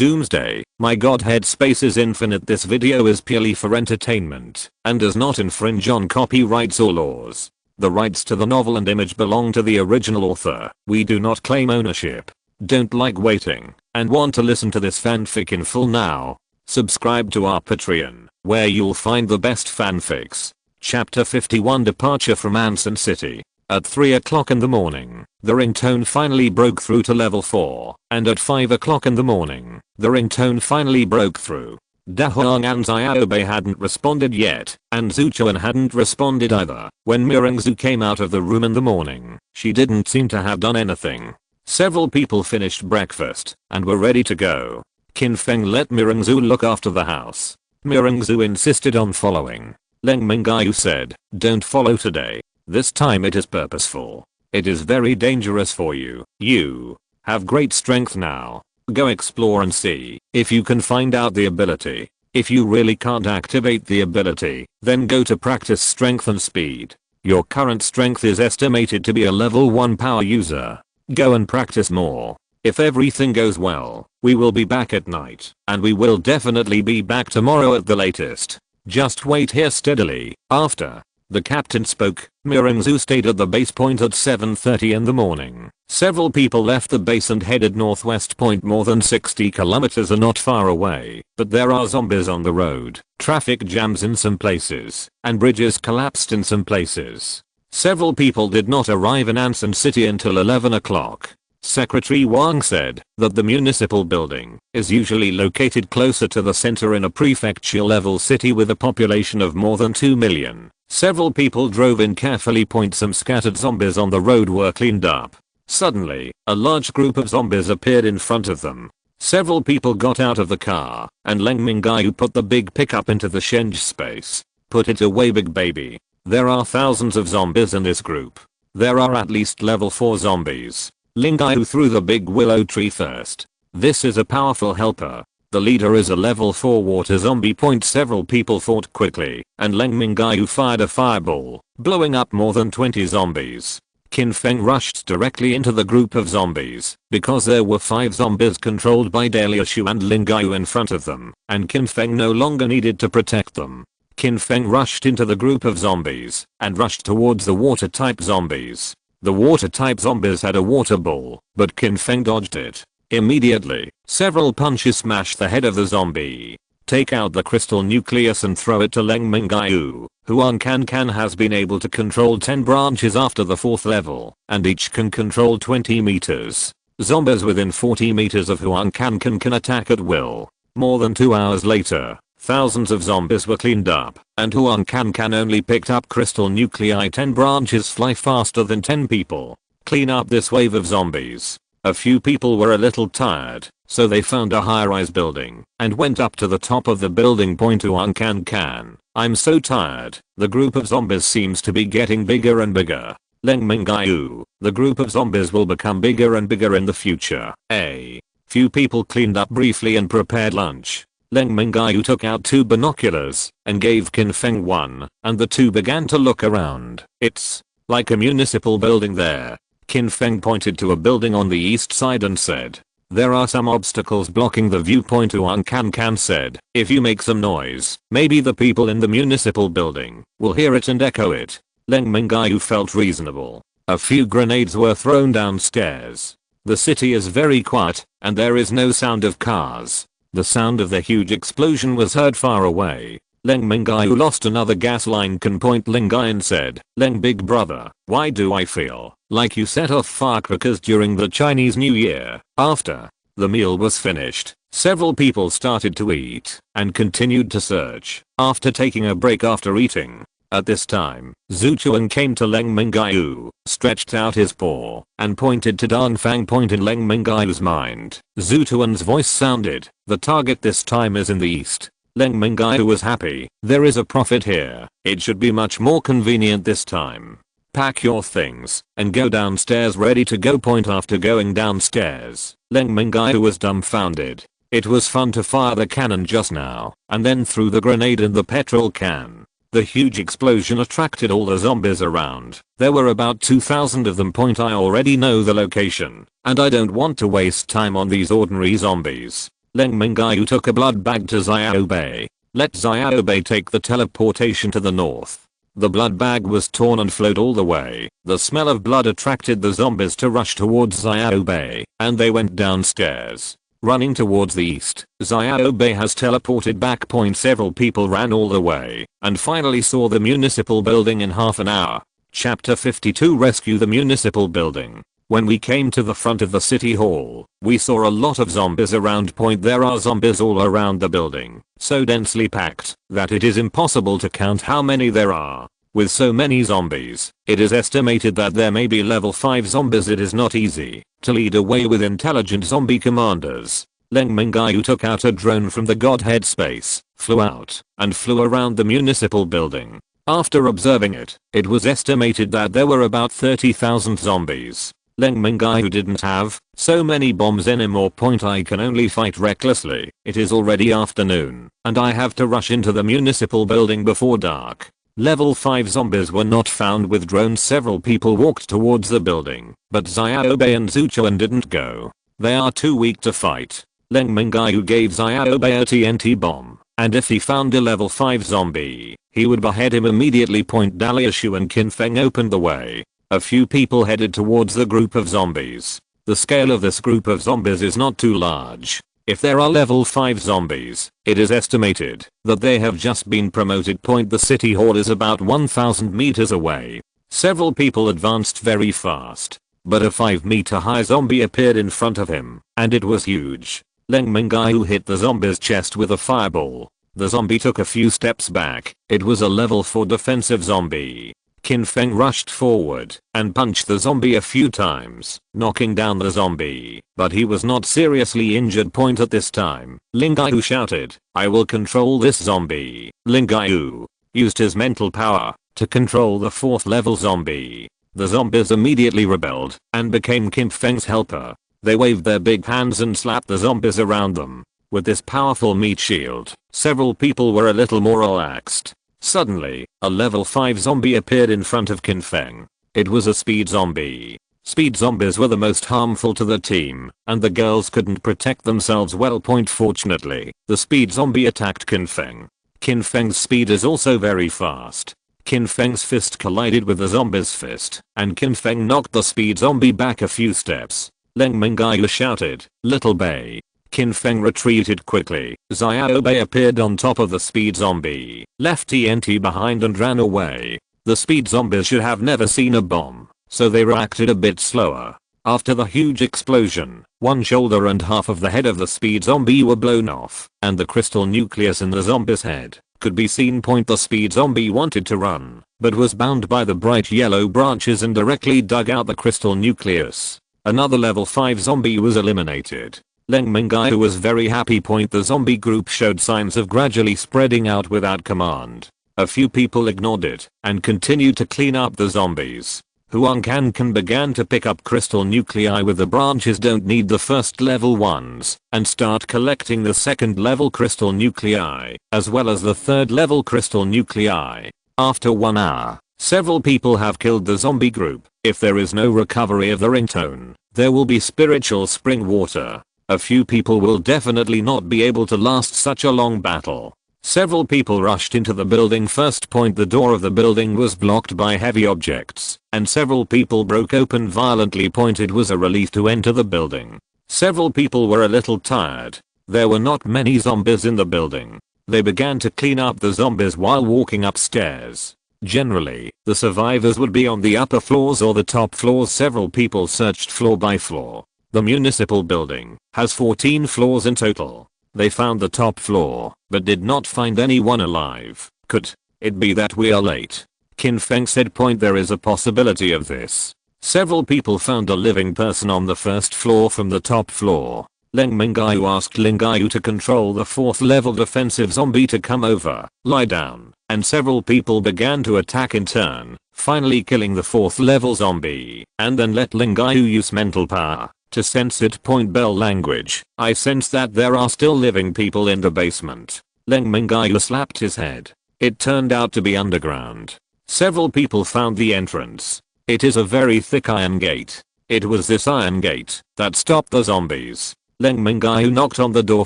Doomsday, my Godhead space is infinite. This video is purely for entertainment and does not infringe on copyrights or laws. The rights to the novel and image belong to the original author. We do not claim ownership. Don't like waiting and want to listen to this fanfic in full now? Subscribe to our Patreon, where you'll find the best fanfics. Chapter 51, Departure from Anson City. At 3 o'clock in the morning, the ringtone finally broke through to level 4, and at 5 o'clock in the morning, the ringtone finally broke through. Dahuang and Xiaobei hadn't responded yet, and Zuchuan hadn't responded either. When Mirengzu came out of the room in the morning, she didn't seem to have done anything. Several people finished breakfast and were ready to go. Qin Feng let Mirengzu look after the house. Mirengzu insisted on following. Leng Mingyue said, "Don't follow today. This time it is purposeful. It is very dangerous for you. You have great strength now. Go explore and see if you can find out the ability. If you really can't activate the ability, then go to practice strength and speed. Your current strength is estimated to be a level 1 power user. Go and practice more. If everything goes well, we will be back at night, and we will definitely be back tomorrow at the latest. Just wait here steadily." After the captain spoke, Mirengzu stayed at the base point at 7:30 in the morning. Several people left the base and headed northwest. More than 60 kilometers are not far away, but there are zombies on the road, traffic jams in some places, and bridges collapsed in some places. Several people did not arrive in Anson City until 11 o'clock. Secretary Wang said that the municipal building is usually located closer to the center in a prefecture-level city with a population of more than 2 million. Several people drove in carefully. Some scattered zombies on the road were cleaned up. Suddenly, a large group of zombies appeared in front of them. Several people got out of the car, and Leng Mingyue put the big pickup into the Shenge space. "Put it away, big baby. There are thousands of zombies in this group. There are at least level 4 zombies." Mingyue threw the big willow tree first. "This is a powerful helper. The leader is a level 4 water zombie." Several people fought quickly, and Leng Mingyue fired a fireball, blowing up more than 20 zombies. Qin Feng rushed directly into the group of zombies, because there were 5 zombies controlled by Daliashu and Mingyue in front of them, and Qin Feng no longer needed to protect them. Qin Feng rushed into the group of zombies, and rushed towards the water-type zombies. The water-type zombies had a water ball, but Qin Feng dodged it. Immediately, several punches smashed the head of the zombie. "Take out the crystal nucleus and throw it to Leng Mingyue." Huang Can has been able to control 10 branches after the 4th level, and each can control 20 meters. Zombies within 40 meters of Huang Can attack at will. More than 2 hours later, thousands of zombies were cleaned up, and Huang Can only picked up crystal nuclei. 10 branches fly faster than 10 people. Clean up this wave of zombies. A few people were a little tired, so they found a high-rise building and went up to the top of the building. Huang Can. "I'm so tired. The group of zombies seems to be getting bigger and bigger." Leng Mingyue, "The group of zombies will become bigger and bigger in the future." A few people cleaned up briefly and prepared lunch. Leng Mingyue took out 2 binoculars and gave Qin Feng one, and the two began to look around. "It's like a municipal building there." Qin Feng pointed to a building on the east side and said, "There are some obstacles blocking the viewpoint." Huang Can said, "If you make some noise, maybe the people in the municipal building will hear it and echo it." Leng Mingyue felt reasonable. A few grenades were thrown downstairs. The city is very quiet, and there is no sound of cars. The sound of the huge explosion was heard far away. Leng Mingyue lost another gas line. Leng said, "Leng big brother, why do I feel like you set off firecrackers during the Chinese New Year?" After the meal was finished, several people started to eat and continued to search after taking a break after eating. At this time, Zuchuan came to Leng Mingyue, stretched out his paw, and pointed to Dongfang. In Leng Mingyue's mind, Zuchuan's voice sounded, "The target this time is in the east." Leng Mingyue was happy. "There is a profit here. It should be much more convenient this time. Pack your things and go downstairs ready to go." After going downstairs, Leng Mingyue was dumbfounded. It was fun to fire the cannon just now, and then threw the grenade in the petrol can. The huge explosion attracted all the zombies around. There were about 2,000 of them. I already know the location, and I don't want to waste time on these ordinary zombies. Leng Mingyue took a blood bag to Xiaobei. Let Xiaobei take the teleportation to the north. The blood bag was torn and flowed all the way. The smell of blood attracted the zombies to rush towards Xiaobei, and they went downstairs. Running towards the east, Xiaobei has teleported back. Several people ran all the way, and finally saw the municipal building in half an hour. Chapter 52 Rescue the municipal building. When we came to the front of the city hall, we saw a lot of zombies around. There are zombies all around the building, so densely packed that it is impossible to count how many there are. With so many zombies, it is estimated that there may be level 5 zombies. It is not easy to lead a way with intelligent zombie commanders. Leng Mingyue took out a drone from the Godhead space, flew out, and flew around the municipal building. After observing it, it was estimated that there were about 30,000 zombies. Leng Mingyue didn't have so many bombs anymore. I can only fight recklessly. It is already afternoon, and I have to rush into the municipal building before dark. Level 5 zombies were not found with drones. Several people walked towards the building, but Xiaobei and Zuchuan didn't go. They are too weak to fight. Leng Mingyue gave Xiaobei a TNT bomb, and if he found a level 5 zombie, he would behead him immediately. Daliashu and Qinfeng opened the way. A few people headed towards the group of zombies. The scale of this group of zombies is not too large. If there are level 5 zombies, it is estimated that they have just been promoted. The city hall is about 1,000 meters away. Several people advanced very fast, but a 5-meter high zombie appeared in front of him, and it was huge. Leng Mingyue hit the zombie's chest with a fireball. The zombie took a few steps back. It was a level 4 defensive zombie. Qinfeng rushed forward and punched the zombie a few times, knocking down the zombie, but he was not seriously injured. At this time, Mingyue shouted, "I will control this zombie." Mingyue used his mental power to control the 4th level zombie. The zombies immediately rebelled and became Qinfeng's helper. They waved their big hands and slapped the zombies around them. With this powerful meat shield, several people were a little more relaxed. Suddenly, a level 5 zombie appeared in front of Qinfeng. It was a speed zombie. Speed zombies were the most harmful to the team, and the girls couldn't protect themselves well. Fortunately, the speed zombie attacked Qinfeng. Qinfeng's speed is also very fast. Qinfeng's fist collided with the zombie's fist, and Qinfeng knocked the speed zombie back a few steps. Leng Mingyue shouted, "Little Bei." Qinfeng retreated quickly. Xiaobei appeared on top of the speed zombie, left TNT behind and ran away. The speed zombies should have never seen a bomb, so they reacted a bit slower. After the huge explosion, one shoulder and half of the head of the speed zombie were blown off, and the crystal nucleus in the zombie's head could be seen. The speed zombie wanted to run, but was bound by the bright yellow branches and directly dug out the crystal nucleus. Another level 5 zombie was eliminated. Leng Mingyue was very happy. The zombie group showed signs of gradually spreading out without command. A few people ignored it and continued to clean up the zombies. Huang Can began to pick up crystal nuclei with the branches. Don't need the first level ones, and start collecting the second level crystal nuclei, as well as the third level crystal nuclei. After 1 hour, several people have killed the zombie group. If there is no recovery of the ringtone, there will be spiritual spring water. A few people will definitely not be able to last such a long battle. Several people rushed into the building first. The door of the building was blocked by heavy objects, and several people broke open violently. It was a relief to enter the building. Several people were a little tired. There were not many zombies in the building. They began to clean up the zombies while walking upstairs. Generally, the survivors would be on the upper floors or the top floors. Several people searched floor by floor. The municipal building has 14 floors in total. They found the top floor, but did not find anyone alive. Could it be that we are late? Qinfeng said. There is a possibility of this. Several people found a living person on the first floor from the top floor. Leng Mingyue asked Mingyue to control the 4th level defensive zombie to come over, lie down, and several people began to attack in turn, finally killing the 4th level zombie, and then let Mingyue use mental power to sense it. Bell language. I sense that there are still living people in the basement. Leng Mingyue slapped his head. It turned out to be underground. Several people found the entrance. It is a very thick iron gate. It was this iron gate that stopped the zombies. Leng Mingyue knocked on the door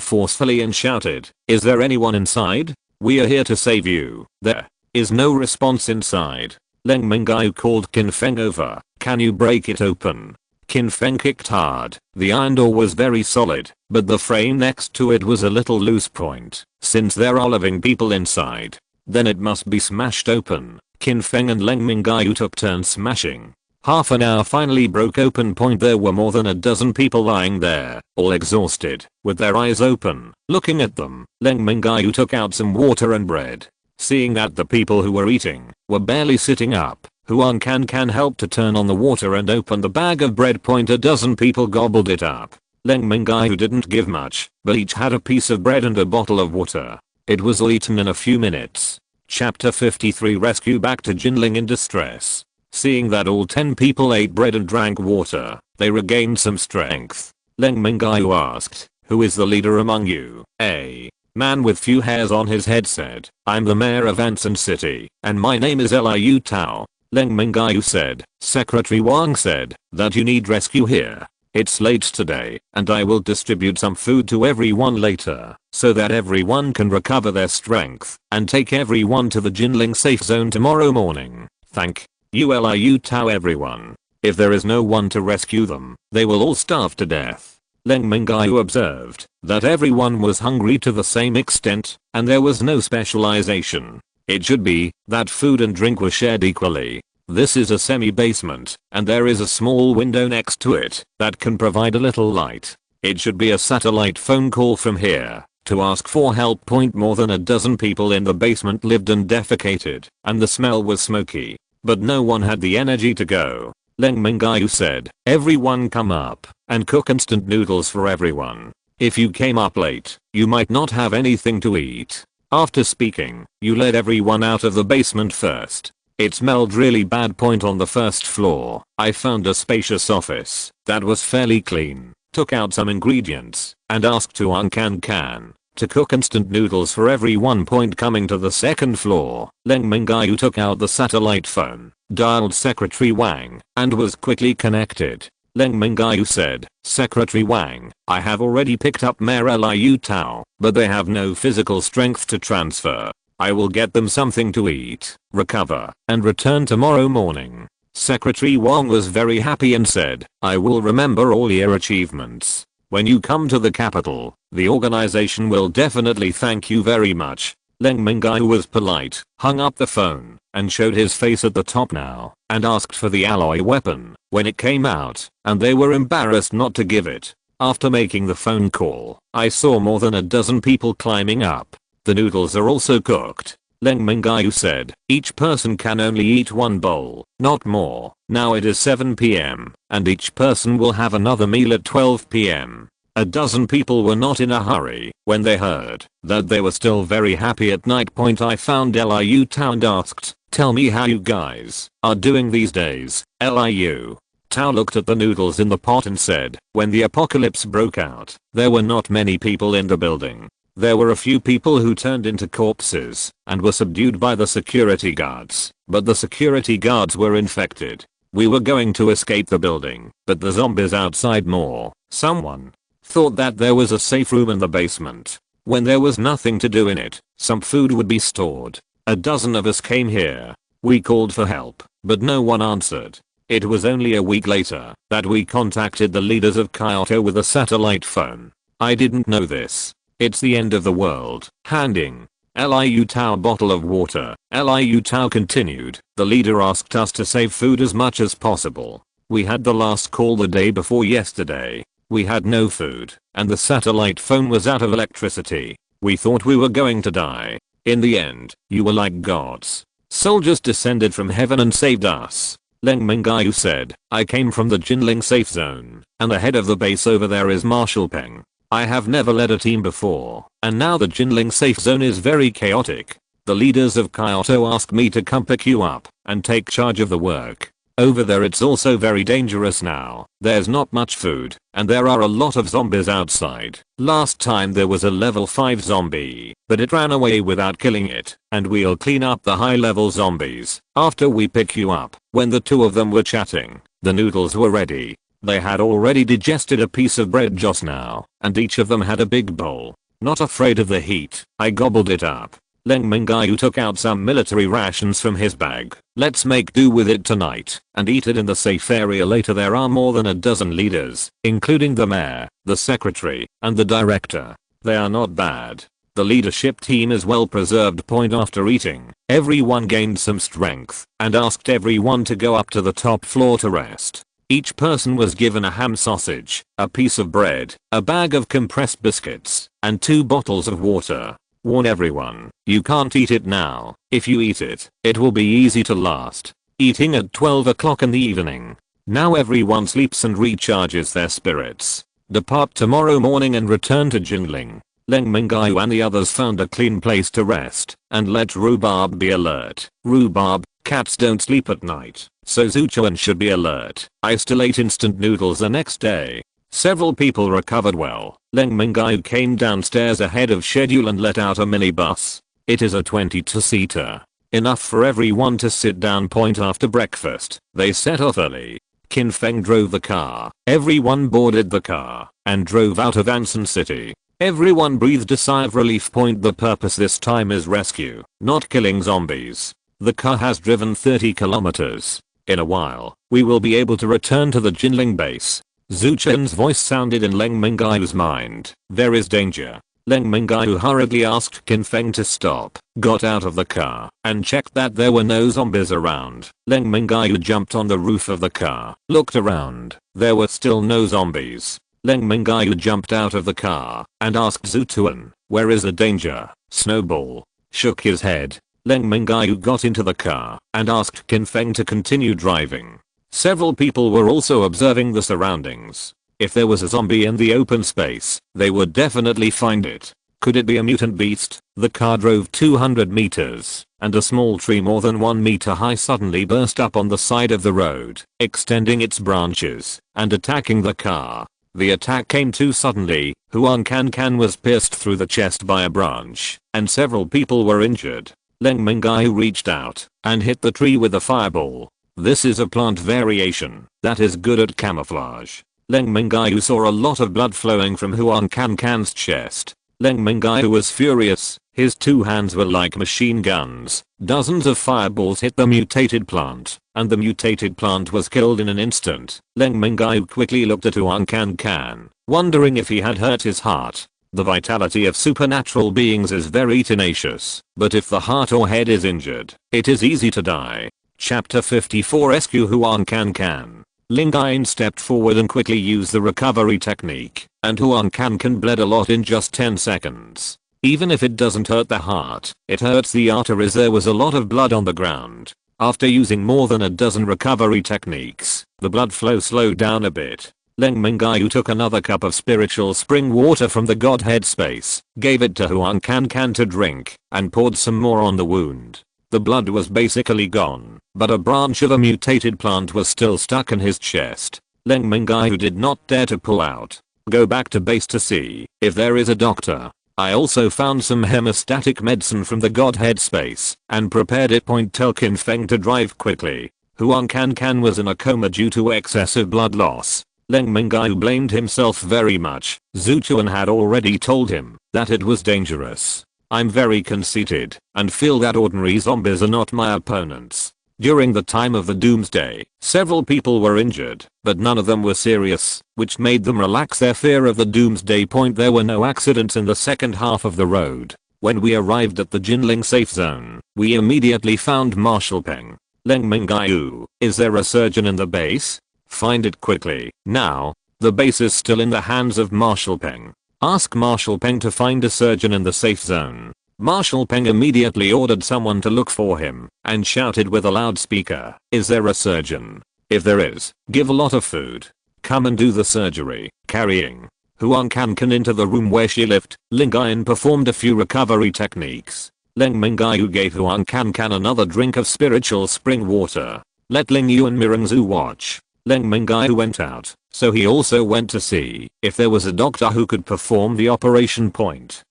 forcefully and shouted, "Is there anyone inside? We are here to save you." There is no response inside. Leng Mingyue called Qin Feng over. "Can you break it open?" Qin Feng kicked hard. The iron door was very solid, but the frame next to it was a little loose point. Since there are living people inside, then it must be smashed open. Qin Feng and Leng Mingyue took turns smashing. Half an hour finally broke open. There were more than a dozen people lying there, all exhausted, with their eyes open, looking at them. Leng Mingyue took out some water and bread. Seeing that the people who were eating were barely sitting up, Huang Can helped to turn on the water and open the bag of bread. A dozen people gobbled it up. Leng Mingyue didn't give much, but each had a piece of bread and a bottle of water. It was all eaten in a few minutes. Chapter 53 Rescue back to Jinling in distress. Seeing that all 10 people ate bread and drank water, they regained some strength. Leng Mingyue asked, "Who is the leader among you?" A man with few hairs on his head said, "I'm the mayor of Anson City, and my name is Liu Tao." Leng Mingyue said. Secretary Wang said, "That you need rescue here. It's late today, and I will distribute some food to everyone later, so that everyone can recover their strength, and take everyone to the Jinling safe zone tomorrow morning. Thank you Liu Tao everyone. If there is no one to rescue them, they will all starve to death." Leng Mingyue observed that everyone was hungry to the same extent, and there was no specialization. It should be that food and drink were shared equally. This is a semi-basement, and there is a small window next to it that can provide a little light. It should be a satellite phone call from here to ask for help. More than a dozen people in the basement lived and defecated, and the smell was smoky, but no one had the energy to go. Leng Mingyue said, "Everyone come up and cook instant noodles for everyone. If you came up late, you might not have anything to eat." After speaking, you led everyone out of the basement first. It smelled really bad. On the first floor, I found a spacious office that was fairly clean, took out some ingredients, and asked Huang Can to cook instant noodles for everyone. Coming to the second floor, Leng Mingyue took out the satellite phone, dialed Secretary Wang, and was quickly connected. Leng Mingyue said, "Secretary Wang, I have already picked up Mayor Liu Tao, but they have no physical strength to transfer. I will get them something to eat, recover, and return tomorrow morning." Secretary Wang was very happy and said, "I will remember all your achievements. When you come to the capital, the organization will definitely thank you very much." Leng Mingyue was polite, hung up the phone, and showed his face at the top now, and asked for the alloy weapon when it came out, and they were embarrassed not to give it. After making the phone call, I saw more than a dozen people climbing up. The noodles are also cooked. Leng Mingyue said, "Each person can only eat one bowl, not more. Now it is 7 p.m., and each person will have another meal at 12 p.m. A dozen people were not in a hurry when they heard that they were still very happy at night. I found Liu Tao and asked, "Tell me how you guys are doing these days." Liu Tao looked at the noodles in the pot and said, "When the apocalypse broke out, there were not many people in the building. There were a few people who turned into corpses and were subdued by the security guards, but the security guards were infected. We were going to escape the building, but the zombies outside more. Someone thought that there was a safe room in the basement. When there was nothing to do in it, some food would be stored. A dozen of us came here. We called for help, but no one answered. It was only a week later that we contacted the leaders of Kyoto with a satellite phone. I didn't know this. It's the end of the world." Handing Liu Tao a bottle of water, Liu Tao continued, "The leader asked us to save food as much as possible. We had the last call the day before yesterday. We had no food, and the satellite phone was out of electricity. We thought we were going to die. In the end, you were like gods. Soldiers descended from heaven and saved us." Leng Mingyue said, "I came from the Jinling safe zone, and the head of the base over there is Marshal Peng. I have never led a team before, and now the Jinling safe zone is very chaotic. The leaders of Kyoto asked me to come pick you up and take charge of the work. Over there it's also very dangerous now. There's not much food, and there are a lot of zombies outside. Last time there was a level 5 zombie, but it ran away without killing it, and we'll clean up the high level zombies after we pick you up." When the two of them were chatting, the noodles were ready. They had already digested a piece of bread just now, and each of them had a big bowl. Not afraid of the heat, I gobbled it up. Leng Mingyue took out some military rations from his bag. Let's make do with it tonight and eat it in the safe area later. There are more than a dozen leaders, including the mayor, the secretary, and the director. They are not bad. The leadership team is well preserved. After eating, everyone gained some strength and asked everyone to go up to the top floor to rest. Each person was given a ham sausage, a piece of bread, a bag of compressed biscuits, and 2 bottles of water. Warn everyone, you can't eat it now. If you eat it, it will be easy to last. Eating at 12 o'clock in the evening. Now everyone sleeps and recharges their spirits. Depart tomorrow morning and return to Jinling. Leng Mingyue and the others found a clean place to rest and let Rhubarb be alert. Rhubarb, cats don't sleep at night, so Zuchuan should be alert. I still ate instant noodles the next day. Several people recovered well. Leng Mingyue came downstairs ahead of schedule and let out a minibus. It is a 22-seater. Enough for everyone to sit down. After breakfast, they set off early. Qin Feng drove the car. Everyone boarded the car and drove out of Ansan City. Everyone breathed a sigh of relief. The purpose this time is rescue, not killing zombies. The car has driven 30 kilometers. In a while, we will be able to return to the Jinling base. Zuchen's voice sounded in Leng Mingyue's mind. There is danger. Leng Mingyue hurriedly asked Qin Feng to stop, got out of the car, and checked that there were no zombies around. Leng Mingyue jumped on the roof of the car, looked around. There were still no zombies. Leng Mingyue jumped out of the car and asked Zuchuan, where is the danger? Snowball shook his head. Leng Mingyue got into the car and asked Qin Feng to continue driving. Several people were also observing the surroundings. If there was a zombie in the open space, they would definitely find it. Could it be a mutant beast? The car drove 200 meters, and a small tree more than 1 meter high suddenly burst up on the side of the road, extending its branches and attacking the car. The attack came too suddenly. Huang Can was pierced through the chest by a branch, and several people were injured. Leng Mingyue reached out and hit the tree with a fireball. This is a plant variation that is good at camouflage. Leng Mingyue saw a lot of blood flowing from Huang Can's chest. Leng Mingyue was furious. His 2 hands were like machine guns. Dozens of fireballs hit the mutated plant, and the mutated plant was killed in an instant. Leng Mingyue quickly looked at Huang Can, wondering if he had hurt his heart. The vitality of supernatural beings is very tenacious, but if the heart or head is injured, it is easy to die. Chapter 54 SQ Huang Can. Ling Yin stepped forward and quickly used the recovery technique, and Huang Can bled a lot in just 10 seconds. Even if it doesn't hurt the heart, it hurts the arteries. There was a lot of blood on the ground. After using more than a dozen recovery techniques, the blood flow slowed down a bit. Leng Mingyue took another cup of spiritual spring water from the Godhead space, gave it to Huang Can to drink, and poured some more on the wound. The blood was basically gone, but a branch of a mutated plant was still stuck in his chest. Leng Mingyue did not dare to pull out. Go back to base to see if there is a doctor. I also found some hemostatic medicine from the Godhead space and prepared it. Tell Qin Feng to drive quickly. Huang Can was in a coma due to excessive blood loss. Leng Mingyue blamed himself very much. Zuchuan had already told him that it was dangerous. I'm very conceited and feel that ordinary zombies are not my opponents. During the time of the Doomsday, several people were injured, but none of them were serious, which made them relax their fear of the Doomsday. There were no accidents in the second half of the road. When we arrived at the Jinling safe zone, we immediately found Marshal Peng. Leng Mingyue, is there a surgeon in the base? Find it quickly, now. The base is still in the hands of Marshal Peng. Ask Marshal Peng to find a surgeon in the safe zone. Marshal Peng immediately ordered someone to look for him and shouted with a loudspeaker, is there a surgeon? If there is, give a lot of food. Come and do the surgery. Carrying Huang Can into the room where she lived, Ling Yin performed a few recovery techniques. Leng Mingyue gave Huang Can another drink of spiritual spring water. Let Ling Yu and Mirengzu watch. Leng Mingyue went out, so he also went to see if there was a doctor who could perform the operation.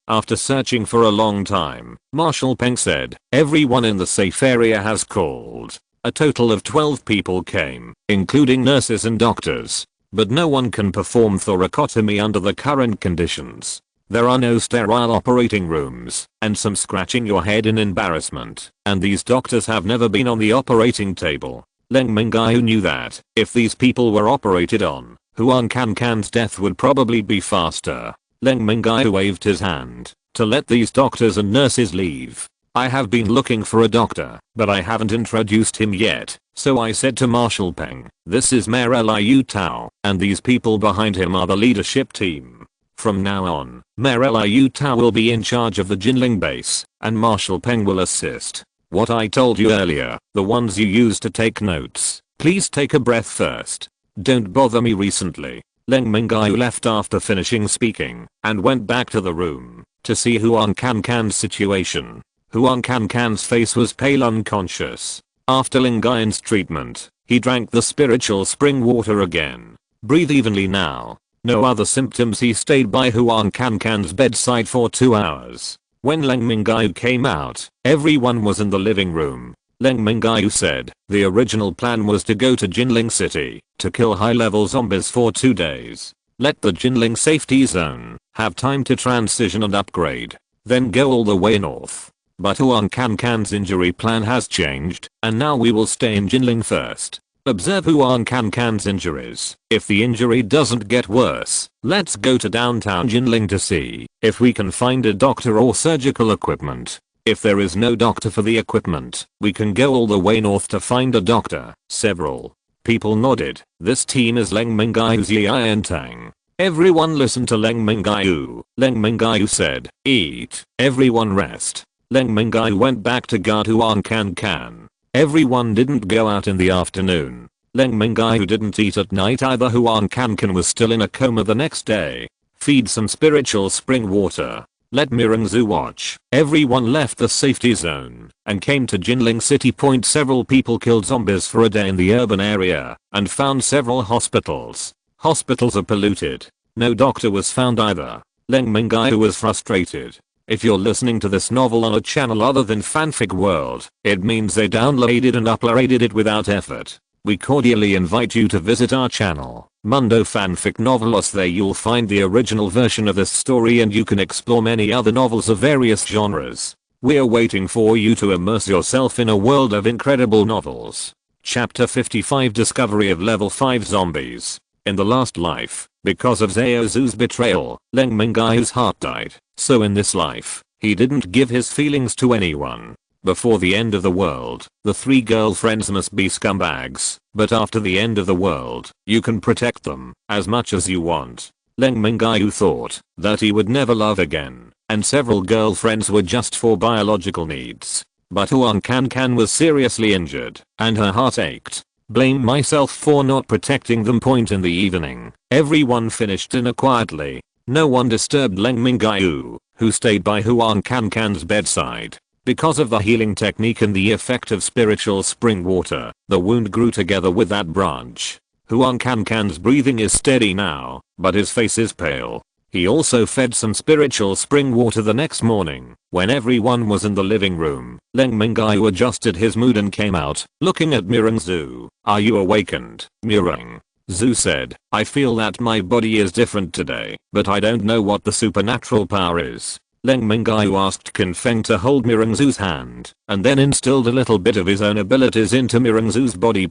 After searching for a long time, Marshal Peng said, everyone in the safe area has called. A total of 12 people came, including nurses and doctors. but no one can perform thoracotomy under the current conditions. There are no sterile operating rooms, and some scratching your head in embarrassment, and these doctors have never been on the operating table. Leng Mingyue knew that, if these people were operated on, Huang Cancan's death would probably be faster. Leng Mingyue waved his hand to let these doctors and nurses leave. I have been looking for a doctor, but I haven't introduced him yet, so I said to Marshal Peng, this is Mayor Liu Tao, and these people behind him are the leadership team. From now on, Mayor Liu Tao will be in charge of the Jinling base, and Marshal Peng will assist. What I told you earlier, the ones you used to take notes, please take a breath first. Don't bother me recently. Leng Mingyue left after finishing speaking, and went back to the room to see Huang Cancan's situation. Huang Cancan's face was pale, unconscious. After Leng Mingyue's treatment, he drank the spiritual spring water again. Breathe evenly now. No other symptoms. He stayed by Huang Cancan's bedside for 2 hours. When Leng Mingyue came out, everyone was in the living room. Leng Mingyue said, the original plan was to go to Jinling City, to kill high-level zombies for 2 days. Let the Jinling safety zone have time to transition and upgrade, then go all the way north. But Huang Cancan's injury plan has changed, and now we will stay in Jinling first. Observe Huang Cancan's injuries. If the injury doesn't get worse, let's go to downtown Jinling to see if we can find a doctor or surgical equipment. If there is no doctor for the equipment, we can go all the way north to find a doctor. Several people nodded. This team is Leng Mingyue's Yian Tang. Everyone listened to Leng Mingyue. Leng Mingyue said, eat. Everyone rest. Leng Mingyue went back to guard Huang Cancan. Everyone didn't go out in the afternoon. Leng Mingyue didn't eat at night either. Huang Cancan was still in a coma the next day. Feed some spiritual spring water. Let Mirengzu watch. Everyone left the safety zone and came to Jinling City. Several people killed zombies for a day in the urban area and found several hospitals. Hospitals are polluted. No doctor was found either. Leng Mingyue was frustrated. If you're listening to this novel on a channel other than Fanfic World, it means they downloaded and uploaded it without effort. We cordially invite you to visit our channel, Mundo Fanfic Novelos. There you'll find the original version of this story, and you can explore many other novels of various genres. We're waiting for you to immerse yourself in a world of incredible novels. Chapter 55, Discovery of Level 5 Zombies. In the last life, because of Zhaozu's betrayal, Leng Mingyue's heart died. So in this life, he didn't give his feelings to anyone. Before the end of the world, the 3 girlfriends must be scumbags, but after the end of the world, you can protect them as much as you want. Leng Mingyue thought that he would never love again, and several girlfriends were just for biological needs. But Huang Cancan was seriously injured, and her heart ached. Blame myself for not protecting them. In the evening, everyone finished dinner quietly. No one disturbed Leng Mingyue, who stayed by Huang Cancan's bedside. Because of the healing technique and the effect of spiritual spring water, the wound grew together with that branch. Huang Cancan's breathing is steady now, but his face is pale. He also fed some spiritual spring water the next morning. When everyone was in the living room, Leng Mingyue adjusted his mood and came out, looking at Mirengzu. Are you awakened, Mirengzu said. I feel that my body is different today, but I don't know what the supernatural power is. Leng Mingyue asked Kinfeng to hold Mirengzu's hand, and then instilled a little bit of his own abilities into Mirengzu's body.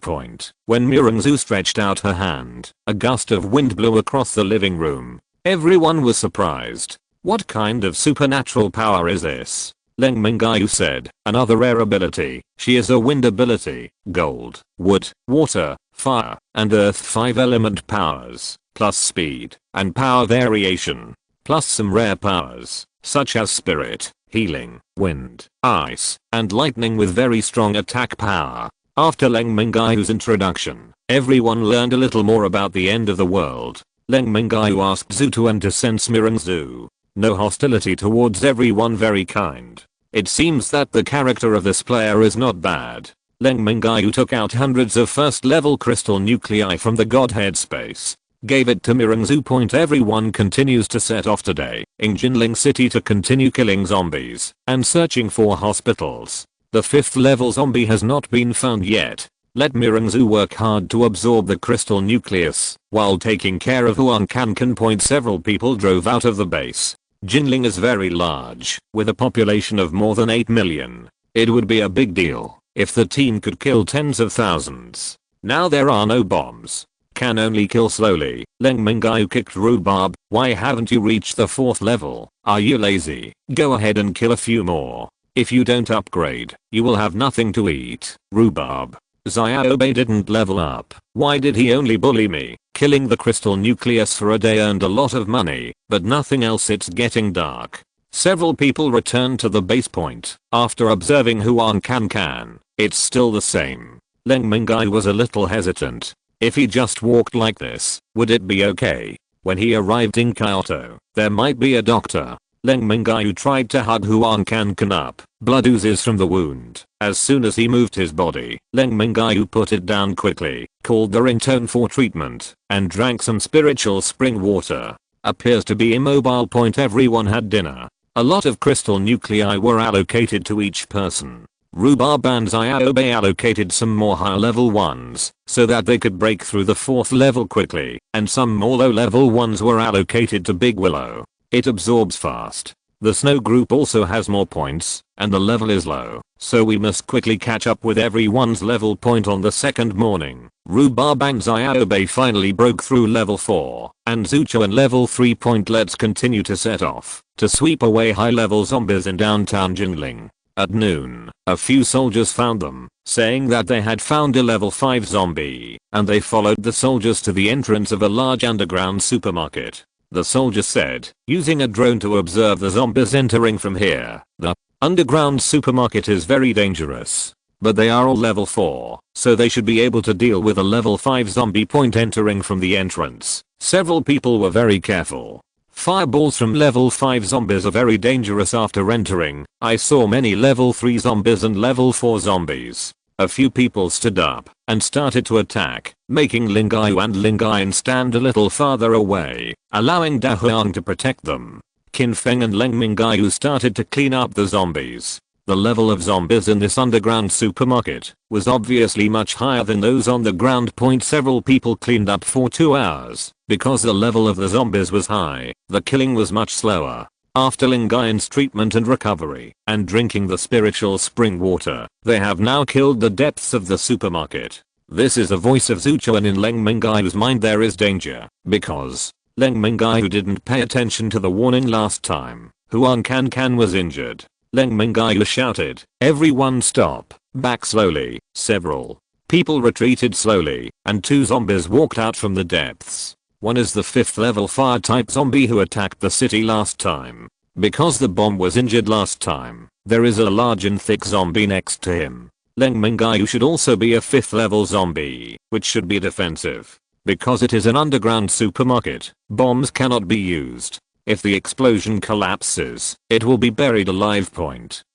When Mirengzu stretched out her hand, a gust of wind blew across the living room. Everyone was surprised. What kind of supernatural power is this? Leng Mingyue said, another rare ability. She is a wind ability, gold, wood, water, fire, and earth 5 element powers, plus speed and power variation, plus some rare powers, such as spirit, healing, wind, ice, and lightning with very strong attack power. After Leng Mingyue's introduction, everyone learned a little more about the end of the world. Leng Mingyue asked Zutuan to sense Mirengzu. No hostility towards everyone, very kind. It seems that the character of this player is not bad. Leng Mingyue took out hundreds of first level crystal nuclei from the Godhead space. Gave it to Mirengzu. Everyone continues to set off today in Jinling City to continue killing zombies and searching for hospitals. The 5th level zombie has not been found yet. Let Mirangzu work hard to absorb the crystal nucleus, while taking care of Huang Can. Several people drove out of the base. Jinling is very large, with a population of more than 8 million. It would be a big deal if the team could kill tens of thousands. Now there are no bombs. Can only kill slowly. Leng Mingyue kicked Rhubarb. Why haven't you reached the 4th level? Are you lazy? Go ahead and kill a few more. If you don't upgrade, you will have nothing to eat. Rhubarb. Xiaobai didn't level up. Why did he only bully me? Killing the crystal nucleus for a day earned a lot of money, but nothing else. It's getting dark. Several people returned to the base point after observing Huang Can. It's still the same. Leng Mingyue was a little hesitant. If he just walked like this, would it be okay? When he arrived in Kyoto, there might be a doctor. Leng Mingyue tried to hug Huang Can up. Blood oozes from the wound. As soon as he moved his body, Leng Mingyue put it down quickly, called the ringtone for treatment, and drank some spiritual spring water. Appears to be immobile. Everyone had dinner. A lot of crystal nuclei were allocated to each person. Rhubarb and Xiaobai allocated some more high level ones, so that they could break through the 4th level quickly, and some more low level ones were allocated to Big Willow. It absorbs fast. The snow group also has more points, and the level is low, so we must quickly catch up with everyone's level point on the 2nd morning. Rhubarb and Xiaobai finally broke through level 4, and Zucho and level 3. Let's continue to set off to sweep away high level zombies in downtown Jinling. At noon, a few soldiers found them, saying that they had found a level 5 zombie, and they followed the soldiers to the entrance of a large underground supermarket. The soldiers said, using a drone to observe the zombies entering from here, the underground supermarket is very dangerous. But they are all level 4, so they should be able to deal with a level 5 zombie. Entering from the entrance, several people were very careful. Fireballs from level 5 zombies are very dangerous. After entering, I saw many level 3 zombies and level 4 zombies. A few people stood up and started to attack, making Mingyue and Lingyan stand a little farther away, allowing Dahuang to protect them. Qin Feng and Leng Mingyue started to clean up the zombies. The level of zombies in this underground supermarket was obviously much higher than those on the ground. Several people cleaned up for 2 hours. Because the level of the zombies was high, the killing was much slower. After Lingyan's treatment and recovery, and drinking the spiritual spring water, they have now killed the depths of the supermarket. This is a voice of Zucho, and in Leng Mingyue's mind there is danger, because Leng Mingyue didn't pay attention to the warning last time. Huang Can was injured. Leng Mingyue shouted, "Everyone stop, back slowly." Several people retreated slowly, and 2 zombies walked out from the depths. One is the 5th level fire type zombie who attacked the city last time. Because the bomb was injured last time, there is a large and thick zombie next to him. Leng Mingyue should also be a 5th level zombie, which should be defensive. Because it is an underground supermarket, bombs cannot be used. If the explosion collapses, it will be buried alive.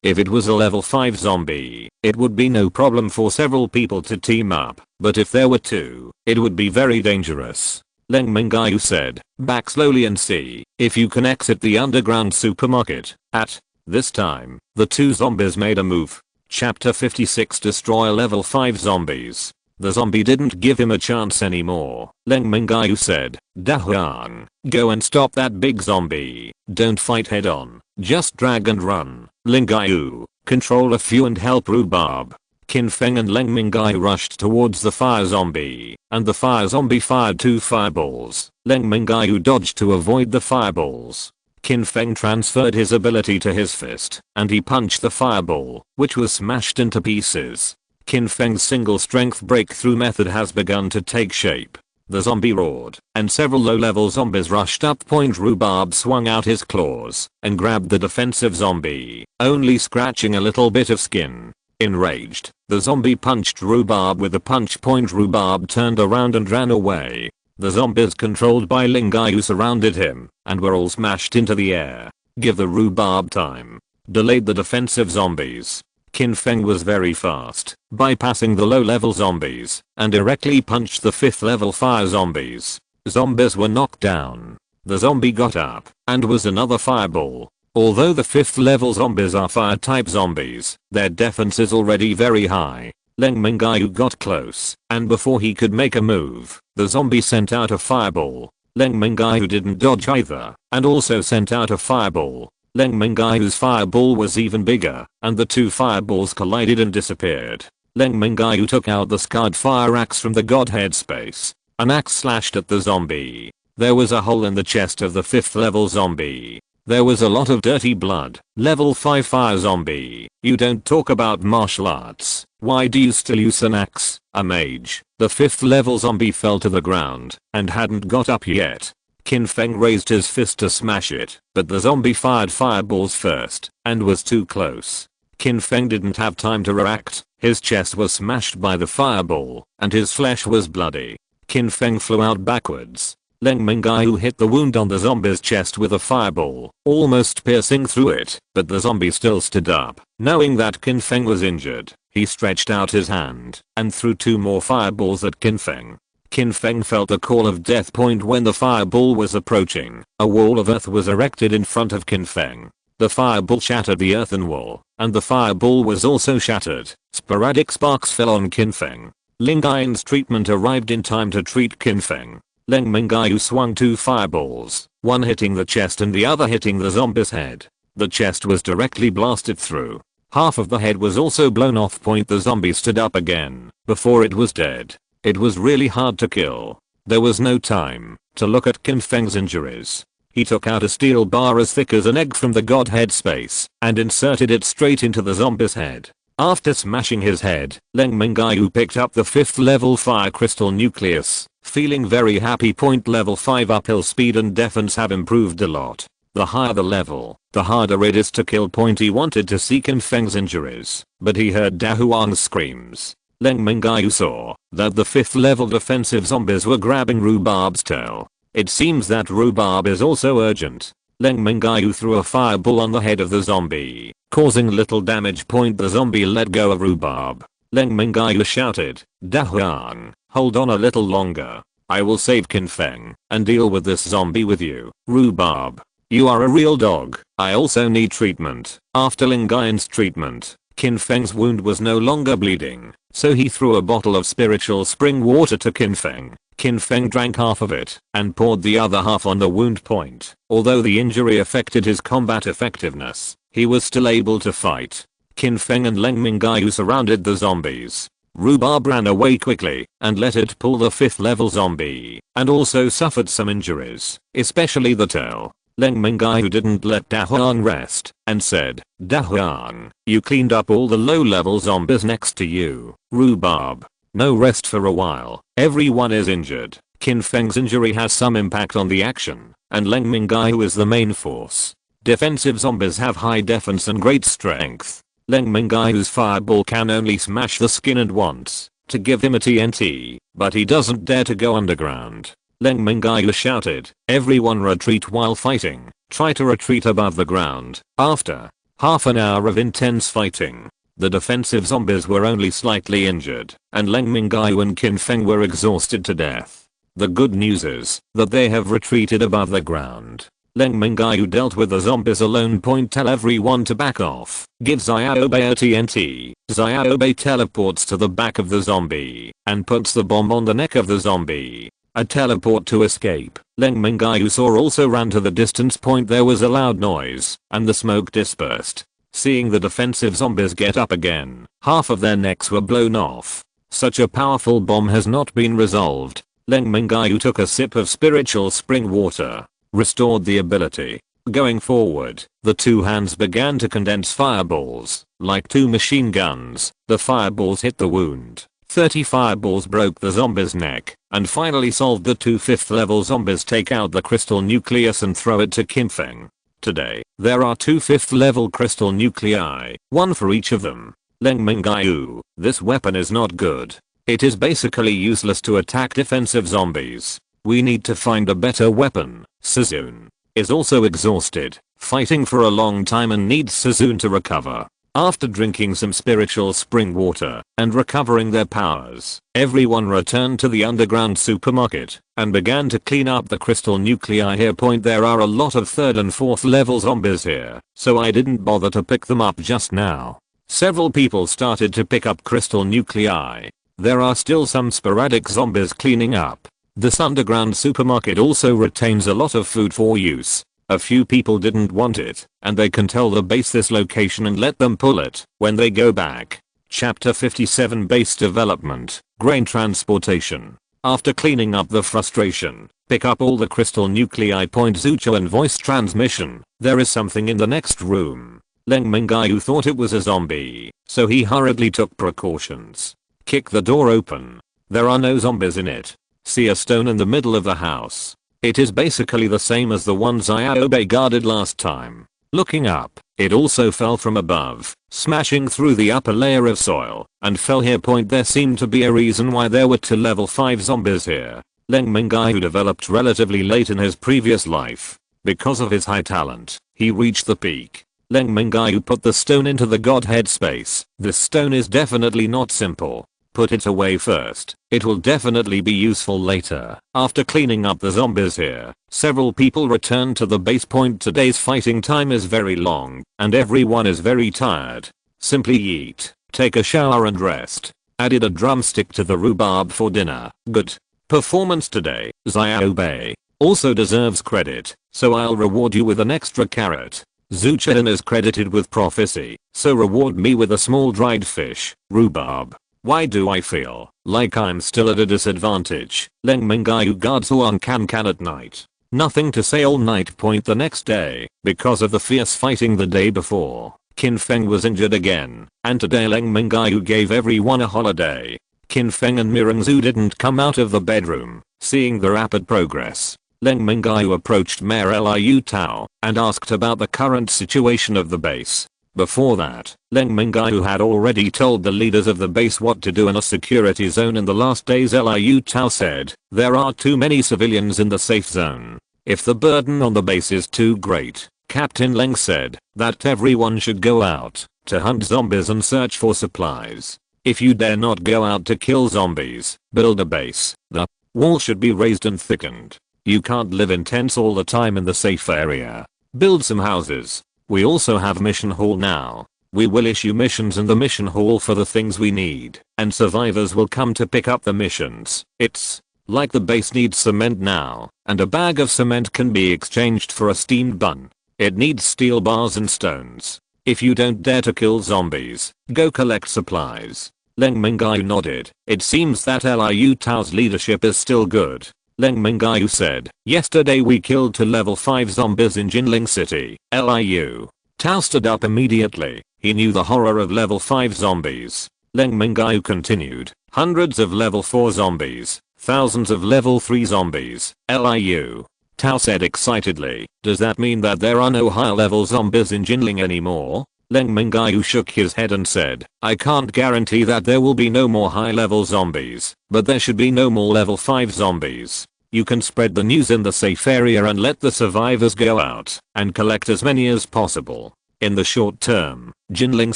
If it was a level 5 zombie, it would be no problem for several people to team up, but if there were 2, it would be very dangerous. Leng Mingyue said, "Back slowly and see if you can exit the underground supermarket." At this time, the 2 zombies made a move. Chapter 56. Destroy level 5 zombies. The zombie didn't give him a chance anymore. Leng Mingyue said, "Dahuang, go and stop that big zombie. Don't fight head on, just drag and run." Mingyue, control a few and help Rhubarb. Qin Feng and Leng Mingyue rushed towards the fire zombie, and the fire zombie fired 2 fireballs. Leng Mingyue dodged to avoid the fireballs. Qin Feng transferred his ability to his fist, and he punched the fireball, which was smashed into pieces. Qin Feng's single strength breakthrough method has begun to take shape. The zombie roared, and several low-level zombies rushed up. Rhubarb swung out his claws and grabbed the defensive zombie, only scratching a little bit of skin. Enraged, the zombie punched Rhubarb with a punch. Rhubarb turned around and ran away. The zombies controlled by Mingyue surrounded him and were all smashed into the air. Give the Rhubarb time. Delayed the defensive zombies. Qin Feng was very fast, bypassing the low-level zombies, and directly punched the 5th level fire zombies. Zombies were knocked down. The zombie got up, and was another fireball. Although the 5th level zombies are fire type zombies, their defense is already very high. Leng Mingyue got close, and before he could make a move, the zombie sent out a fireball. Leng Mingyue didn't dodge either, and also sent out a fireball. Leng Mingyue's fireball was even bigger, and the two fireballs collided and disappeared. Leng Mingyue took out the scarred fire axe from the Godhead space. An axe slashed at the zombie. There was a hole in the chest of the 5th level zombie. There was a lot of dirty blood. Level 5 fire zombie. You don't talk about martial arts. Why do you still use an axe? A mage. The 5th level zombie fell to the ground and hadn't got up yet. Qin Feng raised his fist to smash it, but the zombie fired fireballs first and was too close. Qin Feng didn't have time to react. His chest was smashed by the fireball and his flesh was bloody. Qin Feng flew out backwards. Leng Mingyue hit the wound on the zombie's chest with a fireball, almost piercing through it, but the zombie still stood up. Knowing that Qin Feng was injured, he stretched out his hand and threw 2 more fireballs at Qin Feng. Qin Feng felt the call of death point when the fireball was approaching. A wall of earth was erected in front of Qin Feng. The fireball shattered the earthen wall, and the fireball was also shattered. Sporadic sparks fell on Qin Feng. Ling Yin's treatment arrived in time to treat Qin Feng. Leng Mingyue swung 2 fireballs, one hitting the chest and the other hitting the zombie's head. The chest was directly blasted through. Half of the head was also blown off. The zombie stood up again before it was dead. It was really hard to kill. There was no time to look at Qin Feng's injuries. He took out a steel bar as thick as an egg from the Godhead space and inserted it straight into the zombie's head. After smashing his head, Leng Mingyue picked up the 5th level fire crystal nucleus, feeling very happy. Level 5 uphill speed and defense have improved a lot. The higher the level, the harder it is to kill. He wanted to see Qin Feng's injuries, but he heard Da Huang's screams. Leng Mingyue saw that the 5th level defensive zombies were grabbing Rhubarb's tail. It seems that Rhubarb is also urgent. Leng Mingyue threw a fireball on the head of the zombie, causing little damage. The zombie let go of Rhubarb. Leng Mingyue shouted, "Da Huang, hold on a little longer. I will save Qin Feng and deal with this zombie with you. Rhubarb, you are a real dog. I also need treatment." After Ling Yin's treatment, Qin Feng's wound was no longer bleeding, so he threw a bottle of spiritual spring water to Qin Feng. Qin Feng drank half of it and poured the other half on the wound point. Although the injury affected his combat effectiveness, he was still able to fight. Qin Feng and Leng Mingyue surrounded the zombies. Rhubarb ran away quickly and let it pull the 5th level zombie, and also suffered some injuries, especially the tail. Leng Mingyue didn't let Da Huang rest and said, "Da Huang, you cleaned up all the low level zombies next to you. Rhubarb, no rest for a while. Everyone is injured." Qin Feng's injury has some impact on the action, and Leng Mingyue is the main force. Defensive zombies have high defense and great strength. Leng Mingyue's fireball can only smash the skin and wants to give him a TNT, but he doesn't dare to go underground. Leng Mingyue shouted, "Everyone retreat while fighting. Try to retreat above the ground." After half an hour of intense fighting, the defensive zombies were only slightly injured, and Leng Mingyue and Qin Feng were exhausted to death. The good news is that they have retreated above the ground. Leng Mingyue dealt with the zombies alone. Tell everyone to back off. Give Xiaobei a TNT. Xiaobei teleports to the back of the zombie and puts the bomb on the neck of the zombie. A teleport to escape. Leng Mingyue also ran to the distance point. There was a loud noise and the smoke dispersed. Seeing the defensive zombies get up again, half of their necks were blown off. Such a powerful bomb has not been resolved. Leng Mingyue took a sip of spiritual spring water, restored the ability. Going forward, the two hands began to condense fireballs, like two machine guns. The fireballs hit the wound. 30 fireballs broke the zombie's neck, and finally solved the two 5th level zombies. Take out the crystal nucleus and throw it to Qin Feng. Today, there are two 5th level crystal nuclei, one for each of them. Leng Mingyue, this weapon is not good. It is basically useless to attack defensive zombies. We need to find a better weapon. Suzune is also exhausted, fighting for a long time, and needs Suzune to recover. After drinking some spiritual spring water and recovering their powers, everyone returned to the underground supermarket and began to clean up the crystal nuclei here. There are a lot of 3rd and 4th level zombies here, so I didn't bother to pick them up just now. Several people started to pick up crystal nuclei. There are still some sporadic zombies cleaning up. This underground supermarket also retains a lot of food for use. A few people didn't want it, and they can tell the base this location and let them pull it when they go back. Chapter 57 Base Development, Grain Transportation. After cleaning up the frustration, pick up all the crystal nuclei. Zucho and voice transmission. There is something in the next room. Leng Mingyue thought it was a zombie, so he hurriedly took precautions. Kick the door open. There are no zombies in it. See a stone in the middle of the house. It is basically the same as the one Xiaobei guarded last time. Looking up, it also fell from above, smashing through the upper layer of soil, and fell here. There seemed to be a reason why there were 2 level 5 zombies here. Leng Mingyue developed relatively late in his previous life. Because of his high talent, he reached the peak. Leng Mingyue put the stone into the Godhead space. This stone is definitely not simple. Put it away first. It will definitely be useful later. After cleaning up the zombies here, several people returned to the base. Today's fighting time is very long, and everyone is very tired. Simply eat, take a shower and rest. Added a drumstick to the rhubarb for dinner. Good performance today. Xiaobei also deserves credit, so I'll reward you with an extra carrot. Zuchen is credited with prophecy, so reward me with a small dried fish. Rhubarb. Why do I feel like I'm still at a disadvantage? Leng Mingyue guards Huang Can at night. Nothing to say all night. The next day, because of the fierce fighting the day before, Qin Feng was injured again, and today Leng Mingyue gave everyone a holiday. Qin Feng and Mirengzu didn't come out of the bedroom. Seeing the rapid progress, Leng Mingyue approached Mayor Liu Tao and asked about the current situation of the base. Before that, Leng Mingyue had already told the leaders of the base what to do in a security zone in the last days. Liu Tao said, there are too many civilians in the safe zone. If the burden on the base is too great, Captain Leng said that everyone should go out to hunt zombies and search for supplies. If you dare not go out to kill zombies, build a base. The wall should be raised and thickened. You can't live in tents all the time in the safe area. Build some houses. We also have mission hall now. We will issue missions in the mission hall for the things we need, and survivors will come to pick up the missions. It's like the base needs cement now, and a bag of cement can be exchanged for a steamed bun. It needs steel bars and stones. If you don't dare to kill zombies, go collect supplies. Leng Mingyue nodded. It seems that Liu Tao's leadership is still good. Leng Mingyue said, yesterday we killed 2 level 5 zombies in Jinling City. Liu Tao stood up immediately. He knew the horror of level 5 zombies. Leng Mingyue continued, hundreds of level 4 zombies, thousands of level 3 zombies. Liu Tao said excitedly, does that mean that there are no higher level zombies in Jinling anymore? Leng Mingyue shook his head and said, I can't guarantee that there will be no more high level zombies, but there should be no more level 5 zombies. You can spread the news in the safe area and let the survivors go out and collect as many as possible. In the short term, Jinling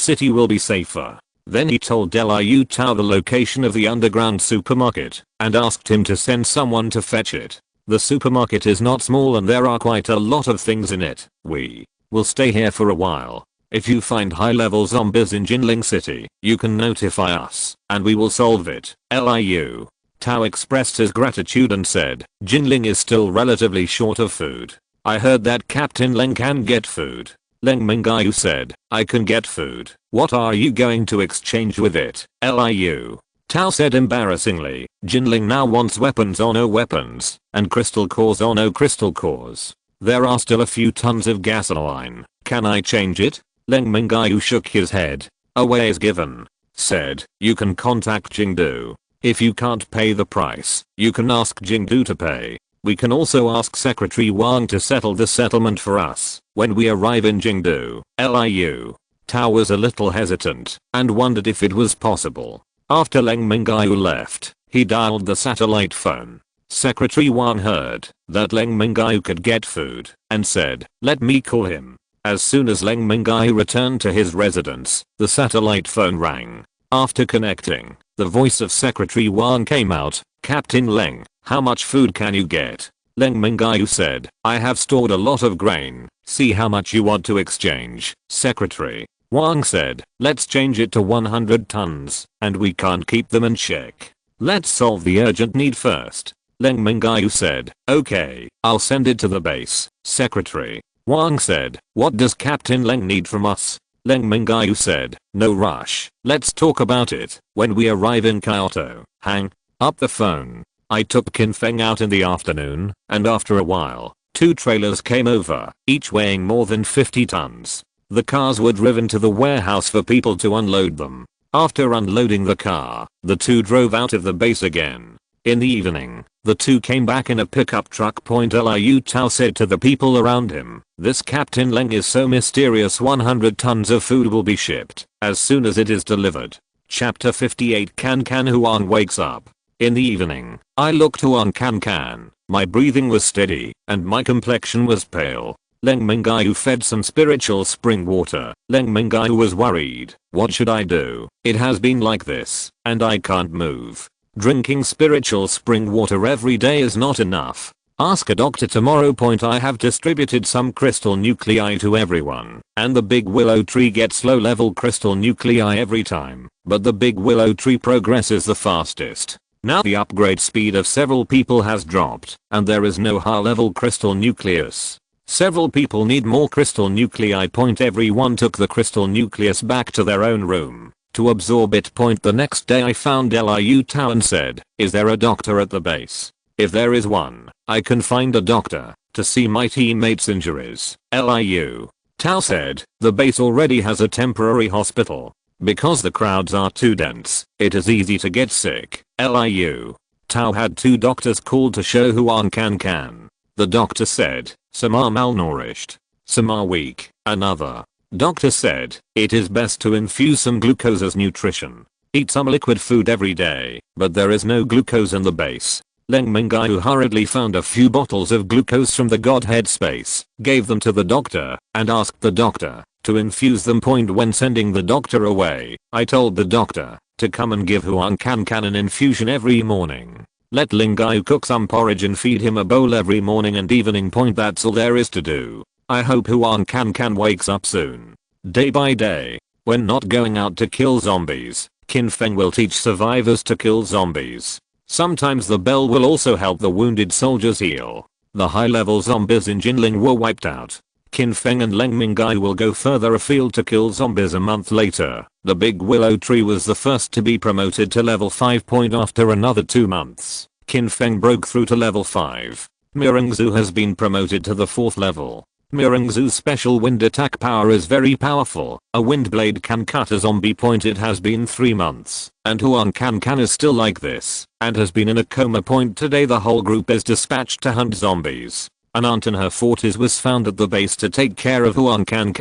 City will be safer. Then he told Liu Tao the location of the underground supermarket and asked him to send someone to fetch it. The supermarket is not small and there are quite a lot of things in it. We will stay here for a while. If you find high level zombies in Jinling City, you can notify us and we will solve it. Liu Tao expressed his gratitude and said, Jinling is still relatively short of food. I heard that Captain Leng can get food. Leng Mingyue said, I can get food. What are you going to exchange with it? Liu Tao said embarrassingly, Jinling now wants weapons or no weapons, and crystal cores or no crystal cores. There are still a few tons of gasoline. Can I change it? Leng Mingyue shook his head. A way is given. Said, you can contact Jingdu. If you can't pay the price, you can ask Jingdu to pay. We can also ask Secretary Wang to settle the settlement for us when we arrive in Jingdu. Liu Tao was a little hesitant and wondered if it was possible. After Leng Mingyue left, he dialed the satellite phone. Secretary Wang heard that Leng Mingyue could get food and said, let me call him. As soon as Leng Mingyue returned to his residence, the satellite phone rang. After connecting, the voice of Secretary Wang came out. Captain Leng, how much food can you get? Leng Mingyue said, I have stored a lot of grain. See how much you want to exchange. Secretary Wang said, let's change it to 100 tons, and we can't keep them in check. Let's solve the urgent need first. Leng Mingyue said, okay, I'll send it to the base, secretary. Wang said, what does Captain Leng need from us? Leng Mingyue said, no rush, let's talk about it when we arrive in Kyoto. Hang up the phone. I took Qin Feng out in the afternoon, and after a while, 2 trailers came over, each weighing more than 50 tons. The cars were driven to the warehouse for people to unload them. After unloading the car, the 2 drove out of the base again. In the evening, the 2 came back in a pickup truck. Liu Tao said to the people around him, this Captain Leng is so mysterious. 100 tons of food will be shipped as soon as it is delivered. Chapter 58. Can Huang wakes up. In the evening, I looked Huang Can. My breathing was steady, and my complexion was pale. Leng Mingyue fed some spiritual spring water. Leng Mingyue was worried. What should I do? It has been like this, and I can't move. Drinking spiritual spring water every day is not enough. Ask a doctor tomorrow. I have distributed some crystal nuclei to everyone, and the big willow tree gets low level crystal nuclei every time, but the big willow tree progresses the fastest. Now the upgrade speed of several people has dropped, and there is no high level crystal nucleus. Several people need more crystal nuclei. Everyone took the crystal nucleus back to their own room to absorb it. The next day I found Liu Tao and said, is there a doctor at the base? If there is one, I can find a doctor to see my teammates' injuries. Liu Tao said, the base already has a temporary hospital. Because the crowds are too dense, it is easy to get sick. Liu Tao had 2 doctors called to show Huang Can. The doctor said, some are malnourished, some are weak. Another doctor said, it is best to infuse some glucose as nutrition. Eat some liquid food every day, but there is no glucose in the base. Leng Mingyue hurriedly found a few bottles of glucose from the Godhead space, gave them to the doctor, and asked the doctor to infuse them. When sending the doctor away, I told the doctor to come and give Huang Can an infusion every morning. Let Mingyue cook some porridge and feed him a bowl every morning and evening. That's all there is to do. I hope Huang Can wakes up soon. Day by day, when not going out to kill zombies, Qin Feng will teach survivors to kill zombies. Sometimes the bell will also help the wounded soldiers heal. The high-level zombies in Jinling were wiped out. Qin Feng and Leng Mingyue will go further afield to kill zombies a month later. The big willow tree was the first to be promoted to level 5. After another 2 months, Qin Feng broke through to level 5. Mirengzu has been promoted to the 4th level. Mirengzu's special wind attack power is very powerful. A wind blade can cut a zombie. It has been 3 months, and Huang Can is still like this, and has been in a coma. Today the whole group is dispatched to hunt zombies. An aunt in her 40s was found at the base to take care of Huang Can.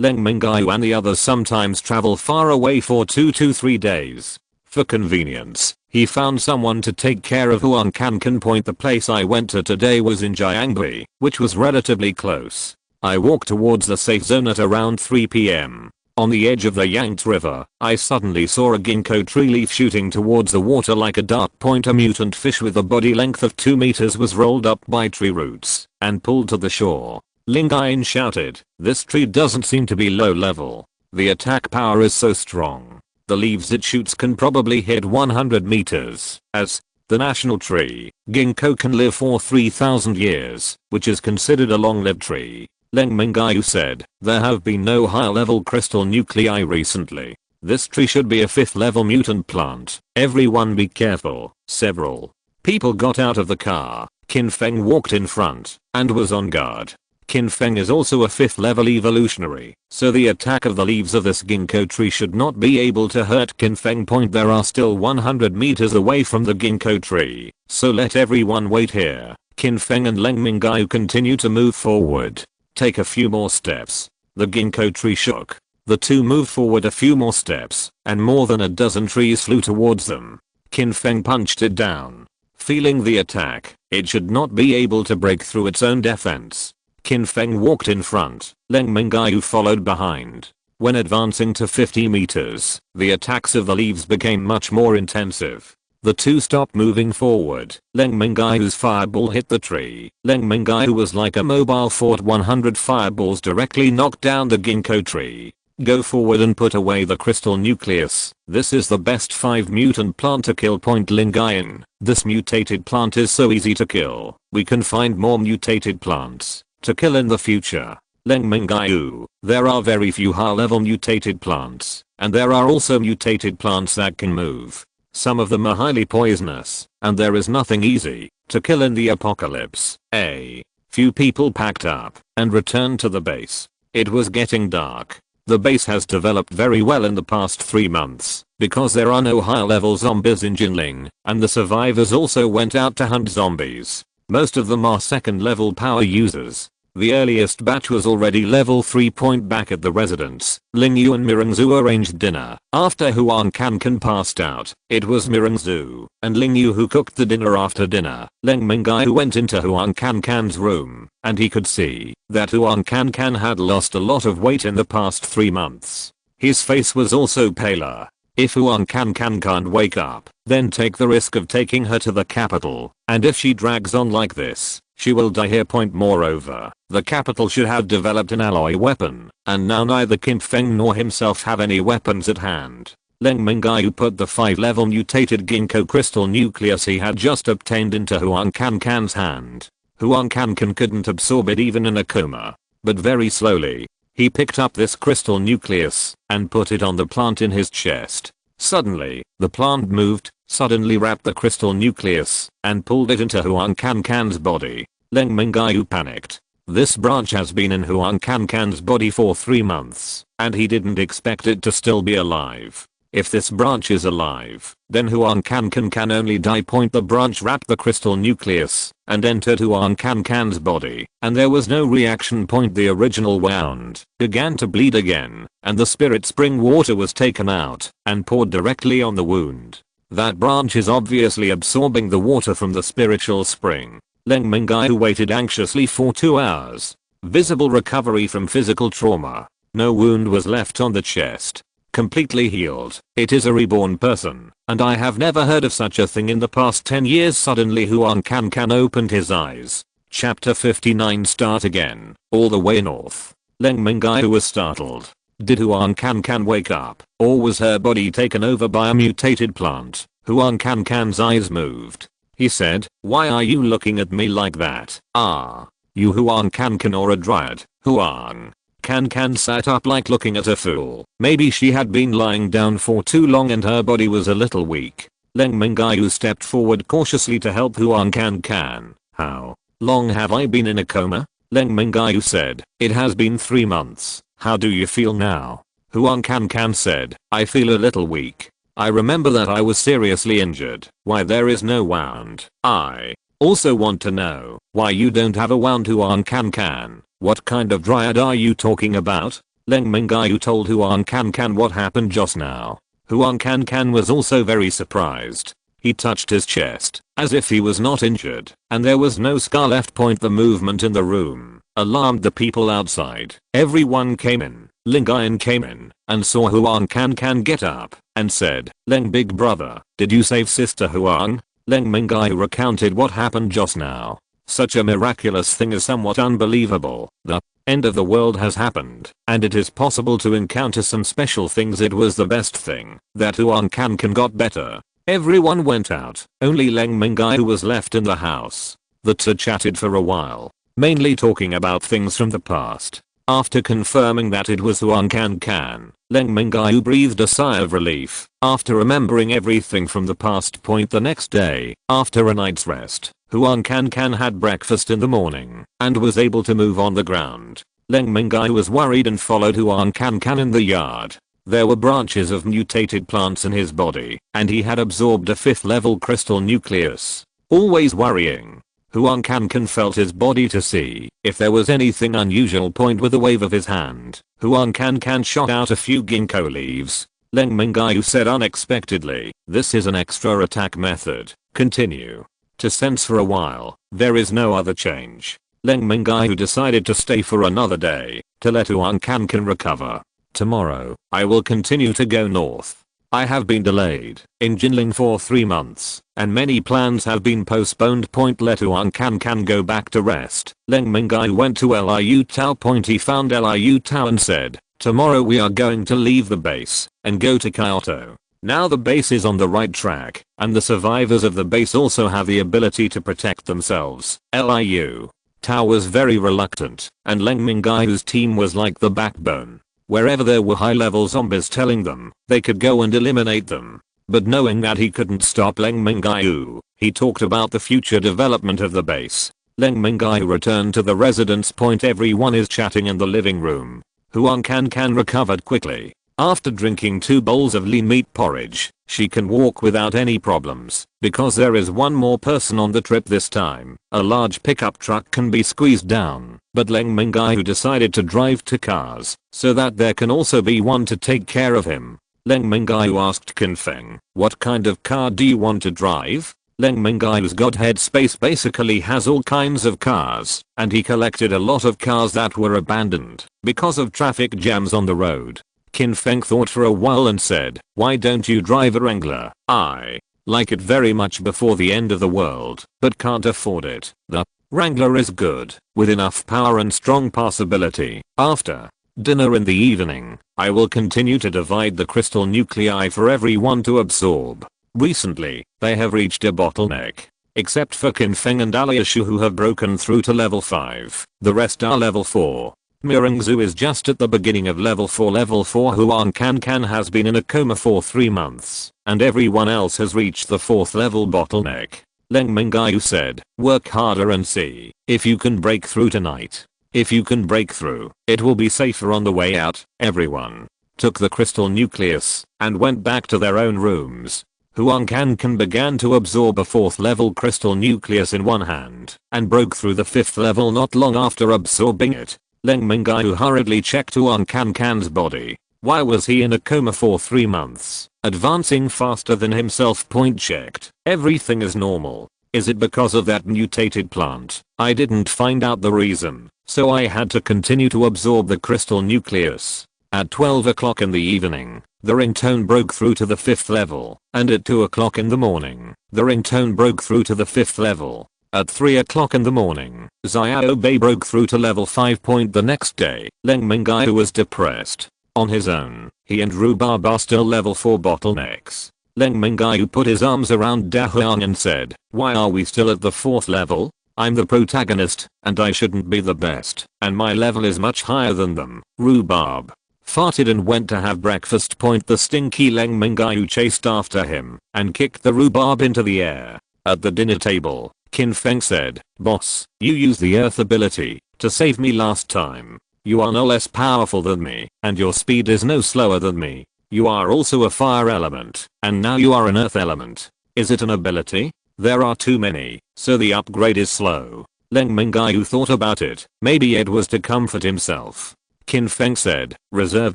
Leng Mingyue and the others sometimes travel far away for 2 to 3 days. For convenience, he found someone to take care of Huang Can. The place I went to today was in Jiangbi, which was relatively close. I walked towards the safe zone at around 3 PM. On the edge of the Yangtze River, I suddenly saw a ginkgo tree leaf shooting towards the water like a dart. A mutant fish with a body length of 2 meters was rolled up by tree roots and pulled to the shore. Ling Yin shouted, this tree doesn't seem to be low level. The attack power is so strong. The leaves it shoots can probably hit 100 meters. As the national tree, ginkgo can live for 3,000 years, which is considered a long-lived tree. Leng Mingyue said, there have been no high-level crystal nuclei recently. This tree should be a 5th level mutant plant. Everyone be careful. Several people got out of the car. Qin Feng walked in front and was on guard. Qin Feng is also a 5th level evolutionary, so the attack of the leaves of this ginkgo tree should not be able to hurt Qin Feng. There are still 100 meters away from the ginkgo tree, so let everyone wait here. Qin Feng and Leng Mingyue continue to move forward. Take a few more steps. The ginkgo tree shook. The 2 moved forward a few more steps, and more than a dozen trees flew towards them. Qin Feng punched it down. Feeling the attack, it should not be able to break through its own defense. Qin Feng walked in front, Leng Mingyue followed behind. When advancing to 50 meters, the attacks of the leaves became much more intensive. The 2 stopped moving forward. Leng Mingyue's fireball hit the tree. Leng Mingyue was like a mobile fort. 100 fireballs directly knocked down the ginkgo tree. Go forward and put away the crystal nucleus. This is the best 5 mutant plant to kill. Leng Mingyue. This mutated plant is so easy to kill. We can find more mutated plants to kill in the future. Leng Mingyue. There are very few high-level mutated plants, and there are also mutated plants that can move. Some of them are highly poisonous, and there is nothing easy to kill in the apocalypse. A few people packed up and returned to the base. It was getting dark. The base has developed very well in the past 3 months because there are no high-level zombies in Jinling, and the survivors also went out to hunt zombies. Most of them are second-level power users. The earliest batch was already level 3. Back at the residence, Leng Mingyue and Mirengzu arranged dinner. After Huang Kankan passed out, it was Mirengzu and Leng Mingyue who cooked the dinner. After dinner, Leng Mingyue went into Huang Kankan's room, and he could see that Huang Kankan had lost a lot of weight in the past 3 months. His face was also paler. If Huang Kankan can't wake up, then take the risk of taking her to the capital, and if she drags on like this, she will die here. Moreover, the capital should have developed an alloy weapon, and now neither Kim Feng nor himself have any weapons at hand. Leng Mingyue put the 5-level mutated ginkgo crystal nucleus he had just obtained into Huang Kankan's hand. Huang Kankan couldn't absorb it even in a coma, but very slowly, he picked up this crystal nucleus and put it on the plant in his chest. Suddenly, the plant moved, suddenly wrapped the crystal nucleus, and pulled it into Huang Kankan's body. Leng Mingyue panicked. This branch has been in Huang Kankan's body for 3 months, and he didn't expect it to still be alive. If this branch is alive, then Huang Kankan can only die. The branch wrapped the crystal nucleus and entered Huang Kankan's body, and there was no reaction. The original wound began to bleed again, and the spirit spring water was taken out and poured directly on the wound. That branch is obviously absorbing the water from the spiritual spring. Leng Mingyue waited anxiously for 2 hours. Visible recovery from physical trauma. No wound was left on the chest. Completely healed. It is a reborn person, and I have never heard of such a thing in the past 10 years. Suddenly Huang Kankan opened his eyes. Chapter 59. Start again. All the way north. Leng Mingyue was startled. Did Huang Kankan wake up, or was her body taken over by a mutated plant? Huang Kankan's eyes moved. He said, "Why are you looking at me like that? Ah, you Huang Kankan or a dryad?" Huang Kankan sat up like looking at a fool. Maybe she had been lying down for too long and her body was a little weak. Leng Mingyue stepped forward cautiously to help Huang Kankan. "How long have I been in a coma?" Leng Mingyue said. "It has been 3 months. How do you feel now?" Huang Kankan said, "I feel a little weak. I remember that I was seriously injured. Why there is no wound? I also want to know why you don't have a wound." Huang Kankan, "What kind of dryad are you talking about?" Leng Mingyue told Huang Kankan what happened just now. Huang Kankan was also very surprised. He touched his chest, as if he was not injured, and there was no scar left. The movement in the room alarmed the people outside. Everyone came in. Leng Mingyue came in and saw Huang Kankan get up and said, "Leng big brother, did you save sister Huang?" Leng Mingyue recounted what happened just now. Such a miraculous thing is somewhat unbelievable. The end of the world has happened, and it is possible to encounter some special things. It was the best thing that Huang Kankan got better. Everyone went out. Only Leng Mingyue was left in the house. The two chatted for a while, mainly talking about things from the past. After confirming that it was Huang Kankan, Leng Mingyue breathed a sigh of relief after remembering everything from the past. The next day, after a night's rest, Huang Kankan had breakfast in the morning and was able to move on the ground. Leng Mingyue was worried and followed Huang Kankan in the yard. There were branches of mutated plants in his body, and he had absorbed a 5th level crystal nucleus. Always worrying, Huang Kankan felt his body to see if there was anything unusual. With a wave of his hand, Huang Kankan shot out a few ginkgo leaves. Leng Mingyue said unexpectedly, "This is an extra attack method. Continue to sense for a while. There is no other change." Leng Mingyue decided to stay for another day to let Huang Kankan recover. "Tomorrow, I will continue to go north. I have been delayed in Jinling for 3 months, and many plans have been postponed. Let Huang Kankan go back to rest." Leng Mingyue went to Liu Tao. He found Liu Tao and said, Tomorrow we are going to leave the base and go to Kyoto. Now the base is on the right track, and the survivors of the base also have the ability to protect themselves. Liu Tao was very reluctant, and Leng Mingyue's team was like the backbone. Wherever there were high-level zombies telling them they could go and eliminate them. But knowing that he couldn't stop Leng Mingyue, he talked about the future development of the base. Leng Mingyue returned to the residence point. Everyone is chatting in the living room. Huang Can recovered quickly. After drinking 2 bowls of lean meat porridge, she can walk without any problems, because there is one more person on the trip this time. A large pickup truck can be squeezed down, but Leng Mingyue decided to drive 2 cars, so that there can also be one to take care of him. Leng Mingyue asked Kinfeng, "What kind of car do you want to drive?" Leng Mingyue's Godhead space basically has all kinds of cars, and he collected a lot of cars that were abandoned because of traffic jams on the road. Kinfeng thought for a while and said, "Why don't you drive a Wrangler? I like it very much before the end of the world, but can't afford it. The Wrangler is good, with enough power and strong passability." After dinner in the evening, I will continue to divide the crystal nuclei for everyone to absorb. Recently, they have reached a bottleneck. Except for Kinfeng and Aliashu, who have broken through to level 5, the rest are level 4. Mirengzu is just at the beginning of level 4. Level 4 Huang Can has been in a coma for 3 months, and everyone else has reached the 4th level bottleneck. Leng Mingyue said, "Work harder and see if you can break through tonight. If you can break through, it will be safer on the way out." Everyone took the crystal nucleus and went back to their own rooms. Huang Can began to absorb a 4th level crystal nucleus in one hand and broke through the 5th level not long after absorbing it. Leng Mingyue hurriedly checked Huang Can's body. Why was he in a coma for 3 months, advancing faster than himself? Point checked. Everything is normal. Is it because of that mutated plant? I didn't find out the reason, so I had to continue to absorb the crystal nucleus. At 12 o'clock in the evening, the ringtone broke through to the 5th level, and at 2 o'clock in the morning, the ringtone broke through to the 5th level. At 3 o'clock in the morning, Xiao Bei broke through to level 5. The next day, Leng Mingyue was depressed. On his own, he and Rhubarb are still level 4 bottlenecks. Leng Mingyue put his arms around Da Huang and said, "Why are we still at the 4th level? I'm the protagonist, and I shouldn't be the best, and my level is much higher than them." Rhubarb farted and went to have breakfast. The stinky Leng Mingyue chased after him and kicked the Rhubarb into the air. At the dinner table, Kinfeng said, "Boss, you used the earth ability to save me last time. You are no less powerful than me, and your speed is no slower than me. You are also a fire element, and now you are an earth element. Is it an ability? There are too many, so the upgrade is slow." Leng Mingyue thought about it. Maybe it was to comfort himself. Kinfeng said, "Reserve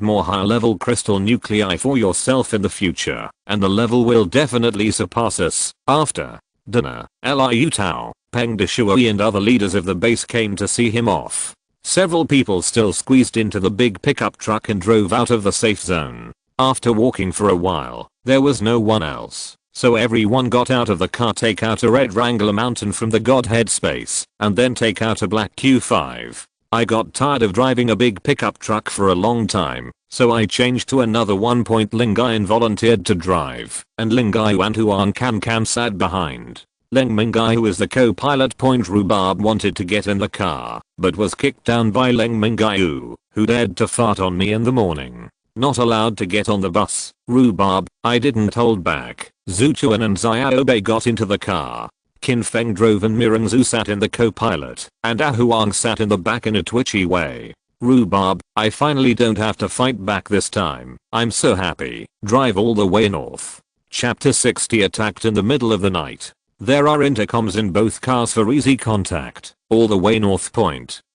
more high-level crystal nuclei for yourself in the future, and the level will definitely surpass us." After dinner, Liu Tao, Peng Deshui and other leaders of the base came to see him off. Several people still squeezed into the big pickup truck and drove out of the safe zone. After walking for a while, there was no one else, so everyone got out of the car. Take out a red Wrangler Mountain from the Godhead space, and then take out a black Q5. I got tired of driving a big pickup truck for a long time, so I changed to another one. Leng Mingyue volunteered to drive, and Leng Mingyue and Huang Can sat behind. Leng Mingyue was the co-pilot. Rhubarb wanted to get in the car, but was kicked down by Leng Mingyue, who dared to fart on me in the morning. Not allowed to get on the bus. Rhubarb, I didn't hold back. Zuchuan and Xiao Bei got into the car. Kinfeng drove and Mirengzu sat in the co-pilot, and Ahuang sat in the back in a twitchy way. Rhubarb, I finally don't have to fight back this time. I'm so happy. Drive all the way north. Chapter 60 Attacked in the middle of the night. There are intercoms in both cars for easy contact, all the way north.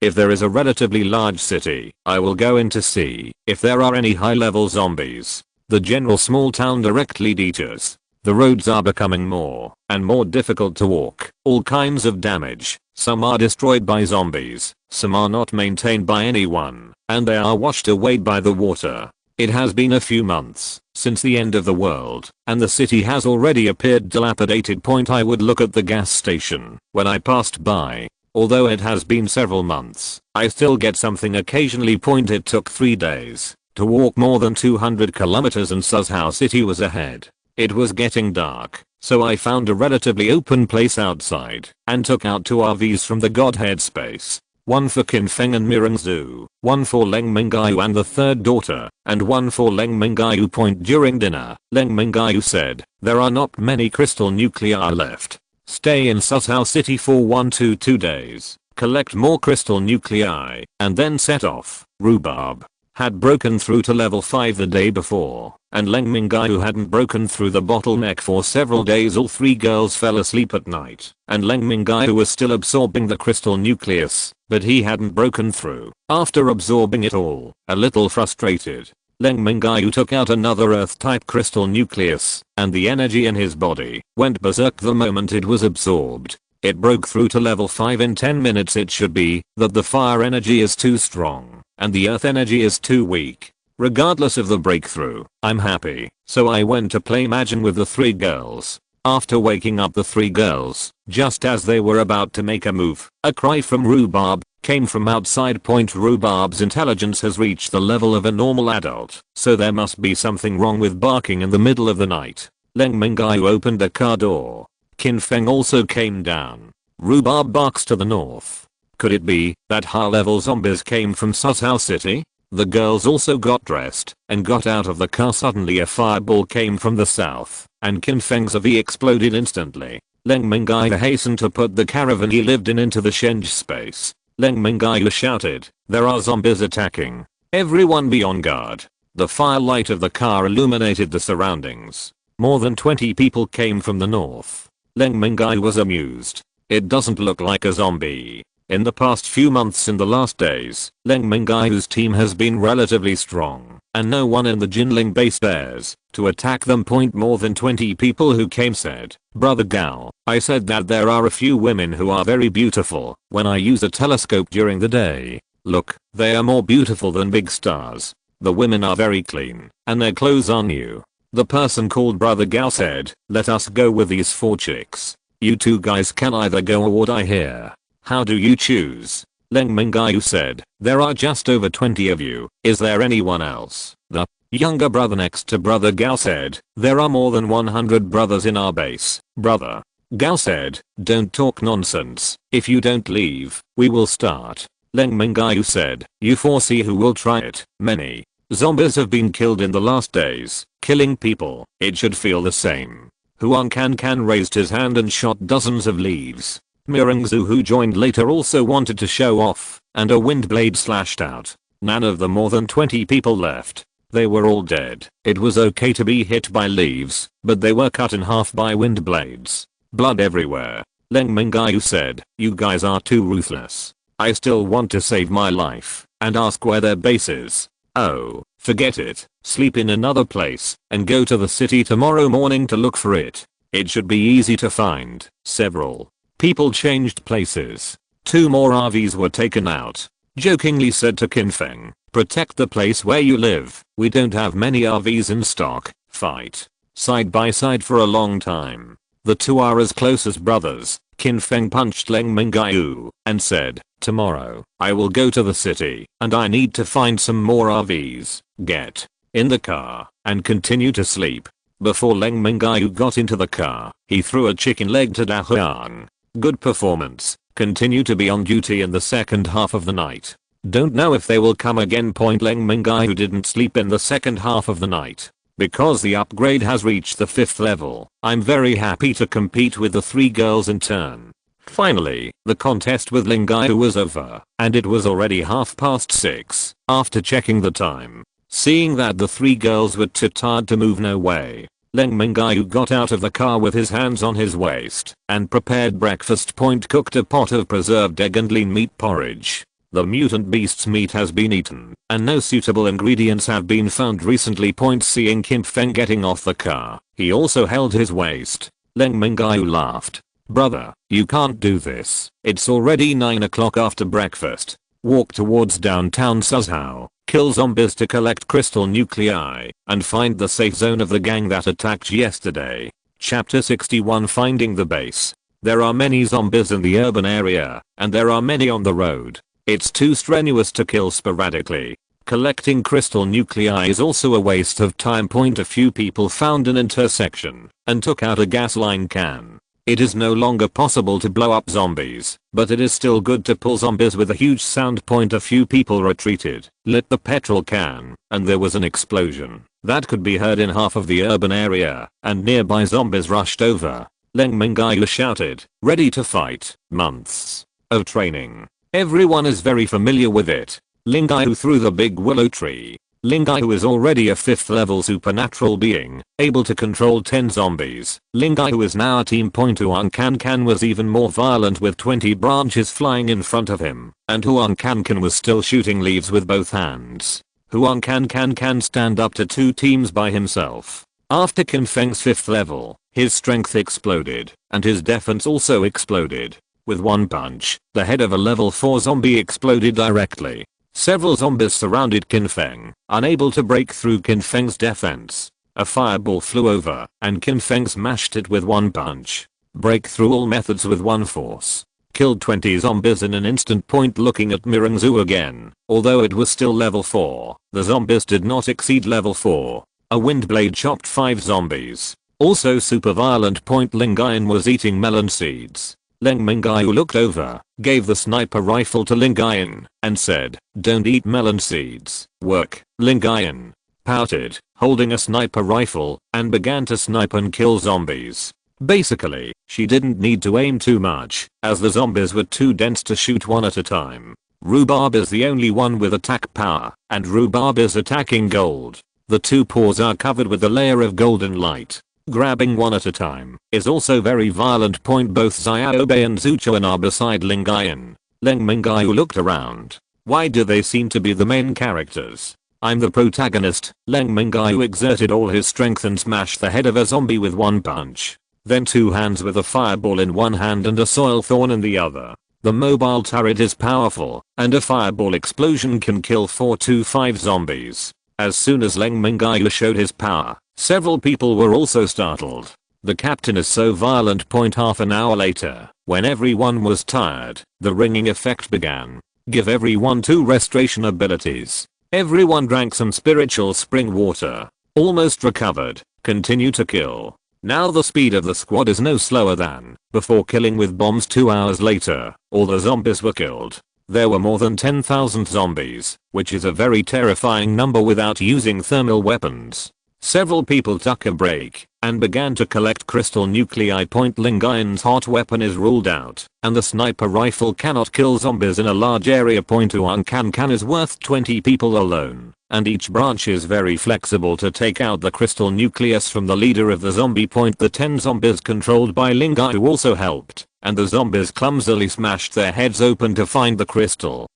If there is a relatively large city, I will go in to see if there are any high-level zombies. The general small town directly deters. The roads are becoming more and more difficult to walk. All kinds of damage. Some are destroyed by zombies, some are not maintained by anyone, and they are washed away by the water. It has been a few months since the end of the world, and the city has already appeared dilapidated. I would look at the gas station when I passed by. Although it has been several months, I still get something occasionally. It took 3 days to walk more than 200 kilometers and Suzhou City was ahead. It was getting dark, so I found a relatively open place outside and took out 2 RVs from the Godhead space. One for Qinfeng and Mirengzu, one for Leng Mingyue and the third daughter, and one for Leng Mingyue. During dinner, Leng Mingyue said, "There are not many crystal nuclei left. Stay in Suzhou City for 1 to 2 days, collect more crystal nuclei, and then set off." Rhubarb had broken through to level 5 the day before, and Leng Mingyue hadn't broken through the bottleneck for several days. All 3 girls fell asleep at night, and Leng Mingyue was still absorbing the crystal nucleus, but he hadn't broken through. After absorbing it all, a little frustrated, Leng Mingyue took out another Earth-type crystal nucleus, and the energy in his body went berserk the moment it was absorbed. It broke through to level 5 in 10 minutes. It should be that the fire energy is too strong, and the earth energy is too weak. Regardless of the breakthrough, I'm happy, so I went to play Imagine with the 3 girls. After waking up the 3 girls, just as they were about to make a move, a cry from Rhubarb came from outside. Rhubarb's intelligence has reached the level of a normal adult, so there must be something wrong with barking in the middle of the night. Leng Mingyue opened the car door. Qinfeng also came down. Rhubarb barks to the north. Could it be that high-level zombies came from Suzhou City? The girls also got dressed and got out of the car. Suddenly a fireball came from the south, and Qinfeng's AV exploded instantly. Leng Mingyue hastened to put the caravan he lived in into the Shenge space. Leng Mingyue shouted, "There are zombies attacking. Everyone be on guard." The firelight of the car illuminated the surroundings. More than 20 people came from the north. Leng Mingyue was amused. It doesn't look like a zombie. In the past few months, in the last days, Leng Mingyue's team has been relatively strong, and no one in the Jinling base dares to attack them. More than 20 people who came said, "Brother Gao, I said that there are a few women who are very beautiful when I use a telescope during the day. Look, they are more beautiful than big stars. The women are very clean, and their clothes are new." The person called Brother Gao said, "Let us go with these 4 chicks. You 2 guys can either go or die here. How do you choose?" Leng Mingyue said, "There are just over 20 of you. Is there anyone else?" The younger brother next to Brother Gao said, "There are more than 100 brothers in our base, brother." Gao said, "Don't talk nonsense. If you don't leave, we will start." Leng Mingyue said, "You foresee who will try it. Many zombies have been killed in the last days, killing people. It should feel the same." Huang Can raised his hand and shot dozens of leaves. Mirengzu, who joined later, also wanted to show off, and a wind blade slashed out. None of the more than 20 people left. They were all dead. It was okay to be hit by leaves, but they were cut in half by wind blades. Blood everywhere. Leng Mingyue said, "You guys are too ruthless. I still want to save my life and ask where their base is." "Oh, forget it. Sleep in another place and go to the city tomorrow morning to look for it. It should be easy to find." Several people changed places. 2 more RVs were taken out. Jokingly said to Qinfeng, "Protect the place where you live. We don't have many RVs in stock." Fight side by side for a long time. The 2 are as close as brothers. Qinfeng punched Leng Mingyue and said, "Tomorrow, I will go to the city, and I need to find some more RVs. Get in the car and continue to sleep." Before Leng Mingyue got into the car, he threw a chicken leg to Da Huang. "Good performance. Continue to be on duty in the second half of the night. Don't know if they will come again." Leng Mingyue didn't sleep in the second half of the night. "Because the upgrade has reached the 5th level, I'm very happy to compete with the 3 girls in turn." Finally, the contest with Leng Mingyue was over, and it was already 6:30. After checking the time, seeing that the 3 girls were too tired to move, no way, Leng Mingyue got out of the car with his hands on his waist and prepared breakfast. Cooked a pot of preserved egg and lean meat porridge. The mutant beast's meat has been eaten, and no suitable ingredients have been found recently. Seeing Qinfeng getting off the car, he also held his waist. Leng Mingyue laughed. "Brother, you can't do this. It's already 9 o'clock after breakfast. Walk towards downtown Suzhou, kill zombies to collect crystal nuclei, and find the safe zone of the gang that attacked yesterday." Chapter 61, Finding the Base. There are many zombies in the urban area, and there are many on the road. It's too strenuous to kill sporadically. Collecting crystal nuclei is also a waste of time. A few people found an intersection and took out a gasoline can. It is no longer possible to blow up zombies, but it is still good to pull zombies with a huge sound. A few people retreated, lit the petrol can, and there was an explosion that could be heard in half of the urban area, and nearby zombies rushed over. Leng Mingyue shouted, ready to fight. Months of training. Everyone is very familiar with it. Leng Mingyue through the big willow tree. Leng Mingyue is already a 5th level supernatural being, able to control 10 zombies. Leng Mingyue is now a team. Huang Can was even more violent with 20 branches flying in front of him, and Huang Can was still shooting leaves with both hands. Huang can stand up to 2 teams by himself. After Qin Feng's 5th level, his strength exploded, and his defense also exploded. With one punch, the head of a level 4 zombie exploded directly. Several zombies surrounded Qin Feng, unable to break through Qin Feng's defense. A fireball flew over, and Qin Feng smashed it with one punch. Break through all methods with one force. Killed 20 zombies in an instant. Looking at Mirengzu again, although it was still level 4, the zombies did not exceed level 4. A wind blade chopped 5 zombies. Also super violent. Leng Mingyue was eating melon seeds. Leng Mingyue looked over, gave the sniper rifle to Leng Mingyue, and said, don't eat melon seeds. Work. Leng Mingyue pouted, holding a sniper rifle, and began to snipe and kill zombies. Basically, she didn't need to aim too much, as the zombies were too dense to shoot one at a time. Rhubarb is the only one with attack power, and Rhubarb is attacking gold. The 2 paws are covered with a layer of golden light. Grabbing one at a time is also very violent. Both Xiaobei and Zhu Chuan are beside Leng Mingyue. Leng Mingyue looked around. Why do they seem to be the main characters? I'm the protagonist. Leng Mingyue exerted all his strength and smashed the head of a zombie with one punch. Then 2 hands with a fireball in one hand and a soil thorn in the other. The mobile turret is powerful, and a fireball explosion can kill 4 to 5 zombies. As soon as Leng Mingyue showed his power, several people were also startled. The captain is so violent. Half an hour later, when everyone was tired, the ringing effect began. Give everyone 2 restoration abilities. Everyone drank some spiritual spring water. Almost recovered. Continue to kill. Now the speed of the squad is no slower than before. Killing with bombs. 2 hours later, all the zombies were killed. There were more than 10,000 zombies, which is a very terrifying number without using thermal weapons. Several people took a break and began to collect crystal nuclei. Leng Mingyue's hot weapon is ruled out, and the sniper rifle cannot kill zombies in a large area. Huang Can is worth 20 people alone, and each branch is very flexible to take out the crystal nucleus from the leader of the zombie. The 10 zombies controlled by Leng Mingyue also helped, and the zombies clumsily smashed their heads open to find the crystal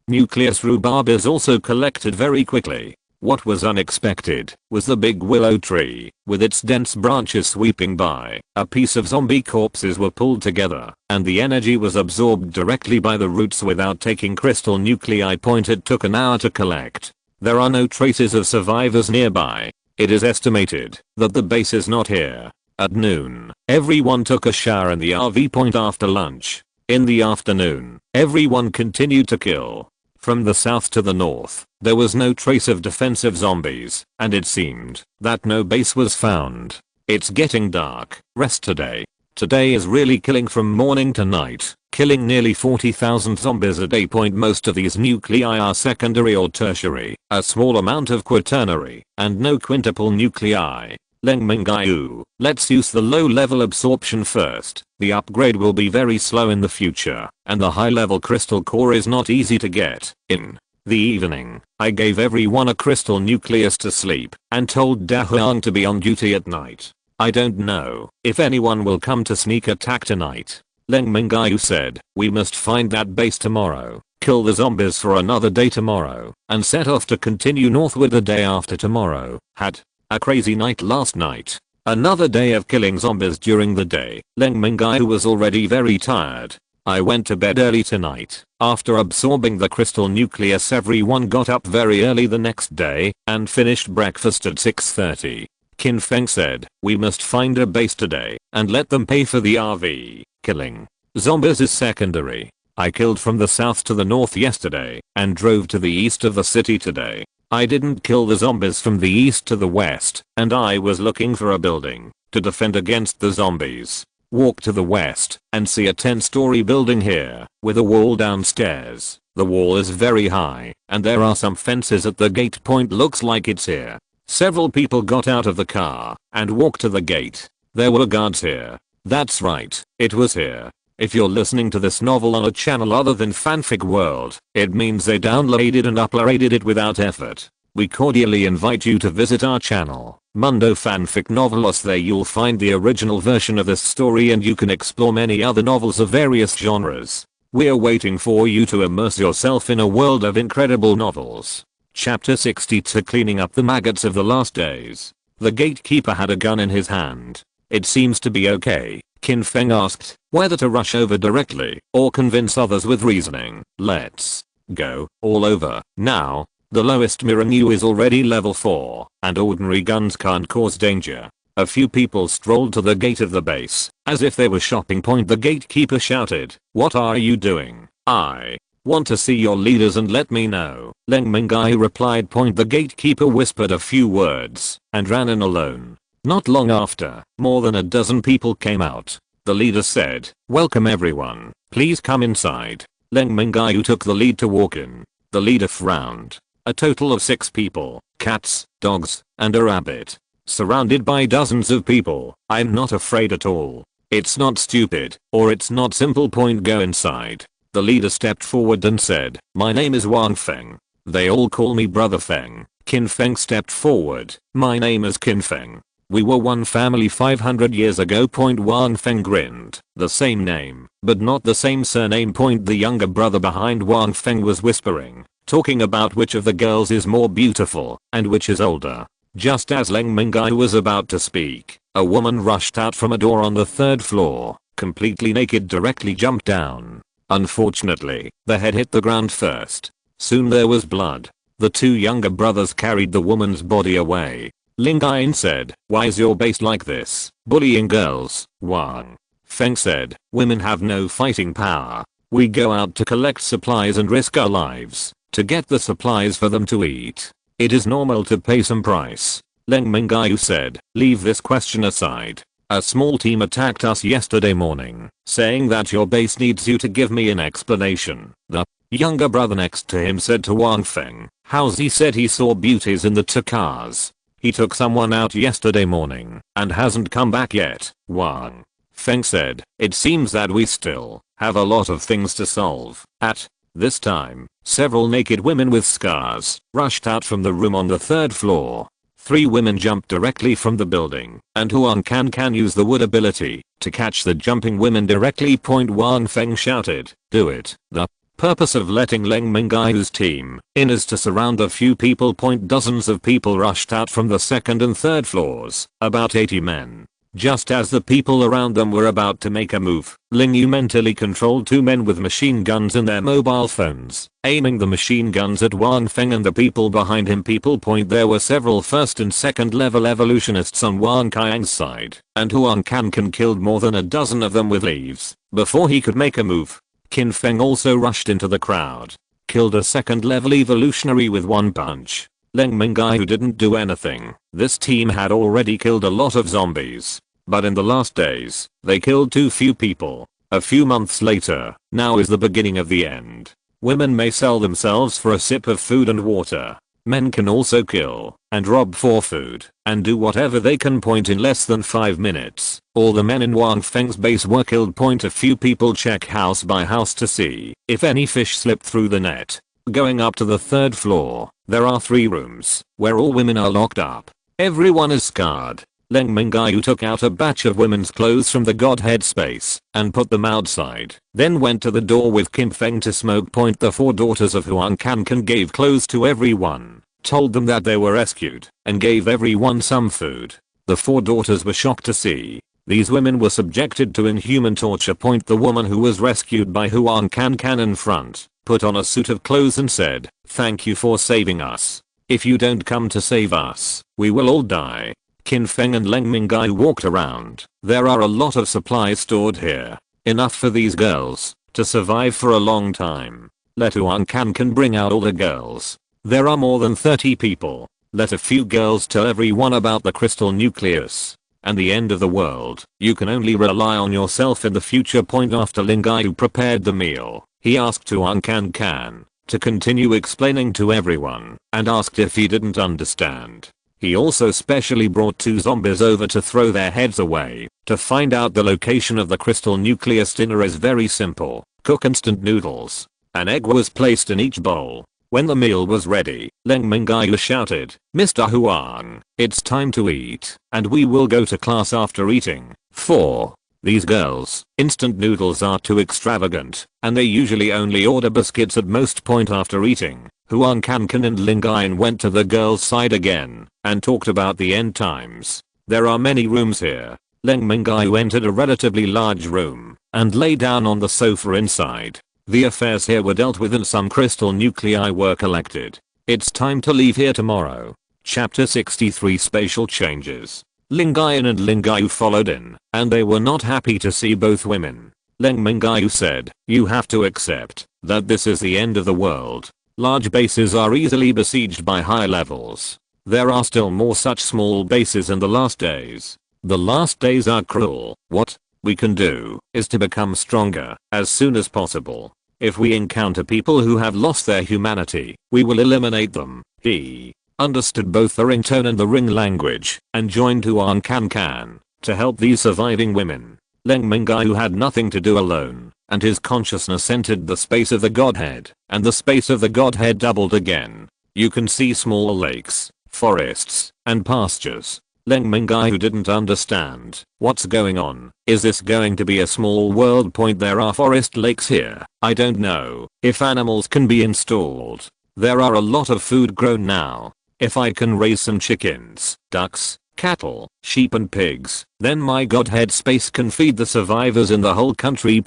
nucleus. Rhubarb is also collected very quickly. What was unexpected was the big willow tree, with its dense branches sweeping by. A piece of zombie corpses were pulled together, and the energy was absorbed directly by the roots without taking crystal nuclei. It took an hour to collect. There are no traces of survivors nearby. It is estimated that the base is not here. At noon, everyone took a shower in the RV. After lunch, in the afternoon, everyone continued to kill. From the south to the north, there was no trace of defensive zombies, and it seemed that no base was found. It's getting dark. Rest today. Today is really killing from morning to night, killing nearly 40,000 zombies a day. Most of these nuclei are secondary or tertiary, a small amount of quaternary, and no quintuple nuclei. Leng Mingyue, let's use the low level absorption first. The upgrade will be very slow in the future, and the high level crystal core is not easy to get. In the evening, I gave everyone a crystal nucleus to sleep, and told Da Huang to be on duty at night. I don't know if anyone will come to sneak attack tonight. Leng Mingyue said, we must find that base tomorrow, kill the zombies for another day tomorrow, and set off to continue northward the day after tomorrow. Had a crazy night last night. Another day of killing zombies during the day. Leng Mingyue was already very tired. I went to bed early tonight. After absorbing the crystal nucleus, everyone got up very early the next day and finished breakfast at 6:30. Qin Feng said, we must find a base today and let them pay for the RV. Killing zombies is secondary. I killed from the south to the north yesterday and drove to the east of the city today. I didn't kill the zombies from the east to the west, and I was looking for a building to defend against the zombies. Walk to the west and see a 10-story building here with a wall downstairs. The wall is very high and there are some fences at the gate. Point looks like it's here. Several people got out of the car and walked to the gate. There were guards here. That's right, it was here. If you're listening to this novel on a channel other than Fanfic World, it means they downloaded and uploaded it without effort. We cordially invite you to visit our channel, Mundo Fanfic Novelos. There you'll find the original version of this story and you can explore many other novels of various genres. We're waiting for you to immerse yourself in a world of incredible novels. Chapter 62, Cleaning Up the Maggots of the Last Days. The gatekeeper had a gun in his hand. It seems to be okay, Qin Feng asked, whether to rush over directly or convince others with reasoning. Let's go all over now. The lowest Mingyue is already level 4 and ordinary guns can't cause danger. A few people strolled to the gate of the base as if they were shopping. The gatekeeper shouted, what are you doing? I want to see your leaders and let me know. Leng Mingyue replied. The gatekeeper whispered a few words and ran in alone. Not long after, more than a dozen people came out. The leader said, welcome everyone, please come inside. Leng Mingyue took the lead to walk in. The leader frowned. A total of 6 people, cats, dogs, and a rabbit. Surrounded by dozens of people, I'm not afraid at all. It's not stupid, or it's not simple. Go inside. The leader stepped forward and said, my name is Wang Feng. They all call me Brother Feng. Qin Feng stepped forward. My name is Qin Feng. We were one family 500 years ago. Wang Feng grinned. The same name, but not the same surname. The younger brother behind Wang Feng was whispering, talking about which of the girls is more beautiful and which is older. Just as Leng Mingyue was about to speak, a woman rushed out from a door on the 3rd floor, completely naked, directly jumped down. Unfortunately, the head hit the ground first. Soon there was blood. The 2 younger brothers carried the woman's body away. Ling Yin said, why is your base like this, bullying girls? Wang Feng said, women have no fighting power. We go out to collect supplies and risk our lives to get the supplies for them to eat. It is normal to pay some price. Leng Mingyue said, leave this question aside. A small team attacked us yesterday morning, saying that your base needs you to give me an explanation. The younger brother next to him said to Wang Feng, how's he said he saw beauties in the 2 cars. He took someone out yesterday morning and hasn't come back yet. Wang Feng said, it seems that we still have a lot of things to solve. At this time, several naked women with scars rushed out from the room on the 3rd floor. 3 women jumped directly from the building, and Huang can use the wood ability to catch the jumping women directly. Wang Feng shouted, do it. The purpose of letting Leng Mingyue's team in is to surround a few people. Dozens of people rushed out from the 2nd and 3rd floors, about 80 men. Just as the people around them were about to make a move, Ling Yu mentally controlled 2 men with machine guns in their mobile phones, aiming the machine guns at Wang Feng and the people behind him. There were several 1st and 2nd level evolutionists on Wang Qiang's side, and Huang Can killed more than a dozen of them with leaves before he could make a move. Qin Feng also rushed into the crowd, killed a 2nd level evolutionary with 1 punch. Leng Mingyue didn't do anything. This team had already killed a lot of zombies, but in the last days, they killed too few people. A few months later, now is the beginning of the end. Women may sell themselves for a sip of food and water. Men can also kill and rob for food and do whatever they can. In less than 5 minutes, all the men in Wang Feng's base were killed. A few people check house by house to see if any fish slipped through the net. Going up to the 3rd floor, there are 3 rooms where all women are locked up. Everyone is scarred. Leng Mingyue took out a batch of women's clothes from the Godhead space and put them outside, then went to the door with Qin Feng to smoke. The 4 daughters of Huang Can gave clothes to everyone, told them that they were rescued, and gave everyone some food. The 4 daughters were shocked to see these women were subjected to inhuman torture. The woman who was rescued by Huang Can in front put on a suit of clothes and said, thank you for saving us. If you don't come to save us, we will all die. Qin Feng and Leng Mingyue walked around. There are a lot of supplies stored here. Enough for these girls to survive for a long time. Let Huang can bring out all the girls. There are more than 30 people. Let a few girls tell everyone about the crystal nucleus and the end of the world. You can only rely on yourself in the future. After Leng Mingyue prepared the meal, he asked Huang to continue explaining to everyone and asked if he didn't understand. He also specially brought 2 zombies over to throw their heads away. To find out the location of the crystal nucleus, dinner is very simple. Cook instant noodles. An egg was placed in each bowl. When the meal was ready, Leng Mingyue shouted, "Mr. Huang, it's time to eat, and we will go to class after eating." 4. These girls' instant noodles are too extravagant, and they usually only order biscuits at most. After eating, Huang and Leng Mingyue went to the girls' side again and talked about the end times. There are many rooms here. Leng Mingyue entered a relatively large room and lay down on the sofa inside. The affairs here were dealt with and some crystal nuclei were collected. It's time to leave here tomorrow. Chapter 63 Spatial Changes. Leng Mingyue and Leng Mingyue followed in, and they were not happy to see both women. Leng Mingyue said, "You have to accept that this is the end of the world. Large bases are easily besieged by high levels. There are still more such small bases in the last days. The last days are cruel. What we can do is to become stronger as soon as possible. If we encounter people who have lost their humanity, we will eliminate them." He understood both the ringtone and the ring language and joined Huang to help these surviving women. Leng Mingyue had nothing to do alone, and his consciousness entered the space of the Godhead, and the space of the Godhead doubled again. You can see small lakes, forests, and pastures. Leng Mingyue didn't understand what's going on. Is this going to be a small world? There are forest lakes here. I don't know if animals can be installed. There are a lot of food grown now. If I can raise some chickens, ducks, cattle, sheep and pigs, then my Godhead space can feed the survivors in the whole country.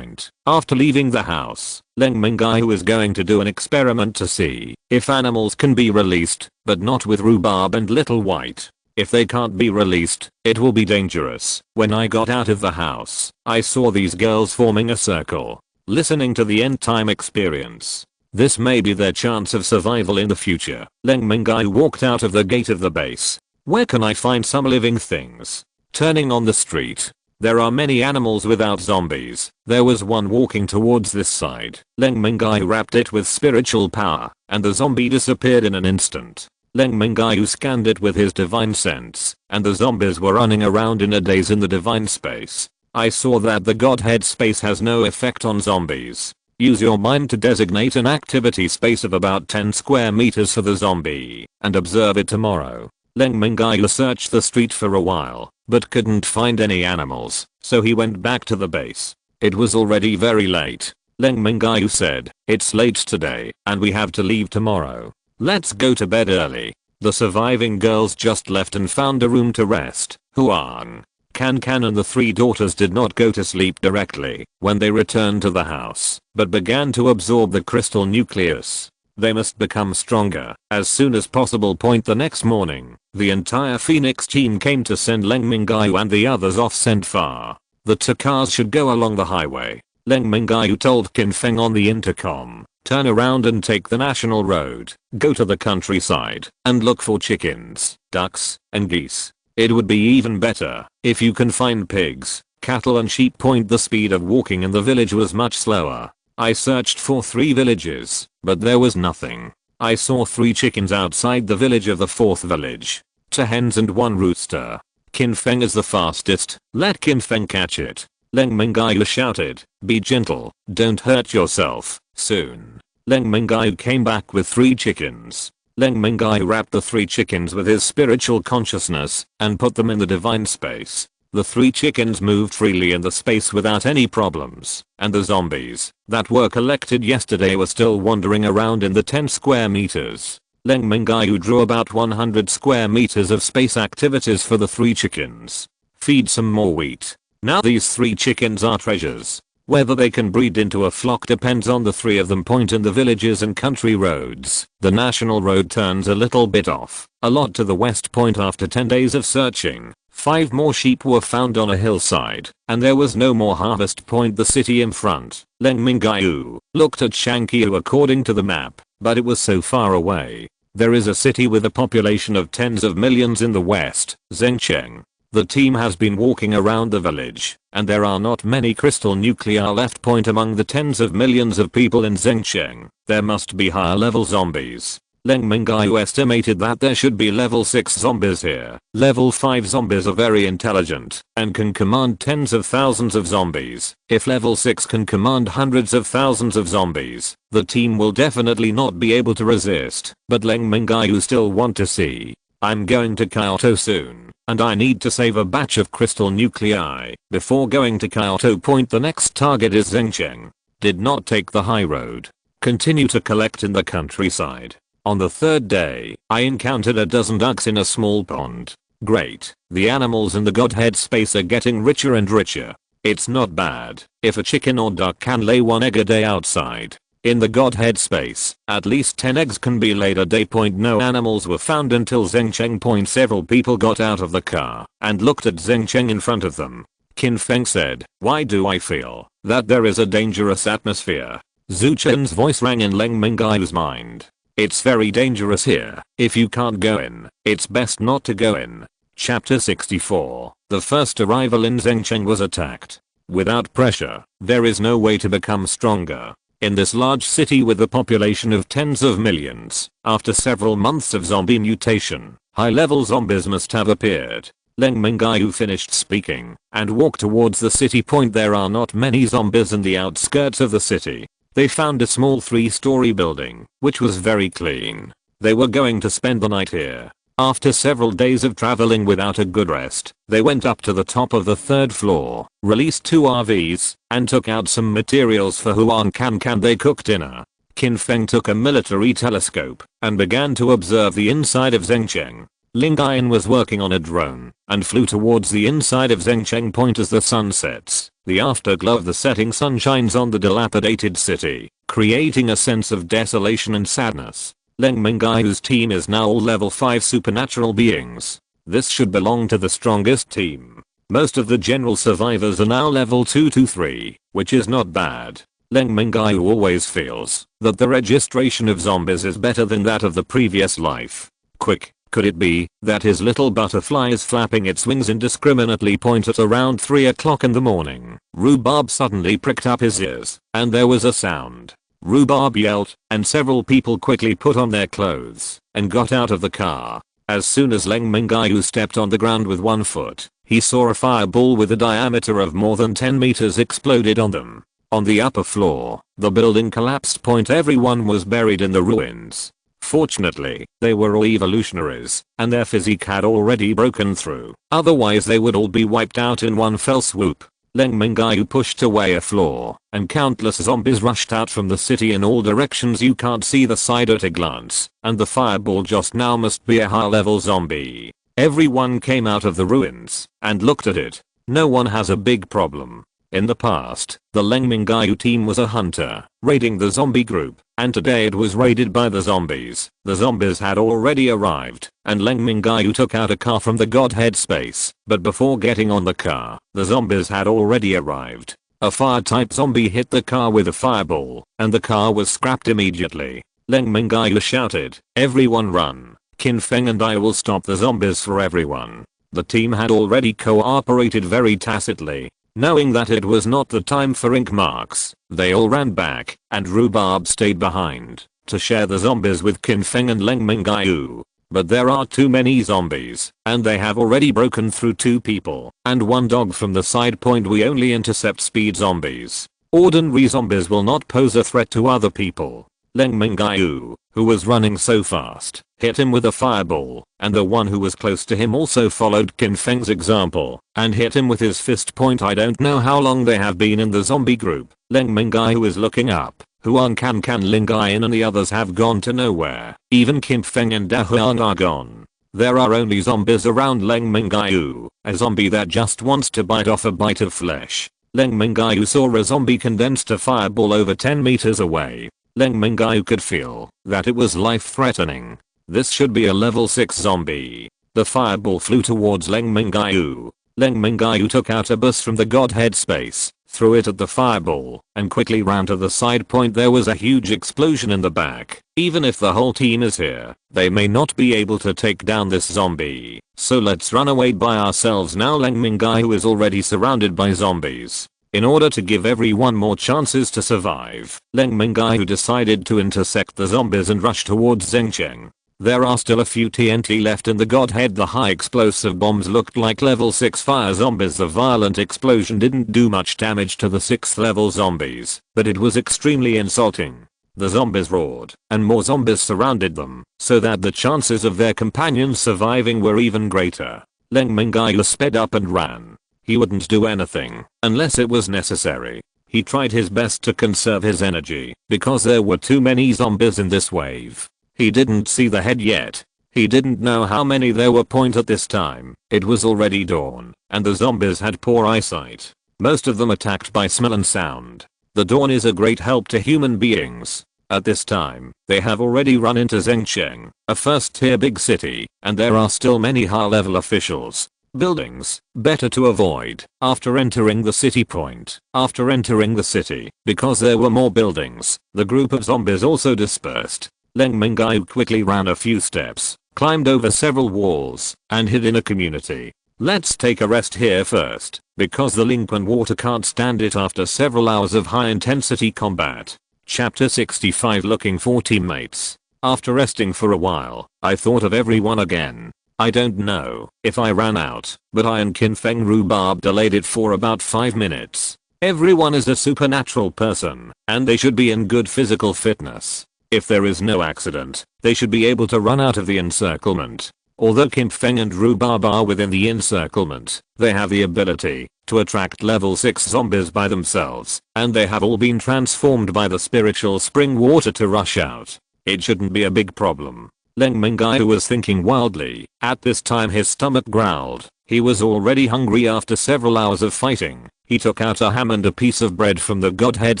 After leaving the house, Leng Mingyue is going to do an experiment to see if animals can be released, but not with Rhubarb and Little White. If they can't be released, it will be dangerous. When I got out of the house, I saw these girls forming a circle, listening to the end time experience. This may be their chance of survival in the future. Leng Mingyue walked out of the gate of the base. Where can I find some living things? Turning on the street, there are many animals without zombies. There was one walking towards this side. Leng Mingyue wrapped it with spiritual power, and the zombie disappeared in an instant. Leng Mingyue scanned it with his divine sense, and the zombies were running around in a daze in the divine space. I saw that the Godhead space has no effect on zombies. Use your mind to designate an activity space of about 10 square meters for the zombie, and observe it tomorrow. Leng Mingyue searched the street for a while, but couldn't find any animals, so he went back to the base. It was already very late. Leng Mingyue said, "It's late today, and we have to leave tomorrow. Let's go to bed early." The surviving girls just left and found a room to rest. Huang, Can and the 3 daughters did not go to sleep directly when they returned to the house, but began to absorb the crystal nucleus. They must become stronger as soon as possible. The next morning, the entire Phoenix team came to send Leng Mingyue and the others off sent far. The 2 cars should go along the highway. Leng Mingyue told Qin Feng on the intercom, "Turn around and take the national road. Go to the countryside and look for chickens, ducks, and geese. It would be even better if you can find pigs, cattle and sheep." The speed of walking in the village was much slower. I searched for 3 villages, but there was nothing. I saw 3 chickens outside the village of the 4th village. 2 hens and 1 rooster. Qin Feng is the fastest. Let Qin Feng catch it. Leng Mingyue shouted, "Be gentle, don't hurt yourself." Soon, Leng Mingyue came back with 3 chickens. Leng Mingyue wrapped the 3 chickens with his spiritual consciousness and put them in the divine space. The 3 chickens moved freely in the space without any problems, and the zombies that were collected yesterday were still wandering around in the 10 square meters. Leng Mingyue drew about 100 square meters of space activities for the 3 chickens. Feed some more wheat. Now these 3 chickens are treasures. Whether they can breed into a flock depends on the 3 of them. In the villages and country roads, the national road turns a little bit off, a lot to the west. After 10 days of searching 5 more sheep were found on a hillside, and there was no more harvest point the city in front. Leng Mingyue looked at Shankyu according to the map, but it was so far away. There is a city with a population of tens of millions in the west, Zhengcheng. The team has been walking around the village, and there are not many crystal nuclei left point among the tens of millions of people in Zhengcheng. There must be higher level zombies. Leng Mingyue estimated that there should be level 6 zombies here. Level 5 zombies are very intelligent and can command tens of thousands of zombies. If level 6 can command hundreds of thousands of zombies, the team will definitely not be able to resist. But Leng Mingyue still want to see. I'm going to Kyoto soon, and I need to save a batch of crystal nuclei before going to Kyoto Point. The next target is Zhengcheng. Did not take the high road. Continue to collect in the countryside. On the third day, I encountered a dozen ducks in a small pond. Great, the animals in the Godhead space are getting richer and richer. It's not bad if a chicken or duck can lay 1 egg a day outside. In the Godhead space, at least 10 eggs can be laid a day. No animals were found until Zhengcheng Point. Several people got out of the car and looked at Zhengcheng in front of them. Qin Feng said, "Why do I feel that there is a dangerous atmosphere?" Zhu Chen's voice rang in Leng Mingyue's mind. "It's very dangerous here. If you can't go in, it's best not to go in." Chapter 64. The first arrival in Zhengcheng was attacked. Without pressure, there is no way to become stronger. In this large city with a population of tens of millions, after several months of zombie mutation, high-level zombies must have appeared. Leng Mingyue finished speaking and walked towards the city point. There are not many zombies in the outskirts of the city. They found a small 3-story building, which was very clean. They were going to spend the night here. After several days of traveling without a good rest, they went up to the top of the 3rd floor, released 2 RVs, and took out some materials for Huan Can. They cooked dinner. Qin Feng took a military telescope and began to observe the inside of Zhengcheng. Ling Yan was working on a drone and flew towards the inside of Zhengcheng Point as the sun sets. The afterglow of the setting sun shines on the dilapidated city, creating a sense of desolation and sadness. Leng Mingyue's team is now all level 5 supernatural beings. This should belong to the strongest team. Most of the general survivors are now level 2 to 3, which is not bad. Leng Mingyue always feels that the registration of zombies is better than that of the previous life. Quick, could it be that his little butterfly is flapping its wings indiscriminately? At around 3 o'clock in the morning, Rhubarb suddenly pricked up his ears, and there was a sound. Rhubarb yelled, and several people quickly put on their clothes and got out of the car. As soon as Leng Mingyue stepped on the ground with 1 foot, he saw a fireball with a diameter of more than 10 meters exploded on them. On the upper floor, the building collapsed. Everyone was buried in the ruins. Fortunately, they were all evolutionaries, and their physique had already broken through. Otherwise they would all be wiped out in one fell swoop. Leng Mingyue pushed away a floor, and countless zombies rushed out from the city in all directions. You can't see the side at a glance, and the fireball just now must be a high-level zombie. Everyone came out of the ruins and looked at it. No one has a big problem. In the past, the Leng Mingyue team was a hunter, raiding the zombie group, and today it was raided by the zombies. The zombies had already arrived, and Leng Mingyue took out a car from the Godhead space, but before getting on the car, the zombies had already arrived. A fire-type zombie hit the car with a fireball, and the car was scrapped immediately. Leng Mingyue shouted, "Everyone run. Qin Feng and I will stop the zombies for everyone." The team had already cooperated very tacitly. Knowing that it was not the time for ink marks, they all ran back, and Rhubarb stayed behind to share the zombies with Qin Feng and Leng Mingyue. But there are too many zombies, and they have already broken through 2 people and 1 dog from the side point. We only intercept speed zombies. Ordinary zombies will not pose a threat to other people. Leng Mingyue, who was running so fast, hit him with a fireball, and the one who was close to him also followed Qin Feng's example and hit him with his fist. I don't know how long they have been in the zombie group. Leng Mingyue is looking up. Huan Can, Ling Yan and the others have gone to nowhere. Even Qin Feng and Da Huang are gone. There are only zombies around Leng Mingyue, a zombie that just wants to bite off a bite of flesh. Leng Mingyue saw a zombie condensed a fireball over 10 meters away. Leng Mingyue could feel that it was life-threatening. This should be a level 6 zombie. The fireball flew towards Leng Mingyue. Leng Mingyue took out a bus from the Godhead space, threw it at the fireball, and quickly ran to the side point. There was a huge explosion in the back. Even if the whole team is here, they may not be able to take down this zombie. So let's run away by ourselves now. Leng Mingyue is already surrounded by zombies. In order to give everyone more chances to survive, Leng Mingyue decided to intersect the zombies and rush towards Zhengcheng. There are still a few TNT left in the Godhead. The high explosive bombs looked like level 6 fire zombies. The violent explosion didn't do much damage to the 6th level zombies, but it was extremely insulting. The zombies roared, and more zombies surrounded them, so that the chances of their companions surviving were even greater. Leng Mingyue sped up and ran. He wouldn't do anything unless it was necessary. He tried his best to conserve his energy because there were too many zombies in this wave. He didn't see the head yet. He didn't know how many there were. At this time, it was already dawn, and the zombies had poor eyesight. Most of them attacked by smell and sound. The dawn is a great help to human beings. At this time, they have already run into Zhengcheng, a first-tier big city, and there are still many high-level officials. Buildings, better to avoid after entering the city point. After entering the city, because there were more buildings, the group of zombies also dispersed. Leng Mingyue quickly ran a few steps, climbed over several walls, and hid in a community. Let's take a rest here first, because the Lingquan water can't stand it after several hours of high-intensity combat. Chapter 65. Looking for teammates. After resting for a while, I thought of everyone again. I don't know if I ran out, but I and Kinfeng Rhubarb delayed it for about 5 minutes. Everyone is a supernatural person, and they should be in good physical fitness. If there is no accident, they should be able to run out of the encirclement. Although Kinfeng and Rhubarb are within the encirclement, they have the ability to attract level 6 zombies by themselves, and they have all been transformed by the spiritual spring water to rush out. It shouldn't be a big problem. Leng Mingyue was thinking wildly. At this time his stomach growled. He was already hungry after several hours of fighting. He took out a ham and a piece of bread from the Godhead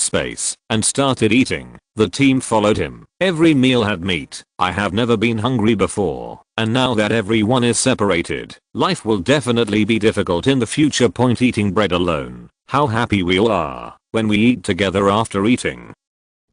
space and started eating. The team followed him. Every meal had meat. I have never been hungry before, and now that everyone is separated, life will definitely be difficult in the future. Eating bread alone. How happy we all are when we eat together after eating.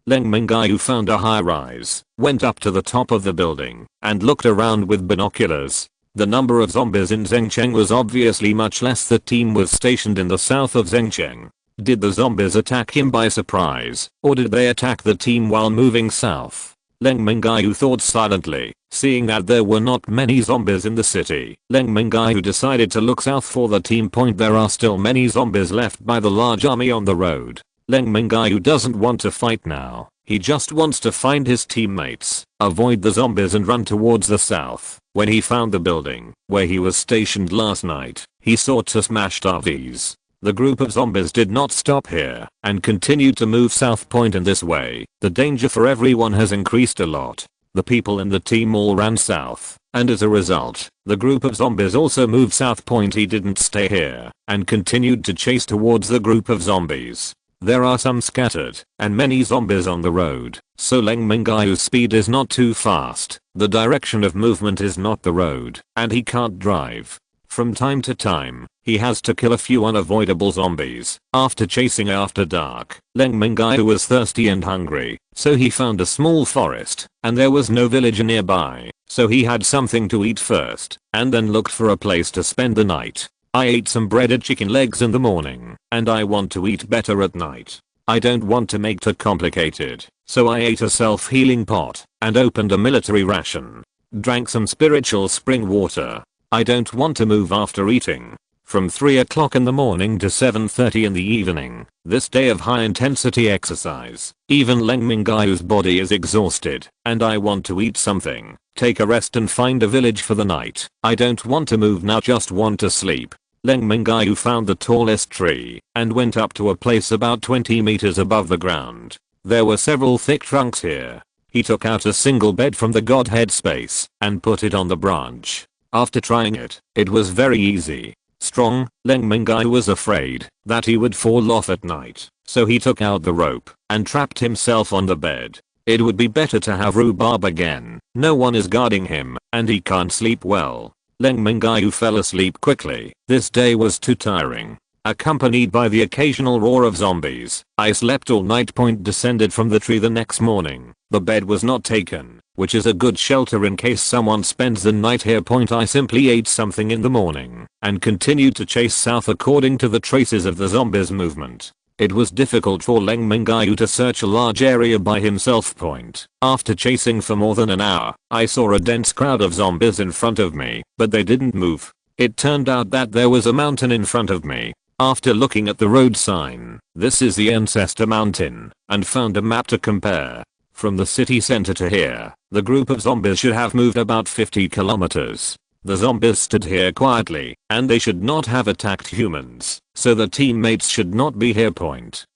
Leng Mingyue found a high rise, went up to the top of the building, and looked around with binoculars. The number of zombies in Zhengcheng was obviously much less. The team was stationed in the south of Zhengcheng. Did the zombies attack him by surprise, or did they attack the team while moving south? Leng Mingyue thought silently. Seeing that there were not many zombies in the city, Leng Mingyue decided to look south for the team point. There are still many zombies left by the large army on the road. Leng Mingyue doesn't want to fight now. He just wants to find his teammates, avoid the zombies and run towards the south. When he found the building where he was stationed last night, he sought to smash RVs. The group of zombies did not stop here and continued to move south. In this way, the danger for everyone has increased a lot. The people in the team all ran south, and as a result, the group of zombies also moved south. He didn't stay here and continued to chase towards the group of zombies. There are some scattered and many zombies on the road, so Leng Mingyue's speed is not too fast. The direction of movement is not the road, and he can't drive. From time to time, he has to kill a few unavoidable zombies. After chasing after dark, Leng Mingyue was thirsty and hungry, so he found a small forest, and there was no village nearby, so he had something to eat first, and then looked for a place to spend the night. I ate some breaded chicken legs in the morning, and I want to eat better at night. I don't want to make it complicated, so I ate a self-healing pot, and opened a military ration. Drank some spiritual spring water. I don't want to move after eating. From 3 o'clock in the morning to 7:30 in the evening, this day of high intensity exercise, even Leng Mingyue's body is exhausted, and I want to eat something, take a rest and find a village for the night. I don't want to move now, just want to sleep. Leng Mingyue found the tallest tree and went up to a place about 20 meters above the ground. There were several thick trunks here. He took out a single bed from the Godhead space and put it on the branch. After trying it, it was very easy. Strong, Leng Mingyue was afraid that he would fall off at night, so he took out the rope and trapped himself on the bed. It would be better to have Rhubarb again. No one is guarding him, and he can't sleep well. Leng Mingyue fell asleep quickly. This day was too tiring. Accompanied by the occasional roar of zombies, I slept all night. Descended from the tree the next morning. The bed was not taken, which is a good shelter in case someone spends the night here. I simply ate something in the morning and continued to chase south according to the traces of the zombies' movement. It was difficult for Leng Mingyue to search a large area by himself. After chasing for more than an hour, I saw a dense crowd of zombies in front of me, but they didn't move. It turned out that there was a mountain in front of me. After looking at the road sign, this is the Ancestor Mountain, and found a map to compare. From the city center to here, the group of zombies should have moved about 50 kilometers. The zombies stood here quietly, and they should not have attacked humans, so the teammates should not be here.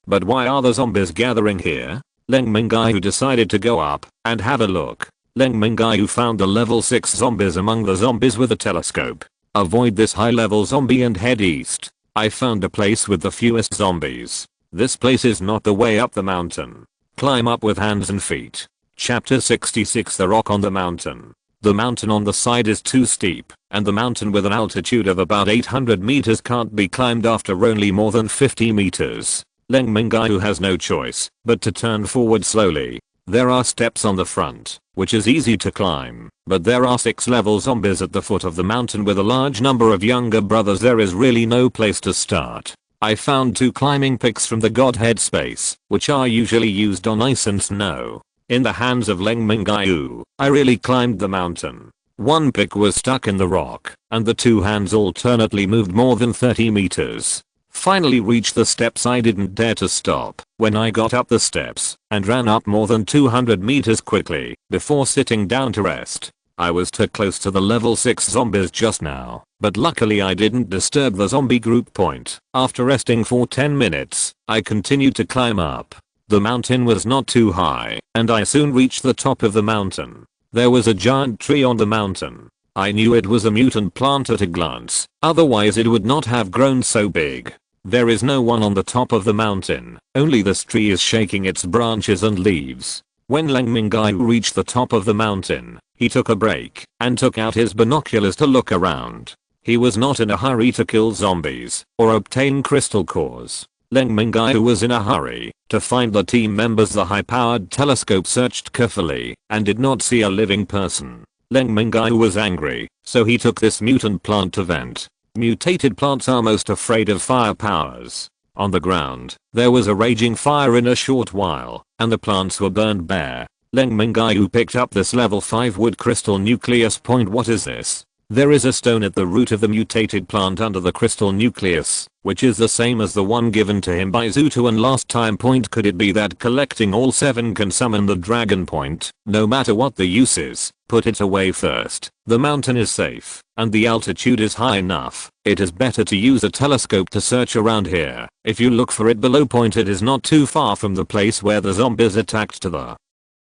But why are the zombies gathering here? Leng Mingyue decided to go up and have a look. Leng Mingyue found the level 6 zombies among the zombies with a telescope. Avoid this high level zombie and head east. I found a place with the fewest zombies. This place is not the way up the mountain. Climb up with hands and feet. Chapter 66 The Rock on the Mountain. The mountain on the side is too steep, and the mountain with an altitude of about 800 meters can't be climbed after only more than 50 meters. Leng Mingyue has no choice but to turn forward slowly. There are steps on the front, which is easy to climb, but there are 6 level zombies at the foot of the mountain with a large number of younger brothers. There is really no place to start. I found 2 climbing picks from the Godhead space, which are usually used on ice and snow. In the hands of Leng Mingyue, I really climbed the mountain. One pick was stuck in the rock, and the 2 hands alternately moved more than 30 meters. Finally reached the steps. I didn't dare to stop when I got up the steps and ran up more than 200 meters quickly before sitting down to rest. I was too close to the level 6 zombies just now, but luckily I didn't disturb the zombie group. After resting for 10 minutes, I continued to climb up. The mountain was not too high, and I soon reached the top of the mountain. There was a giant tree on the mountain. I knew it was a mutant plant at a glance, otherwise it would not have grown so big. There is no one on the top of the mountain, only this tree is shaking its branches and leaves. When Leng Mingyue reached the top of the mountain, he took a break and took out his binoculars to look around. He was not in a hurry to kill zombies or obtain crystal cores. Leng Mingyue was in a hurry to find the team members. The high-powered telescope searched carefully and did not see a living person. Leng Mingyue was angry, so he took this mutant plant to vent. Mutated plants are most afraid of fire powers. On the ground, there was a raging fire in a short while, and the plants were burned bare. Leng Mingyue picked up this level 5 wood crystal nucleus. What is this? There is a stone at the root of the mutated plant under the crystal nucleus, which is the same as the one given to him by Zutuan last time. Could it be that collecting all 7 can summon the dragon? No matter what the use is, put it away first. The mountain is safe, and the altitude is high enough. It is better to use a telescope to search around here. If you look for it below, it is not too far from the place where the zombies attacked to the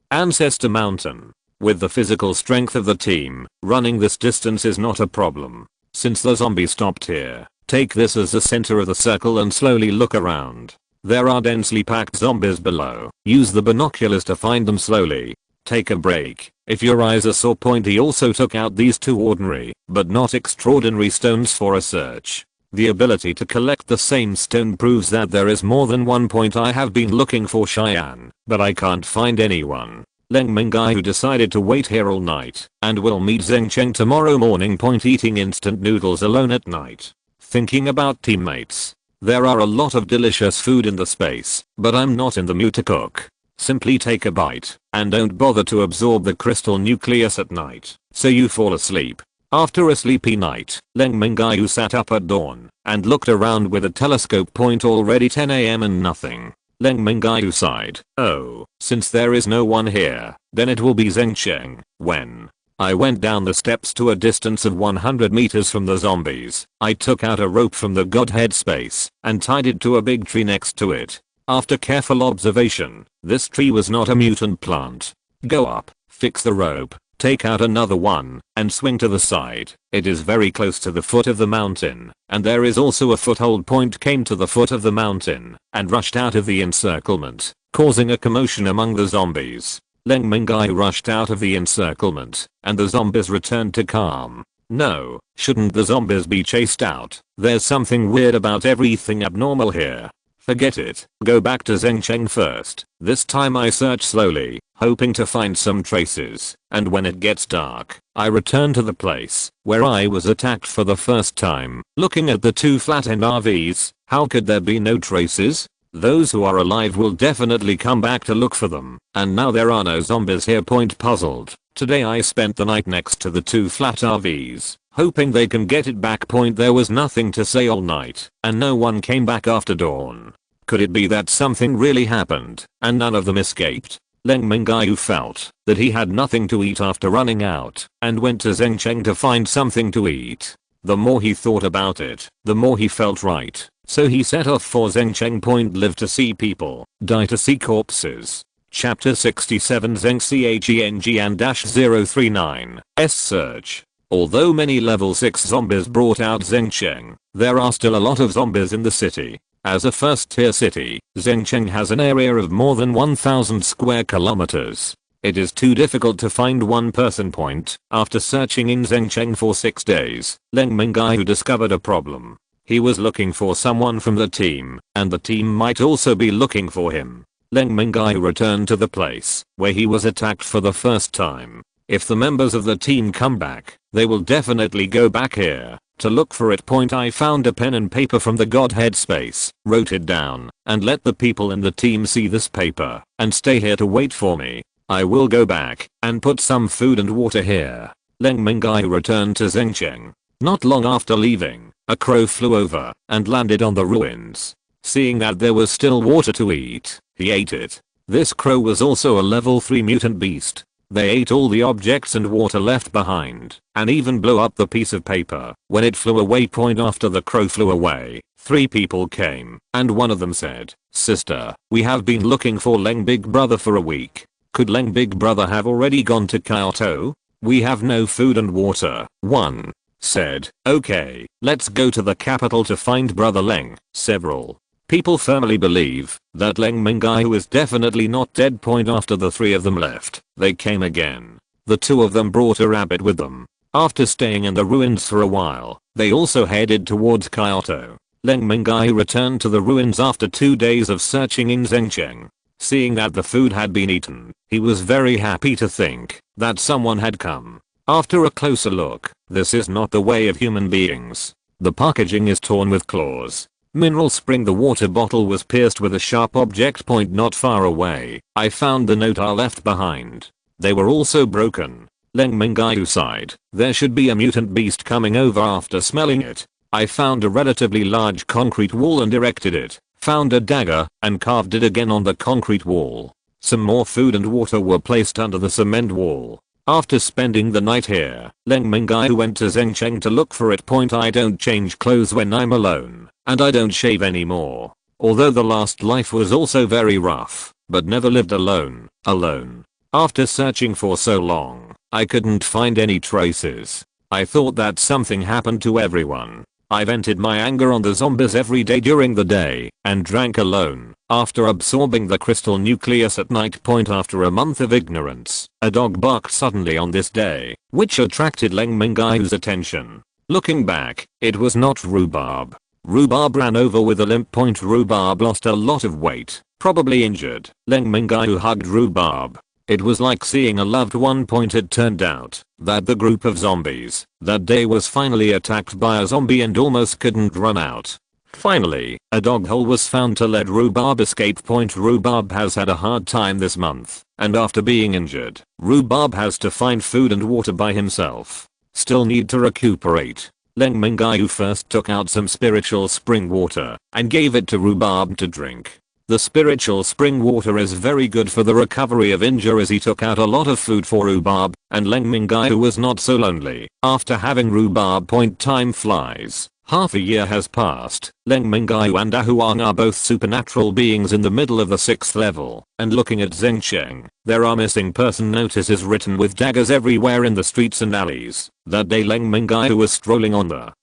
Ancestor Mountain. With the physical strength of the team, running this distance is not a problem. Since the zombie stopped here, take this as the center of the circle and slowly look around. There are densely packed zombies below. Use the binoculars to find them slowly. Take a break if your eyes are sore. He also took out these 2 ordinary, but not extraordinary stones for a search. The ability to collect the same stone proves that there is more than one. I have been looking for Cheyenne, but I can't find anyone. Leng Mingyue decided to wait here all night and will meet Zheng Cheng tomorrow morning. Eating instant noodles alone at night. Thinking about teammates. There are a lot of delicious food in the space, but I'm not in the mood to cook. Simply take a bite and don't bother to absorb the crystal nucleus at night, so you fall asleep. After a sleepy night, Leng Mingyue sat up at dawn and looked around with a telescope. Already 10 AM and nothing. Leng Mingyue sighed. Oh, since there is no one here, then it will be Zheng Cheng. When I went down the steps to a distance of 100 meters from the zombies, I took out a rope from the Godhead space and tied it to a big tree next to it. After careful observation, this tree was not a mutant plant. Go up, fix the rope, take out another one, and swing to the side. It is very close to the foot of the mountain, and there is also a foothold. Came to the foot of the mountain and rushed out of the encirclement, causing a commotion among the zombies. Leng Mingyue rushed out of the encirclement, and the zombies returned to calm. No, shouldn't the zombies be chased out? There's something weird about everything abnormal here. Forget it. Go back to Zhengcheng first. This time I search slowly, hoping to find some traces, and when it gets dark, I return to the place where I was attacked for the first time. Looking at the two flattened RVs, how could there be no traces? Those who are alive will definitely come back to look for them, and now there are no zombies here. Puzzled. Today I spent the night next to the two flat RVs, hoping they can get it back. There was nothing to say all night, and no one came back after dawn. Could it be that something really happened, and none of them escaped? Leng Mingyue felt that he had nothing to eat after running out, and went to Zhengcheng to find something to eat. The more he thought about it, the more he felt right. So he set off for Zhengcheng. Live to see people, die to see corpses. Chapter 67 Zheng Cheng and -039 S Search. Although many level 6 zombies brought out Zhengcheng, there are still a lot of zombies in the city. As a first tier city, Zhengcheng has an area of more than 1,000 square kilometers. It is too difficult to find one person. After searching in Zhengcheng for 6 days, Leng Mingyue discovered a problem. He was looking for someone from the team, and the team might also be looking for him. Leng Mingyue returned to the place where he was attacked for the first time. If the members of the team come back, they will definitely go back here to look for it. I found a pen and paper from the Godhead space, wrote it down, and let the people in the team see this paper, and stay here to wait for me. I will go back and put some food and water here. Leng Mingyue returned to Zhengcheng. Not long after leaving, a crow flew over and landed on the ruins. Seeing that there was still water to eat, he ate it. This crow was also a level 3 mutant beast. They ate all the objects and water left behind, and even blew up the piece of paper when it flew away. After the crow flew away, 3 people came, and one of them said, "Sister, we have been looking for Leng Big Brother for a week. Could Leng Big Brother have already gone to Kyoto? We have no food and water." One said, "Okay, let's go to the capital to find Brother Leng." Several people firmly believe that Leng Mingyue is definitely not dead. After the 3 of them left, they came again. The 2 of them brought a rabbit with them. After staying in the ruins for a while, they also headed towards Kyoto. Leng Mingyue returned to the ruins after 2 days of searching in Zhengcheng. Seeing that the food had been eaten, he was very happy to think that someone had come. After a closer look, this is not the way of human beings. The packaging is torn with claws. Mineral Spring. The water bottle was pierced with a sharp object. Not far away, I found the note I left behind. They were also broken. Leng Mingyue sighed. There should be a mutant beast coming over. After smelling it, I found a relatively large concrete wall and erected it. Found a dagger and carved it again on the concrete wall. Some more food and water were placed under the cement wall. After spending the night here, Leng Mingyue went to Zhengcheng to look for it. I don't change clothes when I'm alone, and I don't shave anymore. Although the last life was also very rough, but never lived alone. After searching for so long, I couldn't find any traces. I thought that something happened to everyone. I vented my anger on the zombies every day during the day, and drank alone. After absorbing the crystal nucleus at night. After a month of ignorance, a dog barked suddenly on this day, which attracted Leng Mingyue's attention. Looking back, it was not Rhubarb. Rhubarb ran over with a limp. Rhubarb lost a lot of weight, probably injured. Leng Mingyue hugged Rhubarb. It was like seeing a loved one. It turned out that the group of zombies that day was finally attacked by a zombie and almost couldn't run out. Finally, a dog hole was found to let Rhubarb escape. Rhubarb has had a hard time this month, and after being injured, Rhubarb has to find food and water by himself. Still need to recuperate. Leng Mingyue first took out some spiritual spring water and gave it to Rhubarb to drink. The spiritual spring water is very good for the recovery of injuries. He took out a lot of food for Rhubarb, and Leng Mingyue was not so lonely after having Rhubarb. Time flies. Half a year has passed. Leng Mingyue and Ahuang are both supernatural beings in the middle of the 6th level, and looking at Zhengcheng, there are missing person notices written with daggers everywhere in the streets and alleys. That day Leng Mingyue was strolling on the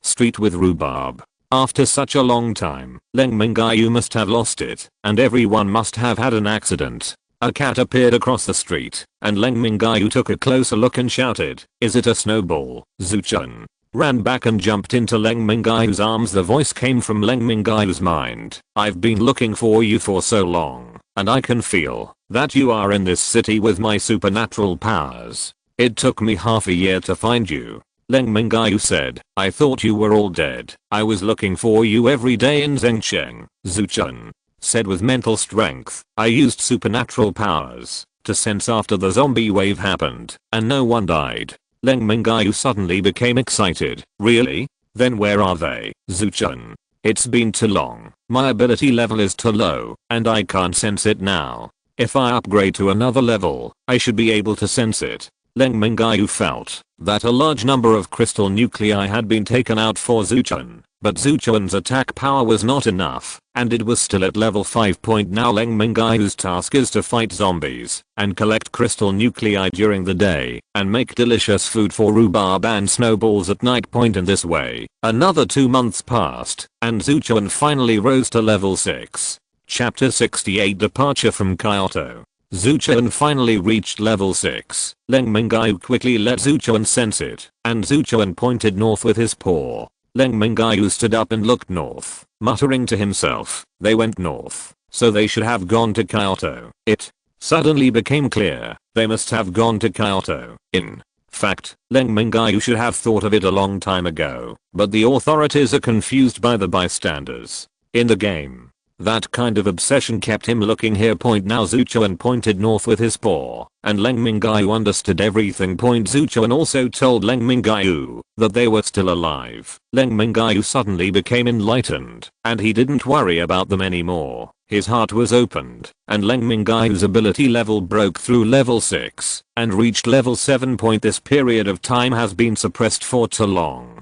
street with Rhubarb. After such a long time, Leng Mingyue must have lost it, and everyone must have had an accident. A cat appeared across the street, and Leng Mingyue took a closer look and shouted, "Is it a snowball?" Zuchun ran back and jumped into Leng Mingyue's arms. The voice came from Leng Mingyue's mind. "I've been looking for you for so long, and I can feel that you are in this city with my supernatural powers. It took me half a year to find you." Leng Mingyue said, "I thought you were all dead. I was looking for you every day in Zhengcheng." Zuchun said with mental strength, "I used supernatural powers to sense after the zombie wave happened, and no one died." Leng Mingyue suddenly became excited. "Really? Then where are they?" Zuchun, "It's been too long. My ability level is too low, and I can't sense it now. If I upgrade to another level, I should be able to sense it." Leng Mingyue felt that a large number of crystal nuclei had been taken out for Zuchun, but Zuchun's attack power was not enough, and it was still at level 5. Now Leng Mingyue's task is to fight zombies, and collect crystal nuclei during the day, and make delicious food for rhubarb and snowballs at night. In this way, another 2 months passed, and Zuchun finally rose to level 6. Chapter 68 Departure from Kyoto. Zuchun finally reached level 6. Leng Mingyue quickly let Zuchun sense it, and Zuchun pointed north with his paw. Leng Mingyue stood up and looked north, muttering to himself, "They went north, so they should have gone to Kyoto." It suddenly became clear, they must have gone to Kyoto. In fact, Leng Mingyue should have thought of it a long time ago, but the authorities are confused by the bystanders. In the game, that kind of obsession kept him looking here. Now Zuchun pointed north with his paw, and Leng Mingyue understood everything. Zuchun also told Leng Mingyue that they were still alive. Leng Mingyue suddenly became enlightened, and he didn't worry about them anymore. His heart was opened, and Leng Mingyue's ability level broke through level 6 and reached level 7. This period of time has been suppressed for too long,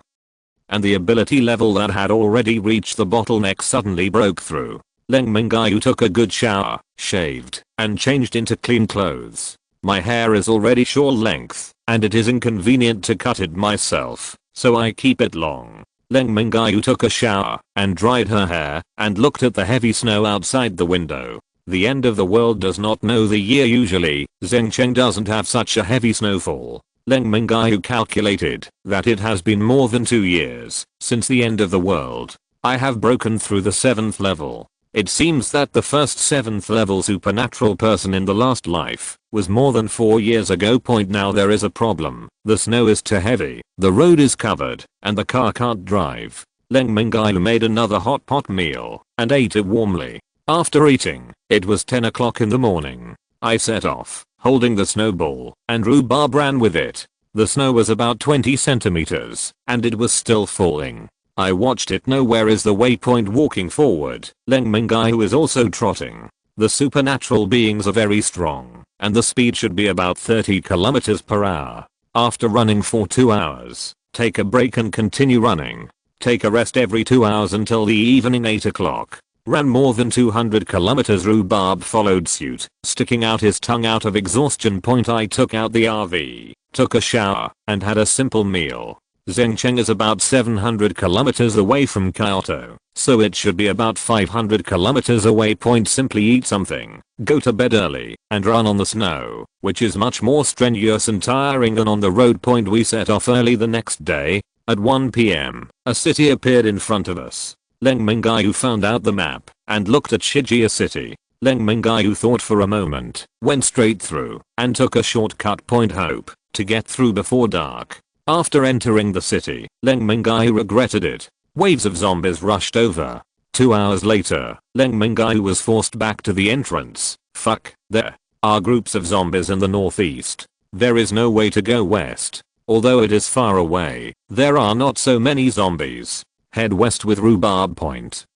and the ability level that had already reached the bottleneck suddenly broke through. Leng Mingyue took a good shower, shaved, and changed into clean clothes. "My hair is already short length, and it is inconvenient to cut it myself, so I keep it long." Leng Mingyue took a shower and dried her hair and looked at the heavy snow outside the window. The end of the world does not know the year. Usually, Zhengcheng doesn't have such a heavy snowfall. Leng Mingyue calculated that it has been more than 2 years since the end of the world. "I have broken through the 7th level. It seems that the first 7th level supernatural person in the last life was more than 4 years ago. Now there is a problem. The snow is too heavy, the road is covered, and the car can't drive." Leng Mingyue made another hot pot meal and ate it warmly. After eating, it was 10 o'clock in the morning. I set off, holding the snowball, and rhubarb ran with it. The snow was about 20 centimeters, and it was still falling. I watched it. Nowhere is the waypoint. Walking forward, Leng Mingyue is also trotting. The supernatural beings are very strong, and the speed should be about 30 kilometers per hour. After running for 2 hours, take a break and continue running. Take a rest every 2 hours until the evening 8 o'clock. Ran more than 200 kilometers. Rhubarb followed suit, sticking out his tongue out of exhaustion. I took out the RV, took a shower, and had a simple meal. Zhengcheng is about 700 kilometers away from Kyoto, so it should be about 500 kilometers away. Simply eat something, go to bed early, and run on the snow, which is much more strenuous and tiring than on the road. We set off early the next day. At 1 p.m., a city appeared in front of us. Leng Mingyue found out the map and looked at Shijia City. Leng Mingyue thought for a moment, went straight through, and took a shortcut. Hope to get through before dark. After entering the city, Leng Mingyue regretted it. Waves of zombies rushed over. 2 hours later, Leng Mingyue was forced back to the entrance. Fuck, there are groups of zombies in the northeast. There is no way to go west. Although it is far away, there are not so many zombies. Head west with rhubarb.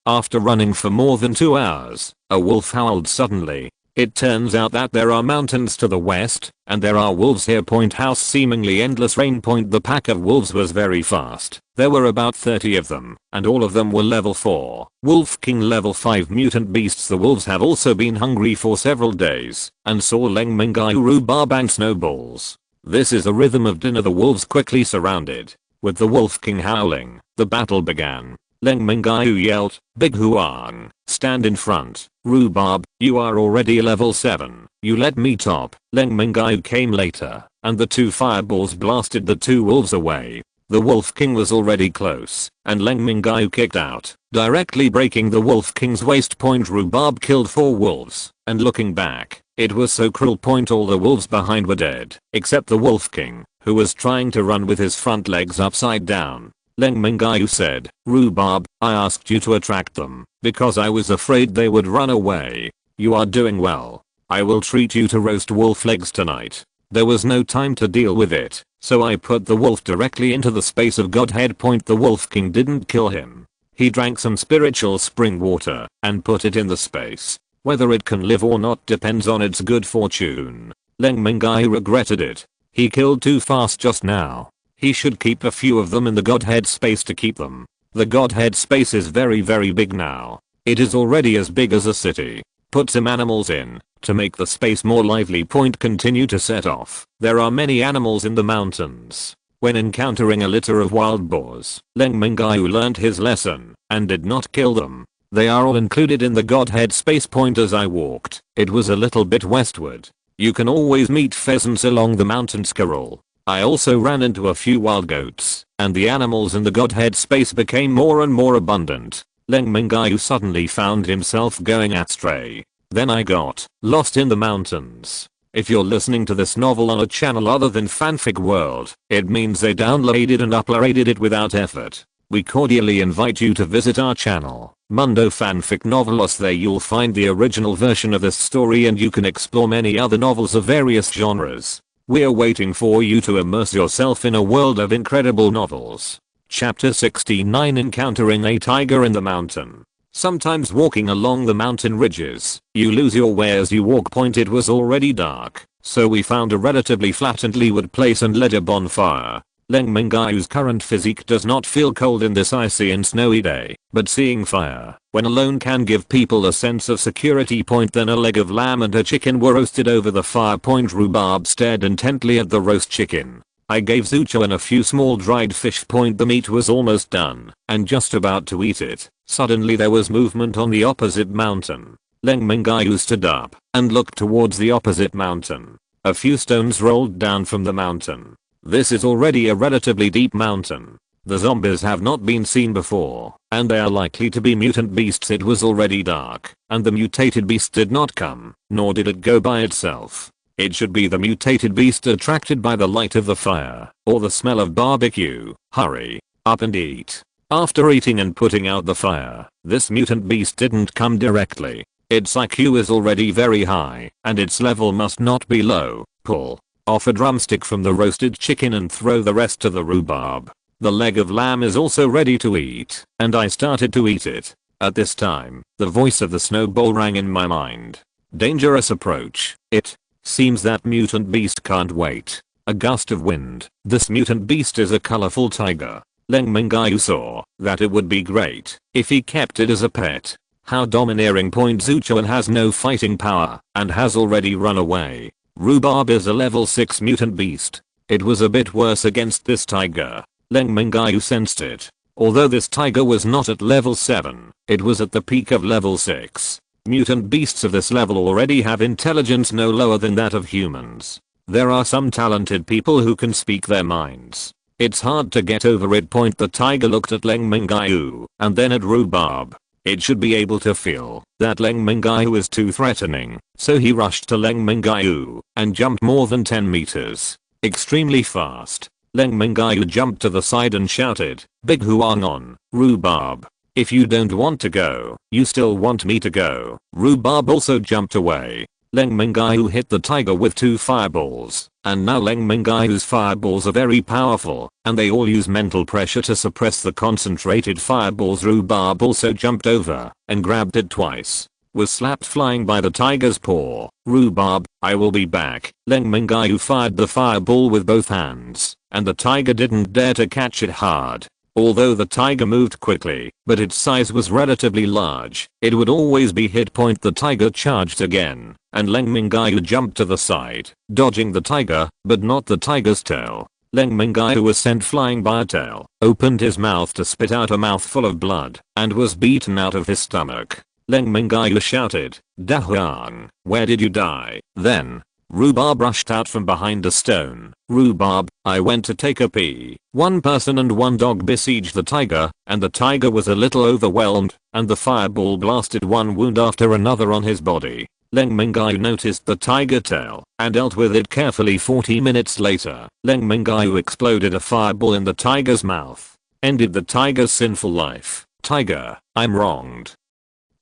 After running for more than 2 hours, a wolf howled suddenly. It turns out that there are mountains to the west, and there are wolves here. House seemingly endless rain. The pack of wolves was very fast. There were about 30 of them, and all of them were level 4. Wolf King level 5 mutant beasts. The wolves have also been hungry for several days, and saw Leng Mingyue rhubarb and snowballs. This is the rhythm of dinner. The wolves quickly surrounded. With the Wolf King howling, the battle began. Leng Mingyue yelled, "Big Huang, stand in front. Rhubarb, you are already level 7. You let me top." Leng Mingyue came later, and the 2 fireballs blasted the 2 wolves away. The Wolf King was already close, and Leng Mingyue kicked out, directly breaking the Wolf King's waist. Rhubarb killed 4 wolves, and looking back, it was so cruel. All the wolves behind were dead, except the Wolf King, who was trying to run with his front legs upside down. Leng Mingyue said, "Rhubarb, I asked you to attract them, because I was afraid they would run away. You are doing well. I will treat you to roast wolf legs tonight." There was no time to deal with it, so I put the wolf directly into the space of Godhead. The Wolf King didn't kill him. He drank some spiritual spring water and put it in the space. Whether it can live or not depends on its good fortune. Leng Mingyue regretted it. He killed too fast just now. He should keep a few of them in the Godhead space to keep them. The Godhead space is very big now. It is already as big as a city. Put some animals in to make the space more lively. Continue to set off. There are many animals in the mountains. When encountering a litter of wild boars, Leng Mingyue learned his lesson and did not kill them. They are all included in the Godhead space. As I walked, it was a little bit westward. You can always meet pheasants along the mountain scroll. I also ran into a few wild goats, and the animals in the Godhead space became more and more abundant. Leng Mingyue suddenly found himself going astray. Then I got lost in the mountains. If you're listening to this novel on a channel other than Fanfic World, it means they downloaded and uploaded it without effort. We cordially invite you to visit our channel, Mundo Fanfic Novelos. There you'll find the original version of this story, and you can explore many other novels of various genres. We're waiting for you to immerse yourself in a world of incredible novels. Chapter 69, Encountering a Tiger in the Mountain. Sometimes walking along the mountain ridges, you lose your way as you walk. It was already dark, so we found a relatively flat and leeward place and lit a bonfire. Leng Mingyue's current physique does not feel cold in this icy and snowy day, but seeing fire, when alone, can give people a sense of security. Then a leg of lamb and a chicken were roasted over the fire. Rhubarb stared intently at the roast chicken. I gave Zuchuan a few small dried fish. The meat was almost done, and just about to eat it. Suddenly there was movement on the opposite mountain. Leng Mingyue stood up and looked towards the opposite mountain. A few stones rolled down from the mountain. This is already a relatively deep mountain. The zombies have not been seen before, and they are likely to be mutant beasts. It was already dark, and the mutated beast did not come, nor did it go by itself. It should be the mutated beast attracted by the light of the fire, or the smell of barbecue. Hurry up and eat. After eating and putting out the fire, this mutant beast didn't come directly. Its IQ is already very high, and its level must not be low. Pull off a drumstick from the roasted chicken and throw the rest to the rhubarb. The leg of lamb is also ready to eat, and I started to eat it. At this time, the voice of the snowball rang in my mind. Dangerous approach. It seems that mutant beast can't wait. A gust of wind. This mutant beast is a colorful tiger. Leng Mingyue saw that it would be great if he kept it as a pet. How domineering. Zuchuan has no fighting power and has already run away. Rhubarb is a level 6 mutant beast. It was a bit worse against this tiger. Leng Mingyue sensed it. Although this tiger was not at level 7, it was at the peak of level 6. Mutant beasts of this level already have intelligence no lower than that of humans. There are some talented people who can speak their minds. It's hard to get over it. The tiger looked at Leng Mingyue and then at Rhubarb. It should be able to feel that Leng Mingyue is too threatening, so he rushed to Leng Mingyue and jumped more than 10 meters. Extremely fast. Leng Mingyue jumped to the side and shouted, "Big Huang on, Rhubarb. If you don't want to go, you still want me to go." Rhubarb also jumped away. Leng Mingyue hit the tiger with 2 fireballs, and now Leng Mingyue's fireballs are very powerful, and they all use mental pressure to suppress the concentrated fireballs. Rhubarb also jumped over and grabbed it twice. Was slapped flying by the tiger's paw. "Rhubarb, I will be back." Leng Mingyue fired the fireball with both hands, and the tiger didn't dare to catch it hard. Although the tiger moved quickly, but its size was relatively large, it would always be hit. The tiger charged again, and Leng Mingyue jumped to the side, dodging the tiger, but not the tiger's tail. Leng Mingyue was sent flying by a tail, opened his mouth to spit out a mouthful of blood, and was beaten out of his stomach. Leng Mingyue shouted, "Da Huang, where did you die?" Then, Rhubarb rushed out from behind a stone. "Rhubarb, I went to take a pee." One person and one dog besieged the tiger, and the tiger was a little overwhelmed, and the fireball blasted one wound after another on his body. Leng Mingyue noticed the tiger tail and dealt with it carefully. 40 minutes later, Leng Mingyue exploded a fireball in the tiger's mouth. Ended the tiger's sinful life. Tiger, I'm wronged.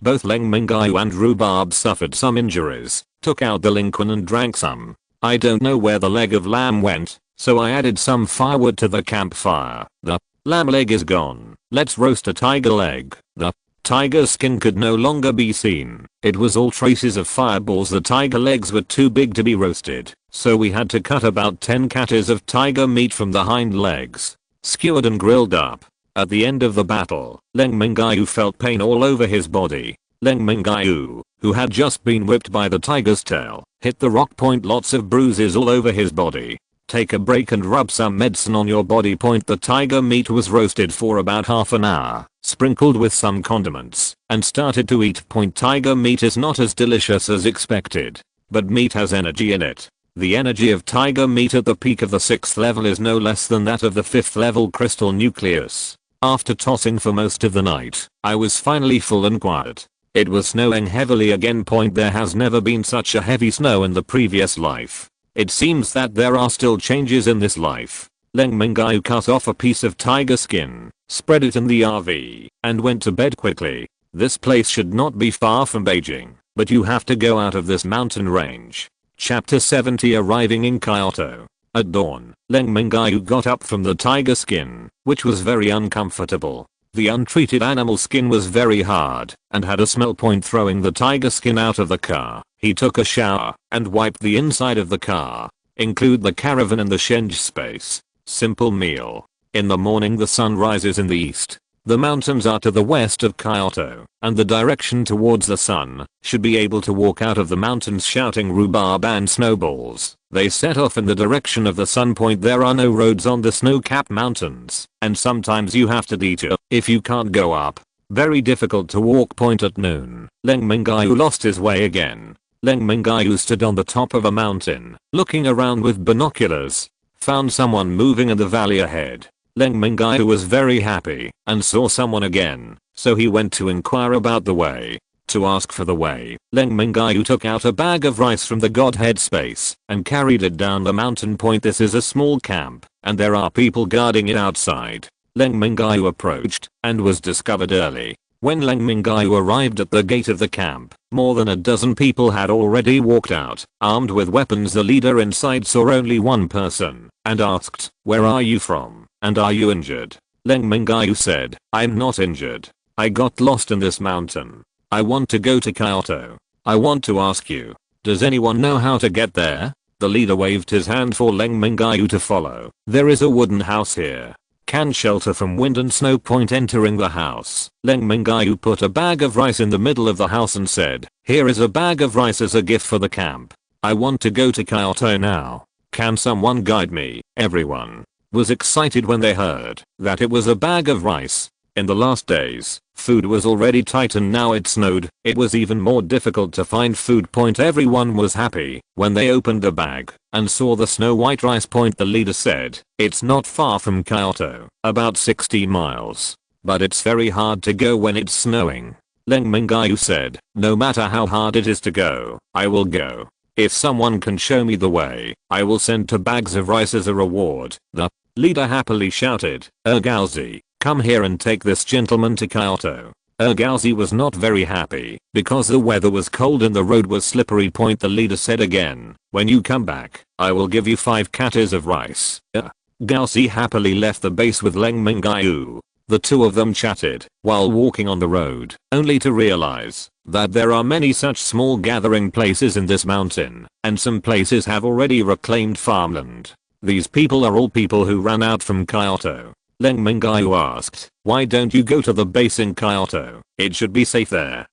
Both Leng Mingyue and Rhubarb suffered some injuries, took out the linquin and drank some. I don't know where the leg of lamb went, so I added some firewood to the campfire. The lamb leg is gone. Let's roast a tiger leg. The tiger's skin could no longer be seen. It was all traces of fireballs. The tiger legs were too big to be roasted, so we had to cut about 10 kgs of tiger meat from the hind legs, skewered and grilled up. At the end of the battle, Leng Mingyue felt pain all over his body. Leng Mingyue, who had just been whipped by the tiger's tail, hit the rock. Lots of bruises all over his body. Take a break and rub some medicine on your body. The tiger meat was roasted for about half an hour, sprinkled with some condiments, and started to eat. Tiger meat is not as delicious as expected, but meat has energy in it. The energy of tiger meat at the peak of the 6th level is no less than that of the 5th level crystal nucleus. After tossing for most of the night, I was finally full and quiet. It was snowing heavily again. There has never been such a heavy snow in the previous life. It seems that there are still changes in this life. Leng Mingyue cut off a piece of tiger skin, spread it in the RV, and went to bed quickly. This place should not be far from Beijing, but you have to go out of this mountain range. Chapter 70. Arriving in Kyoto. At dawn, Leng Mingyue got up from the tiger skin, which was very uncomfortable. The untreated animal skin was very hard and had a smell. Throwing the tiger skin out of the car, he took a shower and wiped the inside of the car. Include the caravan and the change space. Simple meal. In the morning the sun rises in the east. The mountains are to the west of Kyoto, and the direction towards the sun. Should be able to walk out of the mountains shouting rhubarb and snowballs. They set off in the direction of the sun. There are no roads on the snow-capped mountains, and sometimes you have to detour if you can't go up. Very difficult to walk. At noon, Leng Mingyue lost his way again. Leng Mingyue stood on the top of a mountain, looking around with binoculars. Found someone moving in the valley ahead. Leng Mingyue was very happy and saw someone again, so he went to inquire about the way. To ask for the way, Leng Mingyue took out a bag of rice from the Godhead space and carried it down the mountain. This is a small camp, and there are people guarding it outside. Leng Mingyue approached and was discovered early. When Leng Mingyue arrived at the gate of the camp, more than a dozen people had already walked out, armed with weapons. The leader inside saw only one person and asked, "Where are you from, and are you injured?" Leng Mingyue said, "I'm not injured. I got lost in this mountain. I want to go to Kyoto. I want to ask you, does anyone know how to get there?" The leader waved his hand for Leng Mingyue to follow. "There is a wooden house here. Can shelter from wind and snow." Entering the house, Leng Mingyue put a bag of rice in the middle of the house and said, "Here is a bag of rice as a gift for the camp. I want to go to Kyoto now. Can someone guide me?" Everyone was excited when they heard that it was a bag of rice. In the last days, food was already tight, and now it snowed. It was even more difficult to find food. Everyone was happy when they opened the bag and saw the snow white rice. The leader said, "It's not far from Kyoto, about 60 miles. But it's very hard to go when it's snowing." Leng Mingyue said, "No matter how hard it is to go, I will go. If someone can show me the way, I will send 2 bags of rice as a reward." The leader happily shouted, "Ergalzi, come here and take this gentleman to Kyoto." Ergalzi was not very happy because the weather was cold and the road was slippery. The leader said again, "When you come back, I will give you 5 kgs of rice." Ergalzi happily left the base with Leng Mingyue. The two of them chatted while walking on the road, only to realize that there are many such small gathering places in this mountain, and some places have already reclaimed farmland. These people are all people who ran out from Kyoto. Leng Mingyue asked, "Why don't you go to the base in Kyoto? It should be safe there."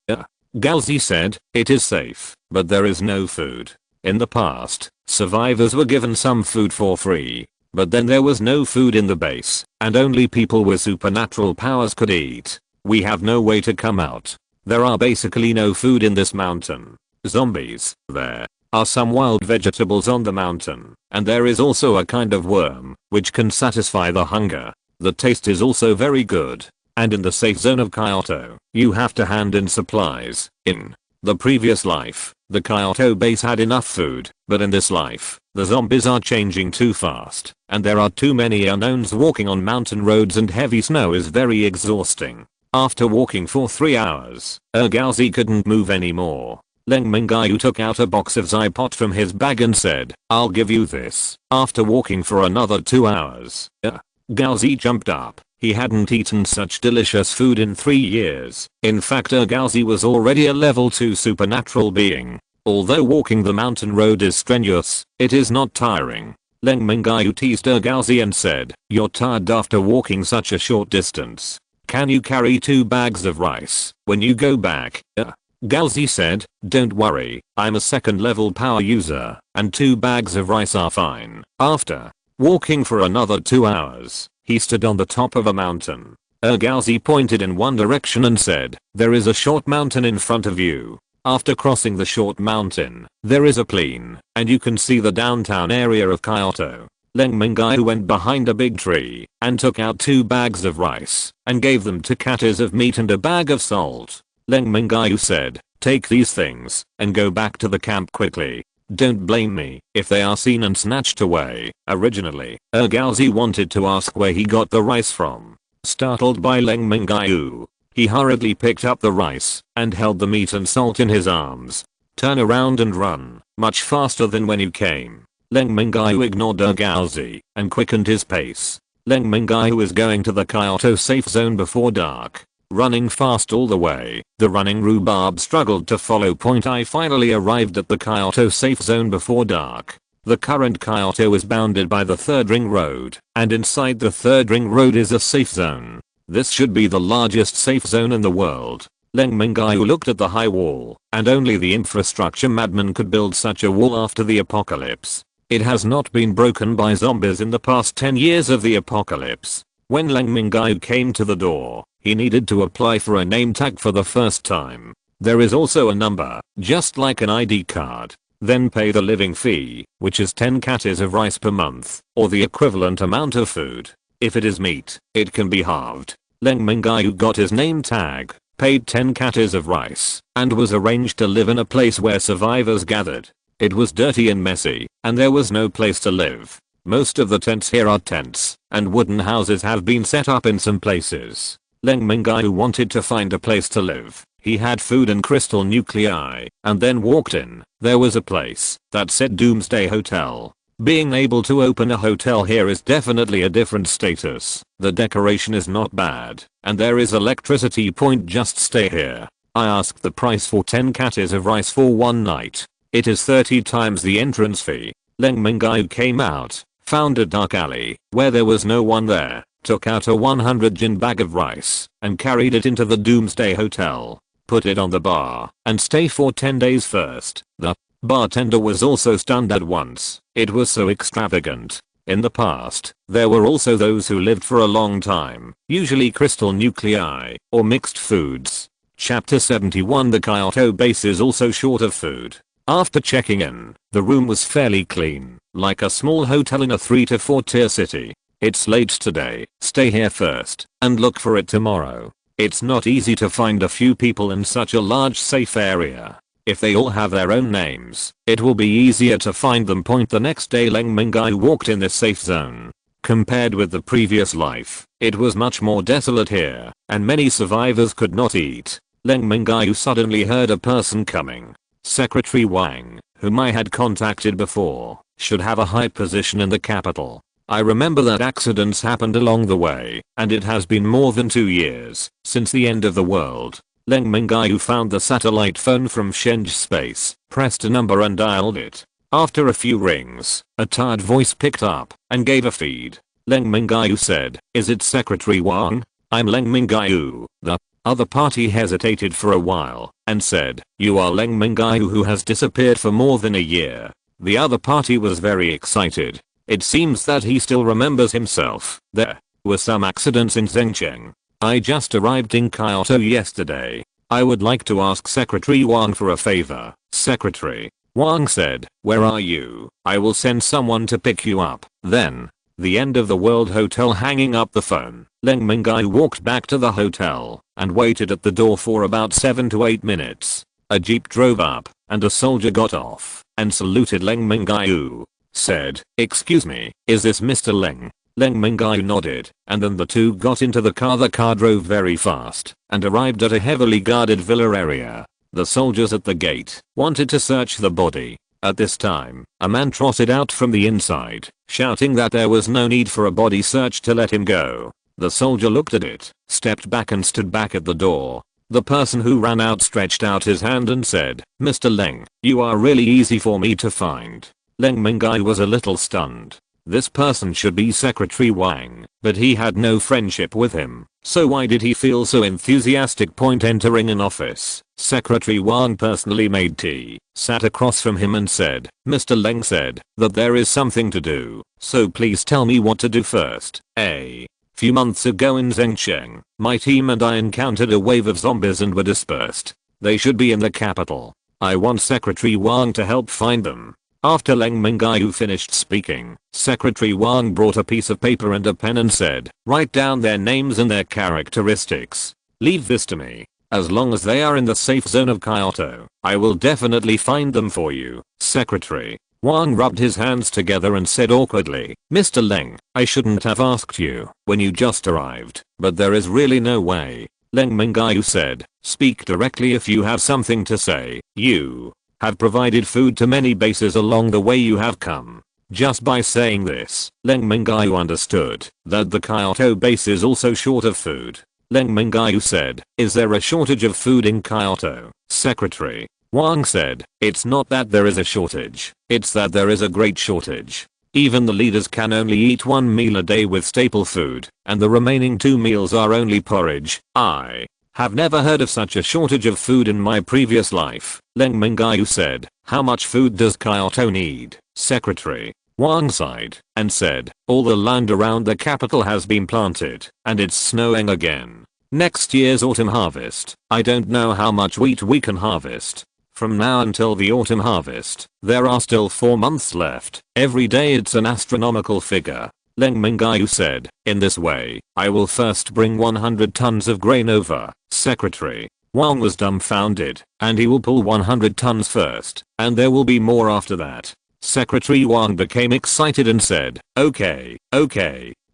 Galzi said, "It is safe, but there is no food. In the past, survivors were given some food for free. But then there was no food in the base, and only people with supernatural powers could eat. We have no way to come out. There are basically no food in this mountain. Zombies. There are some wild vegetables on the mountain, and there is also a kind of worm, which can satisfy the hunger. The taste is also very good. And in the safe zone of Kyoto, you have to hand in supplies. In the previous life, the Kyoto base had enough food, but in this life, the zombies are changing too fast, and there are too many unknowns. Walking on mountain roads and heavy snow is very exhausting. After walking for 3 hours, Ergaozi couldn't move anymore. Leng Mingyue took out a box of Zypot from his bag and said, "I'll give you this." After walking for another 2 hours, Ergaozi jumped up. He hadn't eaten such delicious food in 3 years. In fact, Ergaozi was already a level 2 supernatural being. Although walking the mountain road is strenuous, it is not tiring. Leng Mingyue teased Ergaozi and said, "You're tired after walking such a short distance. Can you carry 2 bags of rice when you go back?" Ergaozi said, "Don't worry, I'm a second level power user, and 2 bags of rice are fine." After walking for another 2 hours, he stood on the top of a mountain. Ergaozi pointed in one direction and said, "There is a short mountain in front of you. After crossing the short mountain, there is a plain, and you can see the downtown area of Kyoto." Leng Mingyue went behind a big tree and took out 2 bags of rice and gave them to caters of meat and a bag of salt. Leng Mingyue said, "Take these things and go back to the camp quickly. Don't blame me if they are seen and snatched away." Originally, Ergaozi wanted to ask where he got the rice from. Startled by Leng Mingyue, he hurriedly picked up the rice and held the meat and salt in his arms. "Turn around and run, much faster than when you came." Leng Mingyue ignored Ergaozi and quickened his pace. Leng Mingyue is going to the Kyoto safe zone before dark. Running fast all the way, the running rhubarb struggled to follow. I finally arrived at the Kyoto safe zone before dark. The current Kyoto is bounded by the 3rd ring road, and inside the 3rd ring road is a safe zone. This should be the largest safe zone in the world. Leng Mingyue looked at the high wall, and only the infrastructure madman could build such a wall after the apocalypse. It has not been broken by zombies in the past 10 years of the apocalypse. When Leng Mingyue came to the door, he needed to apply for a name tag for the first time. There is also a number, just like an ID card. Then pay the living fee, which is 10 caters of rice per month, or the equivalent amount of food. If it is meat, it can be halved. Leng Mingyue got his name tag, paid 10 caters of rice, and was arranged to live in a place where survivors gathered. It was dirty and messy, and there was no place to live. Most of the tents here are tents, and wooden houses have been set up in some places. Leng Mingyue wanted to find a place to live. He had food and crystal nuclei, and then walked in. There was a place that said Doomsday Hotel. Being able to open a hotel here is definitely a different status. The decoration is not bad, and there is electricity. Just stay here. I asked the price for 10 caters of rice for 1 night. It is 30 times the entrance fee. Leng Mingyue came out, found a dark alley where there was no one there, took out a 100 jin bag of rice and carried it into the Doomsday Hotel, put it on the bar and stay for 10 days first. The bartender was also stunned at once. It was so extravagant. In the past, there were also those who lived for a long time, usually crystal nuclei or mixed foods. Chapter 71. The Kyoto base is also short of food. After checking in, the room was fairly clean, like a small hotel in a 3 to 4 tier city. It's late today, stay here first, and look for it tomorrow. It's not easy to find a few people in such a large safe area. If they all have their own names, it will be easier to find them. The next day Leng Mingyue walked in this safe zone. Compared with the previous life, it was much more desolate here, and many survivors could not eat. Leng Mingyue suddenly heard a person coming. Secretary Wang, whom I had contacted before, should have a high position in the capital. I remember that accidents happened along the way, and it has been more than 2 years since the end of the world. Leng Mingyue found the satellite phone from Shenzhen Space, pressed a number and dialed it. After a few rings, a tired voice picked up and gave a feed. Leng Mingyue said, "Is it Secretary Wang? I'm Leng Mingyue." The other party hesitated for a while and said, "You are Leng Mingyue who has disappeared for more than a year." The other party was very excited. It seems that he still remembers himself. There were some accidents in Zhengcheng. I just arrived in Kyoto yesterday. I would like to ask Secretary Wang for a favor. Secretary Wang said, where are you? I will send someone to pick you up. Then, the end of the world hotel. Hanging up the phone, Leng Mingyue walked back to the hotel and waited at the door for about 7 to 8 minutes. A jeep drove up and a soldier got off and saluted Leng Mingyue. Said, excuse me, is this Mr. Leng? Leng Mingyue nodded, and then the two got into the car. The car drove very fast and arrived at a heavily guarded villa area. The soldiers at the gate wanted to search the body. At this time, a man trotted out from the inside, shouting that there was no need for a body search to let him go. The soldier looked at it, stepped back and stood back at the door. The person who ran out stretched out his hand and said, Mr. Leng, you are really easy for me to find. Leng Mingyue was a little stunned. This person should be Secretary Wang, but he had no friendship with him, so why did he feel so enthusiastic? Entering an office, Secretary Wang personally made tea, sat across from him and said, Mr. Leng said that there is something to do, so please tell me what to do first. A few months ago in Zhengcheng, my team and I encountered a wave of zombies and were dispersed. They should be in the capital. I want Secretary Wang to help find them. After Leng Mingyue finished speaking, Secretary Wang brought a piece of paper and a pen and said, write down their names and their characteristics. Leave this to me. As long as they are in the safe zone of Kyoto, I will definitely find them for you. Secretary Wang rubbed his hands together and said awkwardly, Mr. Leng, I shouldn't have asked you when you just arrived, but there is really no way. Leng Mingyue said, speak directly if you have something to say. You have provided food to many bases along the way you have come. Just by saying this, Leng Mingyue understood that the Kyoto base is also short of food. Leng Mingyue said, is there a shortage of food in Kyoto? Secretary Wang said, it's not that there is a shortage, it's that there is a great shortage. Even the leaders can only eat one meal a day with staple food, and the remaining 2 meals are only porridge. I have never heard of such a shortage of food in my previous life. Leng Mingyue said, how much food does Kyoto need? Secretary Wang sighed and said, all the land around the capital has been planted, and it's snowing again. Next year's autumn harvest, I don't know how much wheat we can harvest. From now until the autumn harvest, there are still 4 months left. Every day it's an astronomical figure. Leng Mingyue said, in this way, I will first bring 100 tons of grain over. Secretary Wang was dumbfounded, and he will pull 100 tons first, and there will be more after that. Secretary Wang became excited and said, okay,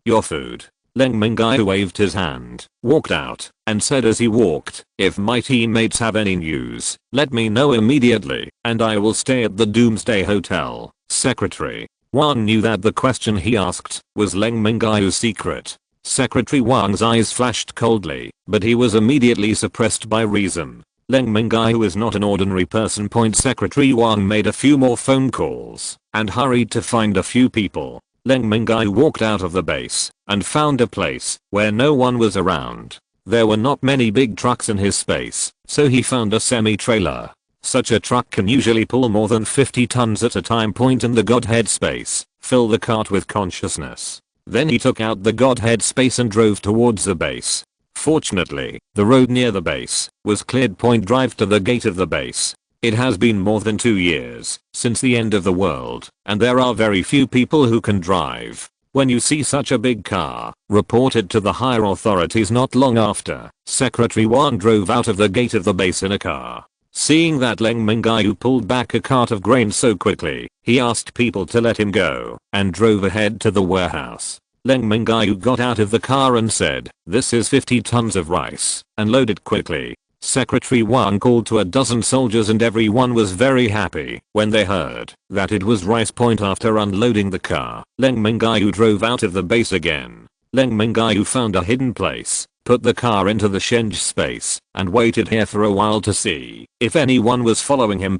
your food. Leng Mingyue waved his hand, walked out, and said as he walked, if my teammates have any news, let me know immediately, and I will stay at the Doomsday Hotel. Secretary Wang knew that the question he asked was Leng Mingyue's secret. Secretary Wang's eyes flashed coldly, but he was immediately suppressed by reason. Leng Mingyue is not an ordinary person. Secretary Wang made a few more phone calls and hurried to find a few people. Leng Mingyue walked out of the base and found a place where no one was around. There were not many big trucks in his space, so he found a semi-trailer. Such a truck can usually pull more than 50 tons at a time. In the Godhead space, fill the cart with consciousness. Then he took out the Godhead space and drove towards the base. Fortunately, the road near the base was cleared. Drive to the gate of the base. It has been more than 2 years since the end of the world, and there are very few people who can drive. When you see such a big car, reported to the higher authorities. Not long after, Secretary Wang drove out of the gate of the base in a car. Seeing that Leng Mingyue pulled back a cart of grain so quickly, he asked people to let him go and drove ahead to the warehouse. Leng Mingyue got out of the car and said, this is 50 tons of rice, and load it quickly. Secretary Wang called to a dozen soldiers and everyone was very happy when they heard that it was rice. After unloading the car, Leng Mingyue drove out of the base again. Leng Mingyue found a hidden place, put the car into the Shenge space, and waited here for a while to see if anyone was following him.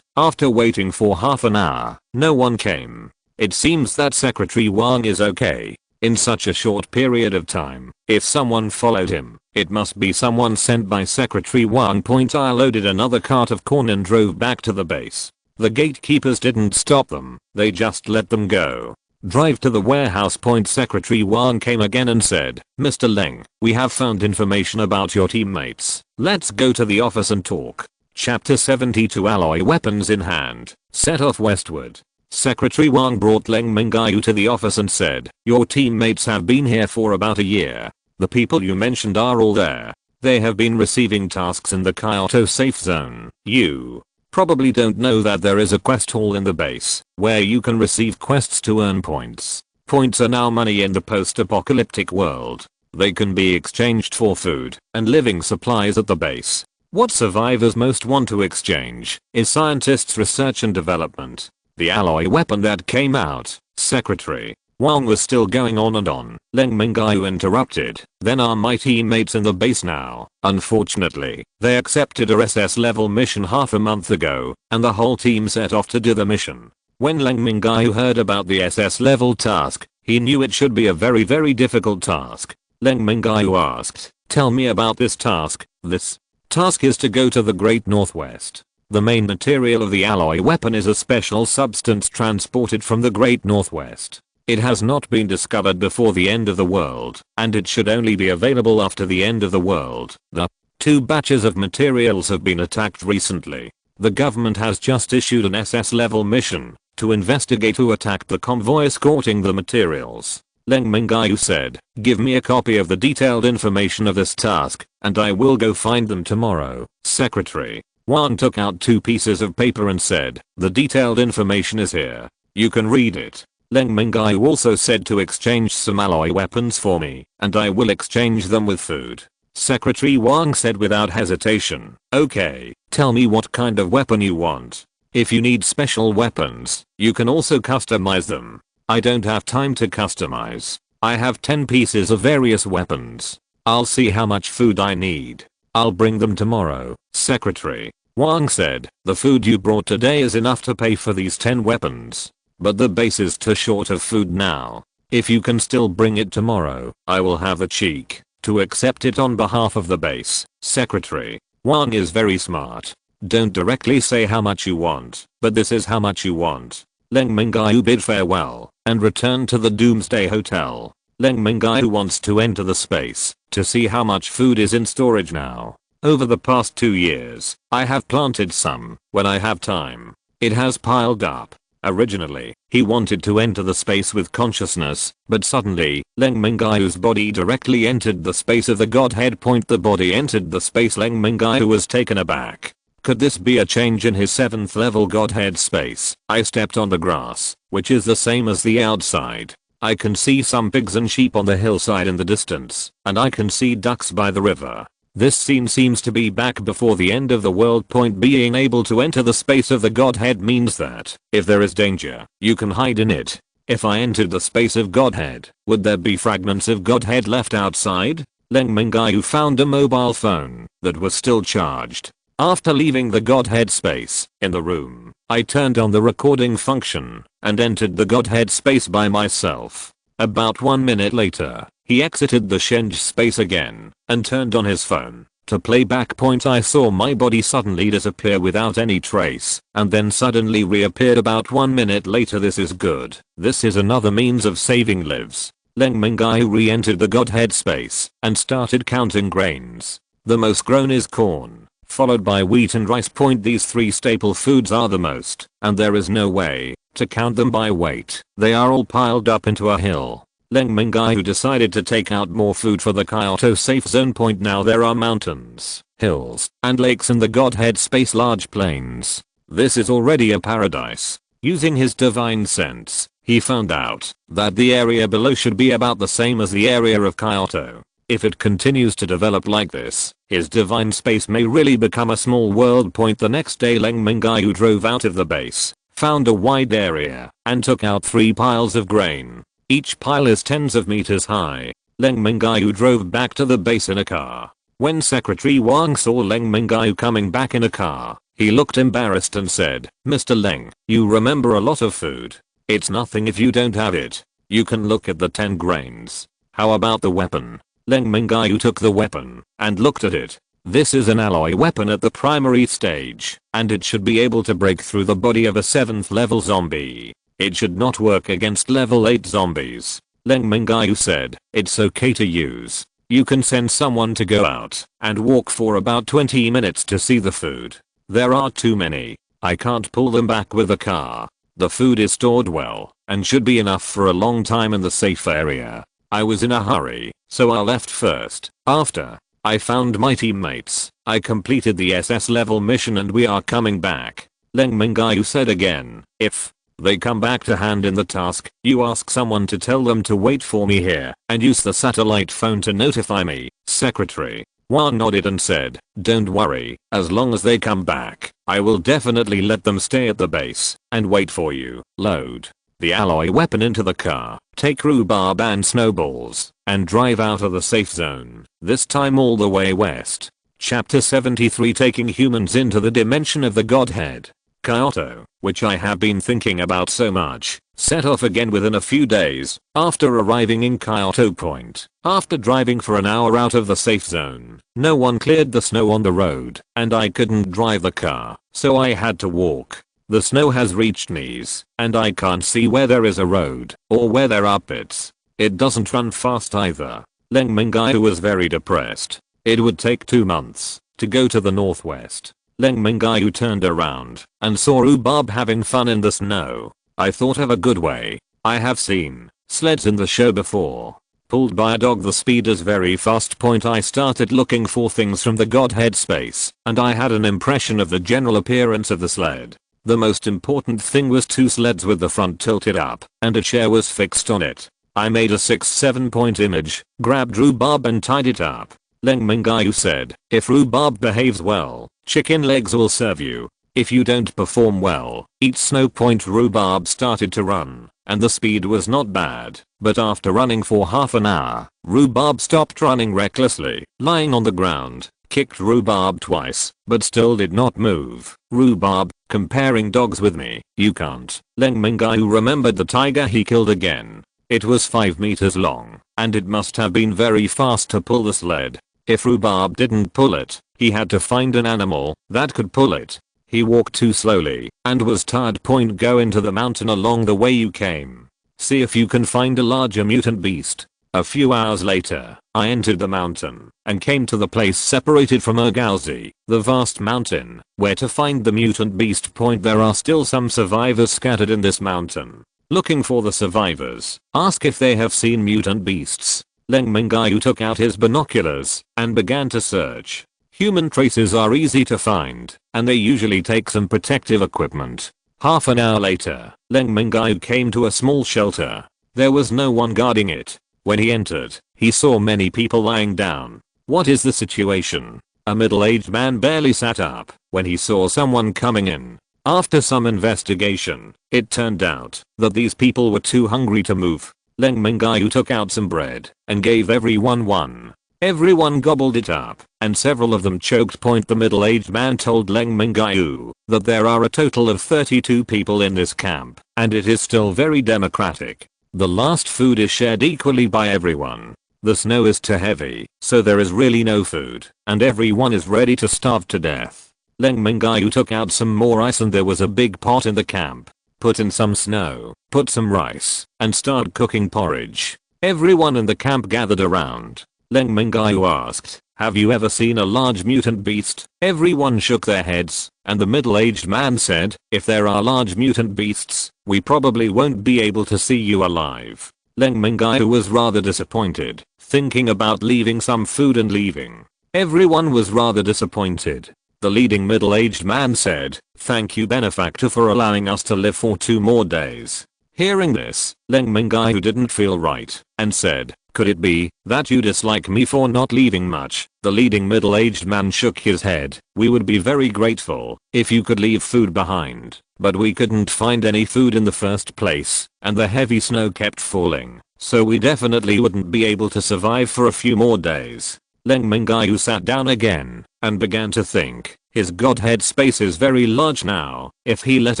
After waiting for half an hour, no one came. It seems that Secretary Wang is okay. In such a short period of time, if someone followed him, it must be someone sent by Secretary Wang. I loaded another cart of corn and drove back to the base. The gatekeepers didn't stop them, they just let them go. Drive to the warehouse. Secretary Wang came again and said, Mr. Leng, we have found information about your teammates. Let's go to the office and talk. Chapter 72 Alloy weapons in hand, set off westward. Secretary Wang brought Leng Mingyue to the office and said, your teammates have been here for about a year. The people you mentioned are all there. They have been receiving tasks in the Kyoto safe zone. You probably don't know that there is a quest hall in the base, where you can receive quests to earn points. Points are now money in the post-apocalyptic world. They can be exchanged for food and living supplies at the base. What survivors most want to exchange is scientists' research and development. The alloy weapon that came out. Secretary Wang was still going on and on. Leng Mingyue interrupted. Then are my teammates in the base now? Unfortunately, they accepted a SS level mission half a month ago, and the whole team set off to do the mission. When Leng Mingyue heard about the SS level task, he knew it should be a very difficult task. Leng Mingyue asked, tell me about this task. This task is to go to the Great Northwest. The main material of the alloy weapon is a special substance transported from the Great Northwest. It has not been discovered before the end of the world, and it should only be available after the end of the world. The 2 batches of materials have been attacked recently. The government has just issued an SS level mission to investigate who attacked the convoy escorting the materials. Leng Mingyue said, give me a copy of the detailed information of this task, and I will go find them tomorrow. Secretary Wang took out 2 pieces of paper and said, the detailed information is here. You can read it. Leng Mingyue also said to exchange some alloy weapons for me, and I will exchange them with food. Secretary Wang said without hesitation, okay, tell me what kind of weapon you want. If you need special weapons, you can also customize them. I don't have time to customize. I have 10 pieces of various weapons. I'll see how much food I need. I'll bring them tomorrow. Secretary Wang said, the food you brought today is enough to pay for these 10 weapons. But the base is too short of food now. If you can still bring it tomorrow, I will have the cheek to accept it on behalf of the base. Secretary Wang is very smart. Don't directly say how much you want, but this is how much you want. Leng Mingyue bid farewell and returned to the Doomsday Hotel. Leng Mingyue wants to enter the space to see how much food is in storage now. Over the past 2 years, I have planted some when I have time. It has piled up. Originally, he wanted to enter the space with consciousness, but suddenly, Leng Mingyue's body directly entered the space of the Godhead. The body entered the space. Leng Mingyue was taken aback. Could this be a change in his 7th level Godhead space? I stepped on the grass, which is the same as the outside. I can see some pigs and sheep on the hillside in the distance, and I can see ducks by the river. This scene seems to be back before the end of the world. Being able to enter the space of the Godhead means that, if there is danger, you can hide in it. If I entered the space of Godhead, would there be fragments of Godhead left outside? Leng Mingyue found a mobile phone that was still charged. After leaving the Godhead space, in the room, I turned on the recording function and entered the Godhead space by myself. About 1 minute later, he exited the Shenge space again and turned on his phone to play back. I saw my body suddenly disappear without any trace and then suddenly reappeared about 1 minute later. This is good. This is another means of saving lives. Leng Mingyue re-entered the Godhead space and started counting grains. The most grown is corn, followed by wheat and rice. These 3 staple foods are the most, and there is no way to count them by weight. They are all piled up into a hill. Leng Mingyue decided to take out more food for the Kyoto safe zone. Now there are mountains, hills, and lakes in the Godhead space. Large plains. This is already a paradise. Using his divine sense, he found out that the area below should be about the same as the area of Kyoto. If it continues to develop like this, his divine space may really become a small world. The next day Leng Mingyue drove out of the base, found a wide area, and took out 3 piles of grain. Each pile is tens of meters high. Leng Mingyue drove back to the base in a car. When Secretary Wang saw Leng Mingyue coming back in a car, he looked embarrassed and said, Mr. Leng, you remember a lot of food. It's nothing if you don't have it. You can look at the 10 grains. How about the weapon? Leng Mingyue took the weapon and looked at it. This is an alloy weapon at the primary stage, and it should be able to break through the body of a 7th level zombie. It should not work against level 8 zombies. Leng Mingyue said, it's okay to use. You can send someone to go out and walk for about 20 minutes to see the food. There are too many. I can't pull them back with a car. The food is stored well and should be enough for a long time in the safe area. I was in a hurry, so I left first. After I found my teammates, I completed the SS level mission and we are coming back. Leng Mingyue said again, if they come back to hand in the task, you ask someone to tell them to wait for me here and use the satellite phone to notify me. Secretary Wan nodded and said, don't worry, as long as they come back, I will definitely let them stay at the base and wait for you. Load the alloy weapon into the car, take rhubarb and snowballs, and drive out of the safe zone, this time all the way west. Chapter 73 Taking Humans into the Dimension of the Godhead. Kyoto, which I have been thinking about so much, set off again within a few days after arriving in Kyoto Point. After driving for an hour out of the safe zone, no one cleared the snow on the road and I couldn't drive the car, so I had to walk. The snow has reached knees and I can't see where there is a road or where there are pits. It doesn't run fast either. Leng Mingyue was very depressed. It would take 2 months to go to the northwest. Leng Mingyue turned around and saw Rhubarb having fun in the snow. I thought of a good way. I have seen sleds in the show before. Pulled by a dog, the speed is very fast. I started looking for things from the Godhead space and I had an impression of the general appearance of the sled. The most important thing was 2 sleds with the front tilted up and a chair was fixed on it. I made a 6-7 point image, grabbed Rhubarb and tied it up. Leng Mingyue said, if Rhubarb behaves well, chicken legs will serve you. If you don't perform well, eat snow. Rhubarb started to run, and the speed was not bad, but after running for half an hour, Rhubarb stopped running recklessly, lying on the ground, kicked Rhubarb twice, but still did not move. Rhubarb, comparing dogs with me, you can't. Leng Mingyue remembered the tiger he killed again. It was 5 meters long, and it must have been very fast to pull the sled. If Rhubarb didn't pull it, he had to find an animal that could pull it. He walked too slowly and was tired. Go into the mountain along the way you came. See if you can find a larger mutant beast. A few hours later, I entered the mountain and came to the place separated from Urgauzi, the vast mountain, where to find the mutant beast. There are still some survivors scattered in this mountain. Looking for the survivors, ask if they have seen mutant beasts. Leng Mingyue took out his binoculars and began to search. Human traces are easy to find, and they usually take some protective equipment. Half an hour later, Leng Mingyue came to a small shelter. There was no one guarding it. When he entered, he saw many people lying down. What is the situation? A middle-aged man barely sat up when he saw someone coming in. After some investigation, it turned out that these people were too hungry to move. Leng Mingyue took out some bread and gave everyone one. Everyone gobbled it up, and several of them choked. The middle-aged man told Leng Mingyue that there are a total of 32 people in this camp, and it is still very democratic. The last food is shared equally by everyone. The snow is too heavy, so there is really no food, and everyone is ready to starve to death. Leng Mingyue took out some more ice and there was a big pot in the camp. Put in some snow, put some rice, and start cooking porridge. Everyone in the camp gathered around. Leng Mingyue asked, have you ever seen a large mutant beast? Everyone shook their heads, and the middle-aged man said, if there are large mutant beasts, we probably won't be able to see you alive. Leng Mingyue was rather disappointed, thinking about leaving some food and leaving. Everyone was rather disappointed. The leading middle-aged man said, thank you benefactor for allowing us to live for 2 more days. Hearing this, Leng Mingyue didn't feel right, and said, could it be that you dislike me for not leaving much? The leading middle-aged man shook his head. We would be very grateful if you could leave food behind, but we couldn't find any food in the first place, and the heavy snow kept falling, so we definitely wouldn't be able to survive for a few more days. Leng Mingyue sat down again and began to think. His Godhead space is very large now. If he let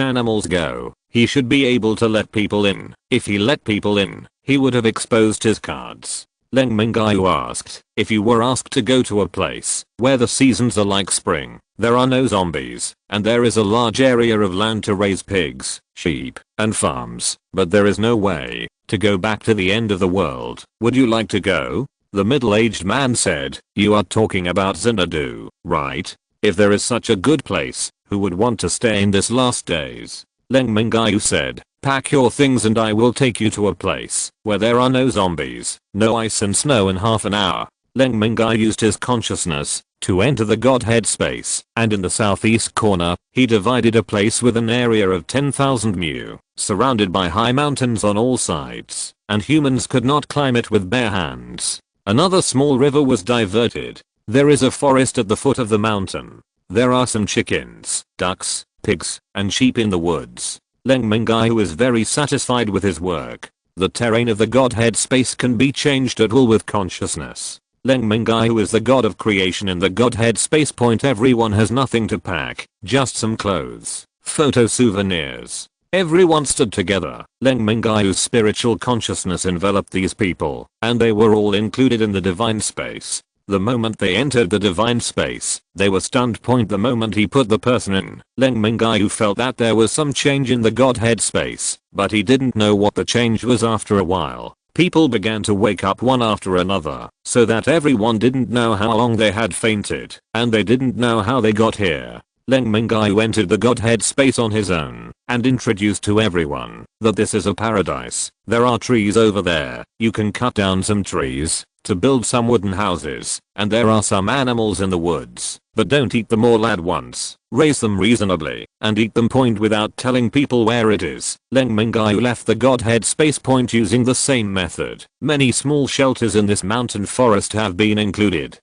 animals go, he should be able to let people in. If he let people in, he would have exposed his cards. Leng Mingyue asked, if you were asked to go to a place where the seasons are like spring, there are no zombies, and there is a large area of land to raise pigs, sheep, and farms, but there is no way to go back to the end of the world, would you like to go? The middle-aged man said, you are talking about Xanadu, right? If there is such a good place, who would want to stay in this last days? Leng Mingyue said, pack your things and I will take you to a place where there are no zombies, no ice and snow in half an hour. Leng Mingyue used his consciousness to enter the Godhead space, and in the southeast corner, he divided a place with an area of 10,000 mu, surrounded by high mountains on all sides, and humans could not climb it with bare hands. Another small river was diverted. There is a forest at the foot of the mountain. There are some chickens, ducks, pigs, and sheep in the woods. Leng Mingyue is very satisfied with his work. The terrain of the Godhead space can be changed at will with consciousness. Leng Mingyue is the god of creation in the Godhead space point. Everyone has nothing to pack, just some clothes, photo souvenirs. Everyone stood together. Leng Mingyue's spiritual consciousness enveloped these people, and they were all included in the divine space. The moment they entered the divine space, they were stunned. The moment he put the person in, Leng Mingyue felt that there was some change in the Godhead space, but he didn't know what the change was. After a while, people began to wake up one after another, so that everyone didn't know how long they had fainted, and they didn't know how they got here. Leng Mingyue entered the Godhead space on his own, and introduced to everyone that this is a paradise. There are trees over there, you can cut down some trees to build some wooden houses, and there are some animals in the woods, but don't eat them all at once. Raise them reasonably, and eat them without telling people where it is. Leng Mingyue left the Godhead space point using the same method. Many small shelters in this mountain forest have been included.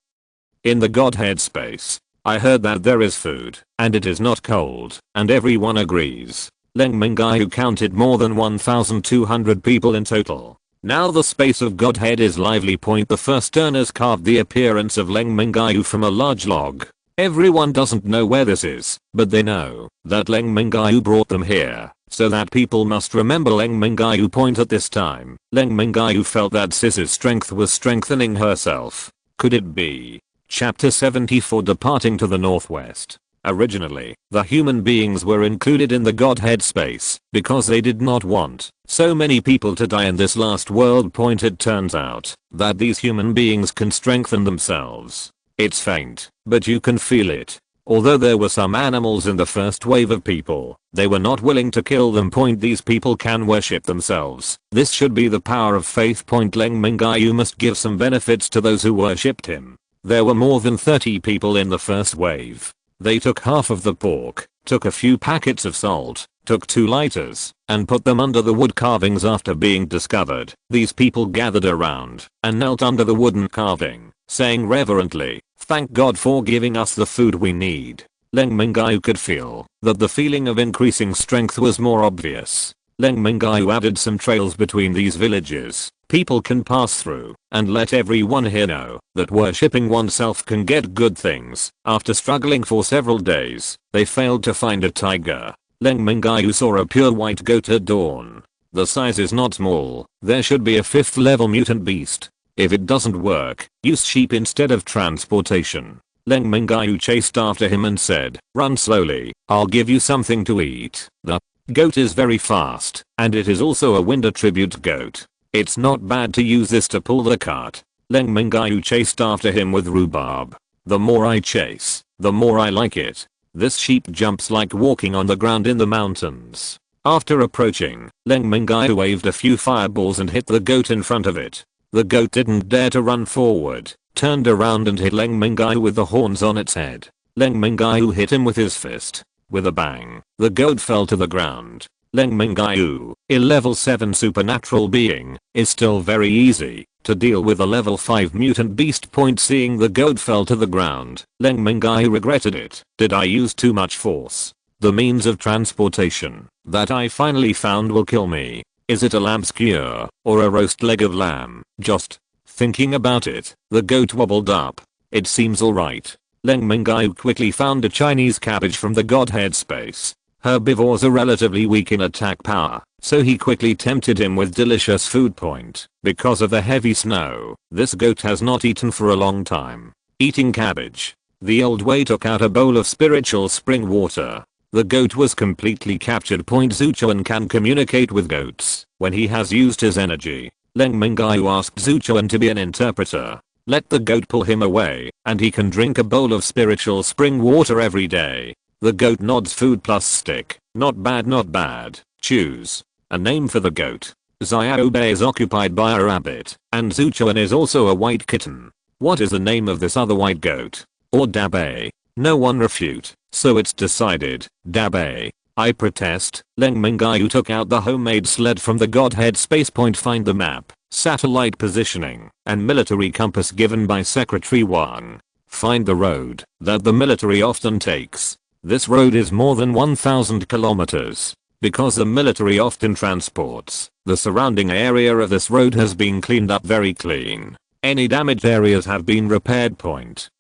In the Godhead space, I heard that there is food, and it is not cold, and everyone agrees. Leng Mingyue counted more than 1,200 people in total. Now the space of Godhead is lively. The first turners carved the appearance of Leng Mingyue from a large log. Everyone doesn't know where this is, but they know that Leng Mingyue brought them here, so that people must remember Leng Mingyue. At this time, Leng Mingyue felt that Sis's strength was strengthening herself. Could it be? Chapter 74, Departing to the Northwest. Originally, the human beings were included in the Godhead space because they did not want so many people to die in this last world. It turns out that these human beings can strengthen themselves. It's faint, but you can feel it. Although there were some animals in the first wave of people, they were not willing to kill them. These people can worship themselves. This should be the power of faith. Leng Mingyue must give some benefits to those who worshipped him. There were more than 30 people in the first wave. They took half of the pork, took a few packets of salt, took 2 lighters, and put them under the wood carvings. After being discovered, these people gathered around and knelt under the wooden carving, saying reverently, "Thank God for giving us the food we need." Leng Mingyue could feel that the feeling of increasing strength was more obvious. Leng Mingyue added some trails between these villages. People can pass through and let everyone here know that worshipping oneself can get good things. After struggling for several days, they failed to find a tiger. Leng Mingyue saw a pure white goat at dawn. The size is not small. There should be a 5th level mutant beast. If it doesn't work, use sheep instead of transportation. Leng Mingyue chased after him and said, "Run slowly, I'll give you something to eat." The goat is very fast, and it is also a wind attribute goat. It's not bad to use this to pull the cart. Leng Mingyue chased after him with rhubarb. The more I chase, the more I like it. This sheep jumps like walking on the ground in the mountains. After approaching, Leng Mingyue waved a few fireballs and hit the goat in front of it. The goat didn't dare to run forward, turned around and hit Leng Mingyue with the horns on its head. Leng Mingyue hit him with his fist. With a bang, the goat fell to the ground. Leng Mingyue, a level 7 supernatural being, is still very easy to deal with a level 5 mutant beast. Seeing the goat fell to the ground, Leng Mingyue regretted it. Did I use too much force? The means of transportation that I finally found will kill me. Is it a lamb skewer or a roast leg of lamb? Just thinking about it, the goat wobbled up. It seems alright. Leng Mingyue quickly found a Chinese cabbage from the Godhead space. Herbivores are relatively weak in attack power, so he quickly tempted him with delicious food. Because of the heavy snow, this goat has not eaten for a long time. Eating cabbage. The old way took out a bowl of spiritual spring water. The goat was completely captured. Zuchuan can communicate with goats when he has used his energy. Leng Mingyue asked Zuchuan to be an interpreter. Let the goat pull him away, and he can drink a bowl of spiritual spring water every day. The goat nods. Food plus stick. Not bad, not bad. Choose a name for the goat. Xiaobei is occupied by a rabbit, and Zuchuan is also a white kitten. What is the name of this other white goat? Or Dabei? No one refute, so it's decided. Dabei. I protest. Leng Mingyue took out the homemade sled from the Godhead space point. Find the map, satellite positioning, and military compass given by Secretary Wang. Find the road that the military often takes. This road is more than 1,000 kilometers. Because the military often transports, the surrounding area of this road has been cleaned up very clean. Any damaged areas have been repaired.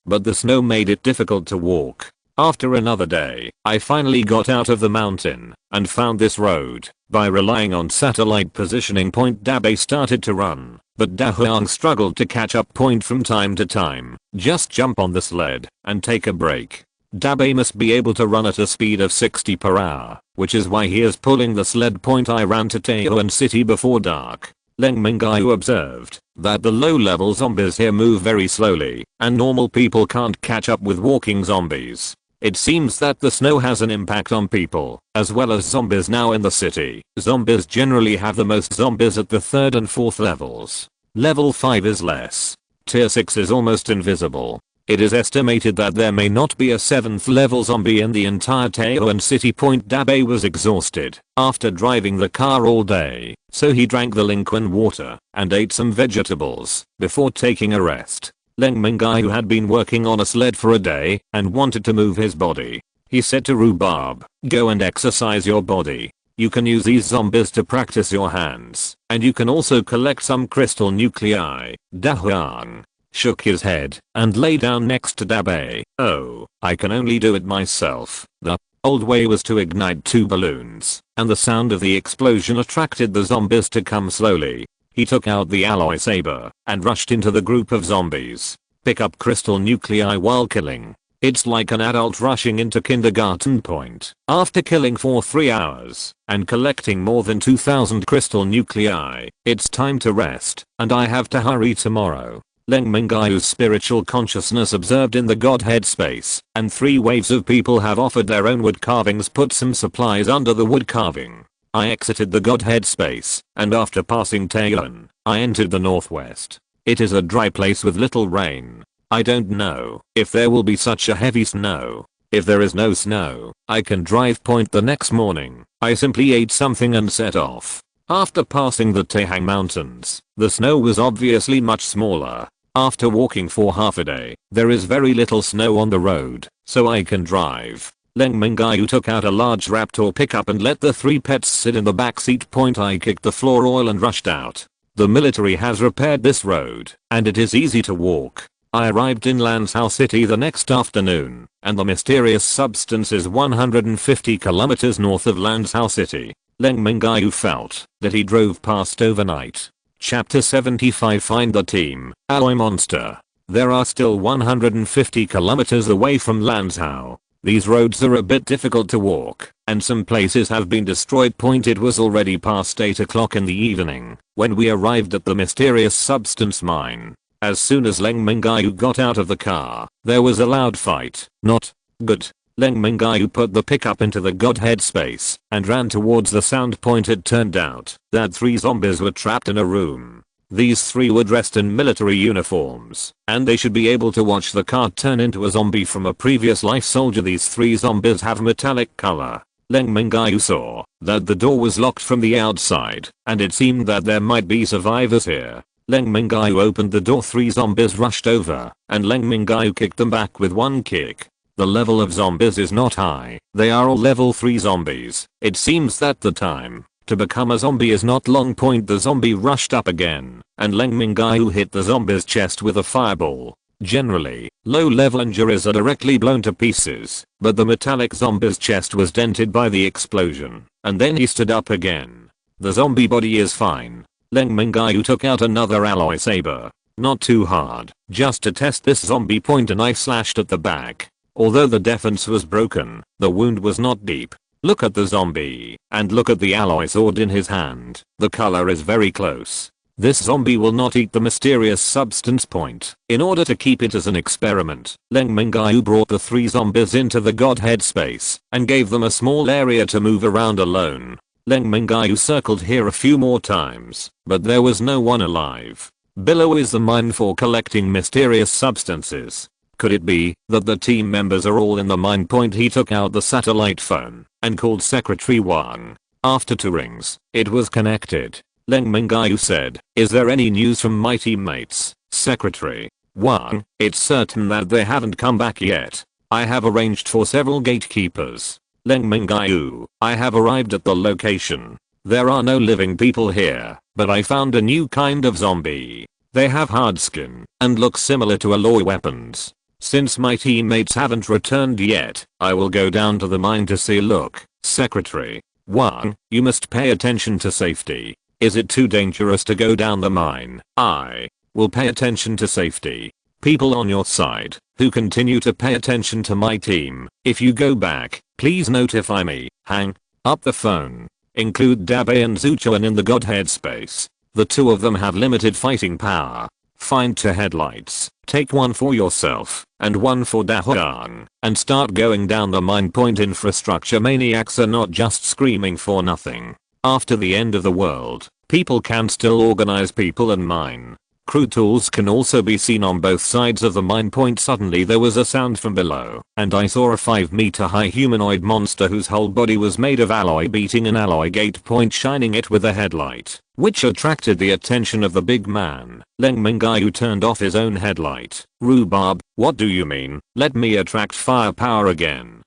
But the snow made it difficult to walk. After another day, I finally got out of the mountain and found this road. By relying on satellite positioning. Dabei started to run, but Dahuang struggled to catch up. From time to time, just jump on the sled and take a break. Dabei must be able to run at a speed of 60 per hour, which is why he is pulling the sled. I ran to Taoyuan City before dark. Leng Mingyue observed that the low-level zombies here move very slowly, and normal people can't catch up with walking zombies. It seems that the snow has an impact on people, as well as zombies now in the city. Zombies generally have the most zombies at the 3rd and 4th levels. Level 5 is less. Tier 6 is almost invisible. It is estimated that there may not be a 7th level zombie in the entire Taoyuan City. Dabei was exhausted after driving the car all day, so he drank the Lingquan water and ate some vegetables before taking a rest. Leng Mingyue had been working on a sled for a day and wanted to move his body. He said to Rhubarb, "Go and exercise your body. You can use these zombies to practice your hands, and you can also collect some crystal nuclei." Dahuang shook his head and lay down next to Dabei. "Oh, I can only do it myself." The old way was to ignite 2 balloons, and the sound of the explosion attracted the zombies to come slowly. He took out the alloy saber and rushed into the group of zombies. Pick up crystal nuclei while killing. It's like an adult rushing into kindergarten. After killing for 3 hours and collecting more than 2,000 crystal nuclei, it's time to rest, and I have to hurry tomorrow. Leng Mingyue's spiritual consciousness observed in the Godhead space, and 3 waves of people have offered their own wood carvings. Put some supplies under the wood carving. I exited the Godhead space, and after passing Taoyuan, I entered the northwest. It is a dry place with little rain. I don't know if there will be such a heavy snow. If there is no snow, I can drive. The next morning, I simply ate something and set off. After passing the Taihang Mountains, the snow was obviously much smaller. After walking for half a day, there is very little snow on the road, so I can drive. Leng Mingyue took out a large Raptor pickup and let the 3 pets sit in the back seat. I kicked the floor oil and rushed out. The military has repaired this road, and it is easy to walk. I arrived in Lanzhou City the next afternoon, and the mysterious substance is 150 kilometers north of Lanzhou City. Leng Mingyue felt that he drove past overnight. Chapter 75. Find the team, Alloy Monster. There are still 150 kilometers away from Lanzhou. These roads are a bit difficult to walk, and some places have been destroyed. It was already past 8 o'clock in the evening when we arrived at the mysterious substance mine. As soon as Leng Mingyue got out of the car, there was a loud fight. Not good. Leng Mingyue put the pickup into the Godhead space and ran towards the sound point. It turned out that 3 zombies were trapped in a room. These 3 were dressed in military uniforms, and they should be able to watch the car turn into a zombie from a previous life soldier. These 3 zombies have metallic color. Leng Mingyue saw that the door was locked from the outside, and it seemed that there might be survivors here. Leng Mingyue opened the door. 3 zombies rushed over, and Leng Mingyue kicked them back with 1 kick. The level of zombies is not high. They are all level 3 zombies. It seems that the time to become a zombie is not long. The zombie rushed up again, and Leng Mingyue hit the zombie's chest with a fireball. Generally, low-level injuries are directly blown to pieces, but the metallic zombie's chest was dented by the explosion, and then he stood up again. The zombie body is fine. Leng Mingyue took out another alloy saber. Not too hard, just to test this zombie and I slashed at the back. Although the defense was broken, the wound was not deep. Look at the zombie, and look at the alloy sword in his hand. The color is very close. This zombie will not eat the mysterious substance . In order to keep it as an experiment, Leng Mingyue brought the 3 zombies into the Godhead space and gave them a small area to move around alone. Leng Mingyue circled here a few more times, but there was no one alive. Below is the mine for collecting mysterious substances. Could it be that the team members are all in the mine ? He took out the satellite phone and called Secretary Wang. After 2 rings, it was connected. Leng Mingyue said, "Is there any news from my teammates, Secretary Wang?" "It's certain that they haven't come back yet. I have arranged for several gatekeepers." Leng Mingyue, "I have arrived at the location. There are no living people here, but I found a new kind of zombie. They have hard skin and look similar to alloy weapons. Since my teammates haven't returned yet, I will go down to the mine to see a look." "Secretary Wang, you must pay attention to safety. Is it too dangerous to go down the mine?" "I will pay attention to safety. People on your side who continue to pay attention to my team, if you go back, please notify me." Hang up the phone. Include Dabe and Zuchuan in the Godhead space. The 2 of them have limited fighting power. Find 2 headlights. Take 1 for yourself and 1 for Dahuang and start going down the mine. Infrastructure maniacs are not just screaming for nothing. After the end of the world, people can still organize people and mine. Crew tools can also be seen on both sides of the mine. Suddenly there was a sound from below, and I saw a 5-meter high humanoid monster whose whole body was made of alloy beating an alloy gate. Shining it with a headlight, which attracted the attention of the big man. Leng Mingyue turned off his own headlight. "Rhubarb, what do you mean? Let me attract firepower again."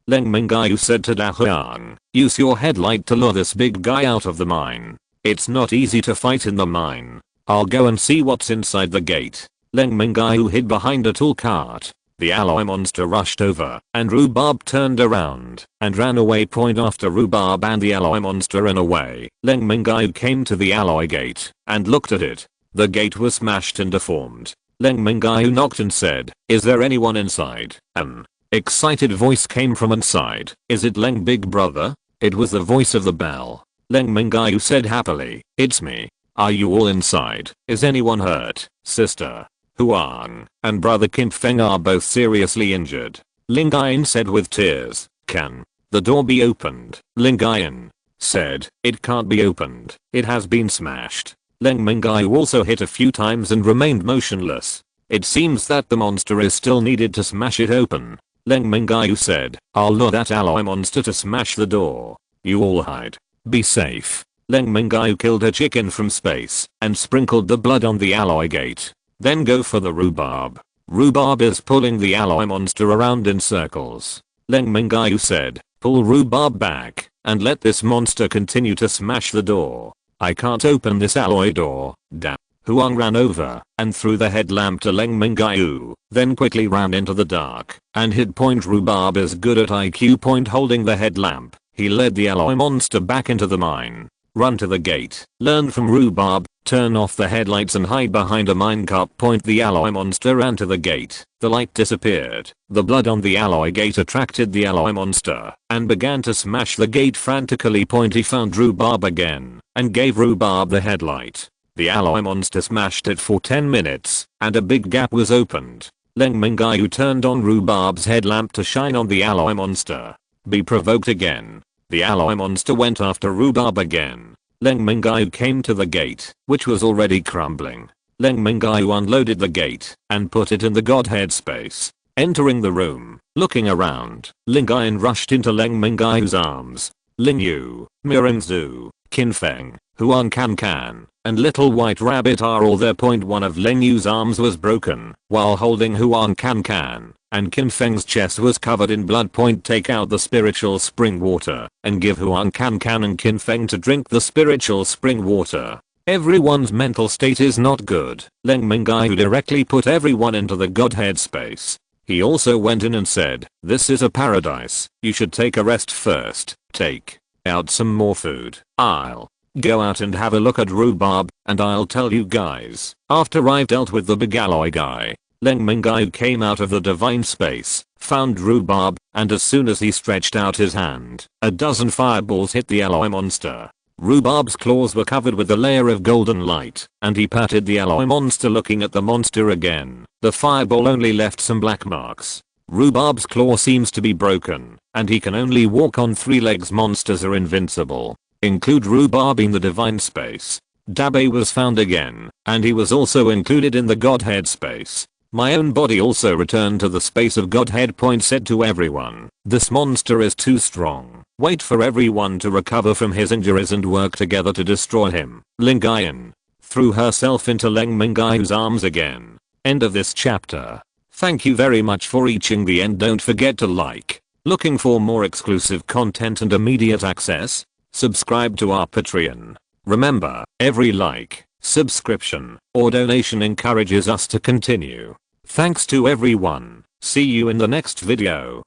Leng Mingyue said to Dahuang, "Use your headlight to lure this big guy out of the mine. It's not easy to fight in the mine. I'll go and see what's inside the gate." Leng Mingyue hid behind a tool cart. The alloy monster rushed over, and Rhubarb turned around and ran away. After Rhubarb and the alloy monster ran away, Leng Mingyue came to the alloy gate and looked at it. The gate was smashed and deformed. Leng Mingyue knocked and said, "Is there anyone inside?" An excited voice came from inside. "Is it Leng, big brother?" It was the voice of the bell. Leng Mingyue said happily, "It's me. Are you all inside? Is anyone hurt?" Sister Huang and brother Kim Feng are both seriously injured. Lingayan said with tears, "Can the door be opened?" Lingayan said, "It can't be opened. It has been smashed." Leng Mingyue also hit a few times and remained motionless. It seems that the monster is still needed to smash it open. Leng Mingyue said, "I'll lure that alloy monster to smash the door. You all hide. Be safe." Leng Mingyue killed a chicken from space and sprinkled the blood on the alloy gate. Then go for the rhubarb. Rhubarb is pulling the alloy monster around in circles. Leng Mingyue said, "Pull Rhubarb back and let this monster continue to smash the door. I can't open this alloy door." Damn. Huang ran over and threw the headlamp to Leng Mingyue, then quickly ran into the dark and hid. Rhubarb is good at IQ. Holding the headlamp, he led the alloy monster back into the mine. Run to the gate, learn from Rhubarb, turn off the headlights and hide behind a minecart. The alloy monster ran to the gate. The light disappeared. The blood on the alloy gate attracted the alloy monster and began to smash the gate frantically. He found Rhubarb again and gave Rhubarb the headlight. The alloy monster smashed it for 10 minutes and a big gap was opened. Leng Mingyue turned on Rhubarb's headlamp to shine on the alloy monster. Be provoked again. The alloy monster went after Rhubarb again. Leng Mingyue came to the gate, which was already crumbling. Leng Mingyue unloaded the gate and put it in the Godhead space. Entering the room, looking around, Lingayan rushed into Leng Mingyue's arms. Lingyu, Mirengzu, Qinfeng, Huang Kankan, and Little White Rabbit are all there. One of Lingyu's arms was broken while holding Huang Kankan, and Qinfeng's chest was covered in blood. Take out the spiritual spring water and give Huang Kankan and Qinfeng to drink the spiritual spring water. Everyone's mental state is not good. Leng Mingyue directly put everyone into the Godhead space. He also went in and said, "This is a paradise. You should take a rest first. Take out some more food. I'll go out and have a look at rhubarb, and I'll tell you guys." After I've dealt with the big alloy guy, Leng Mingyue came out of the divine space, found rhubarb, and as soon as he stretched out his hand, a dozen fireballs hit the alloy monster. Rhubarb's claws were covered with a layer of golden light, and he patted the alloy monster, looking at the monster again. The fireball only left some black marks. Rhubarb's claw seems to be broken, and he can only walk on 3 legs. Monsters are invincible. Include rhubarb in the divine space. Dabe was found again, and he was also included in the Godhead space. My own body also returned to the space of Godhead. Said to everyone, "This monster is too strong. Wait for everyone to recover from his injuries and work together to destroy him." Mingyue threw herself into Leng Mingyue's arms again. End of this chapter. Thank you very much for reaching the end. Don't forget to like. Looking for more exclusive content and immediate access? Subscribe to our Patreon. Remember, every like, subscription, or donation encourages us to continue. Thanks to everyone. See you in the next video.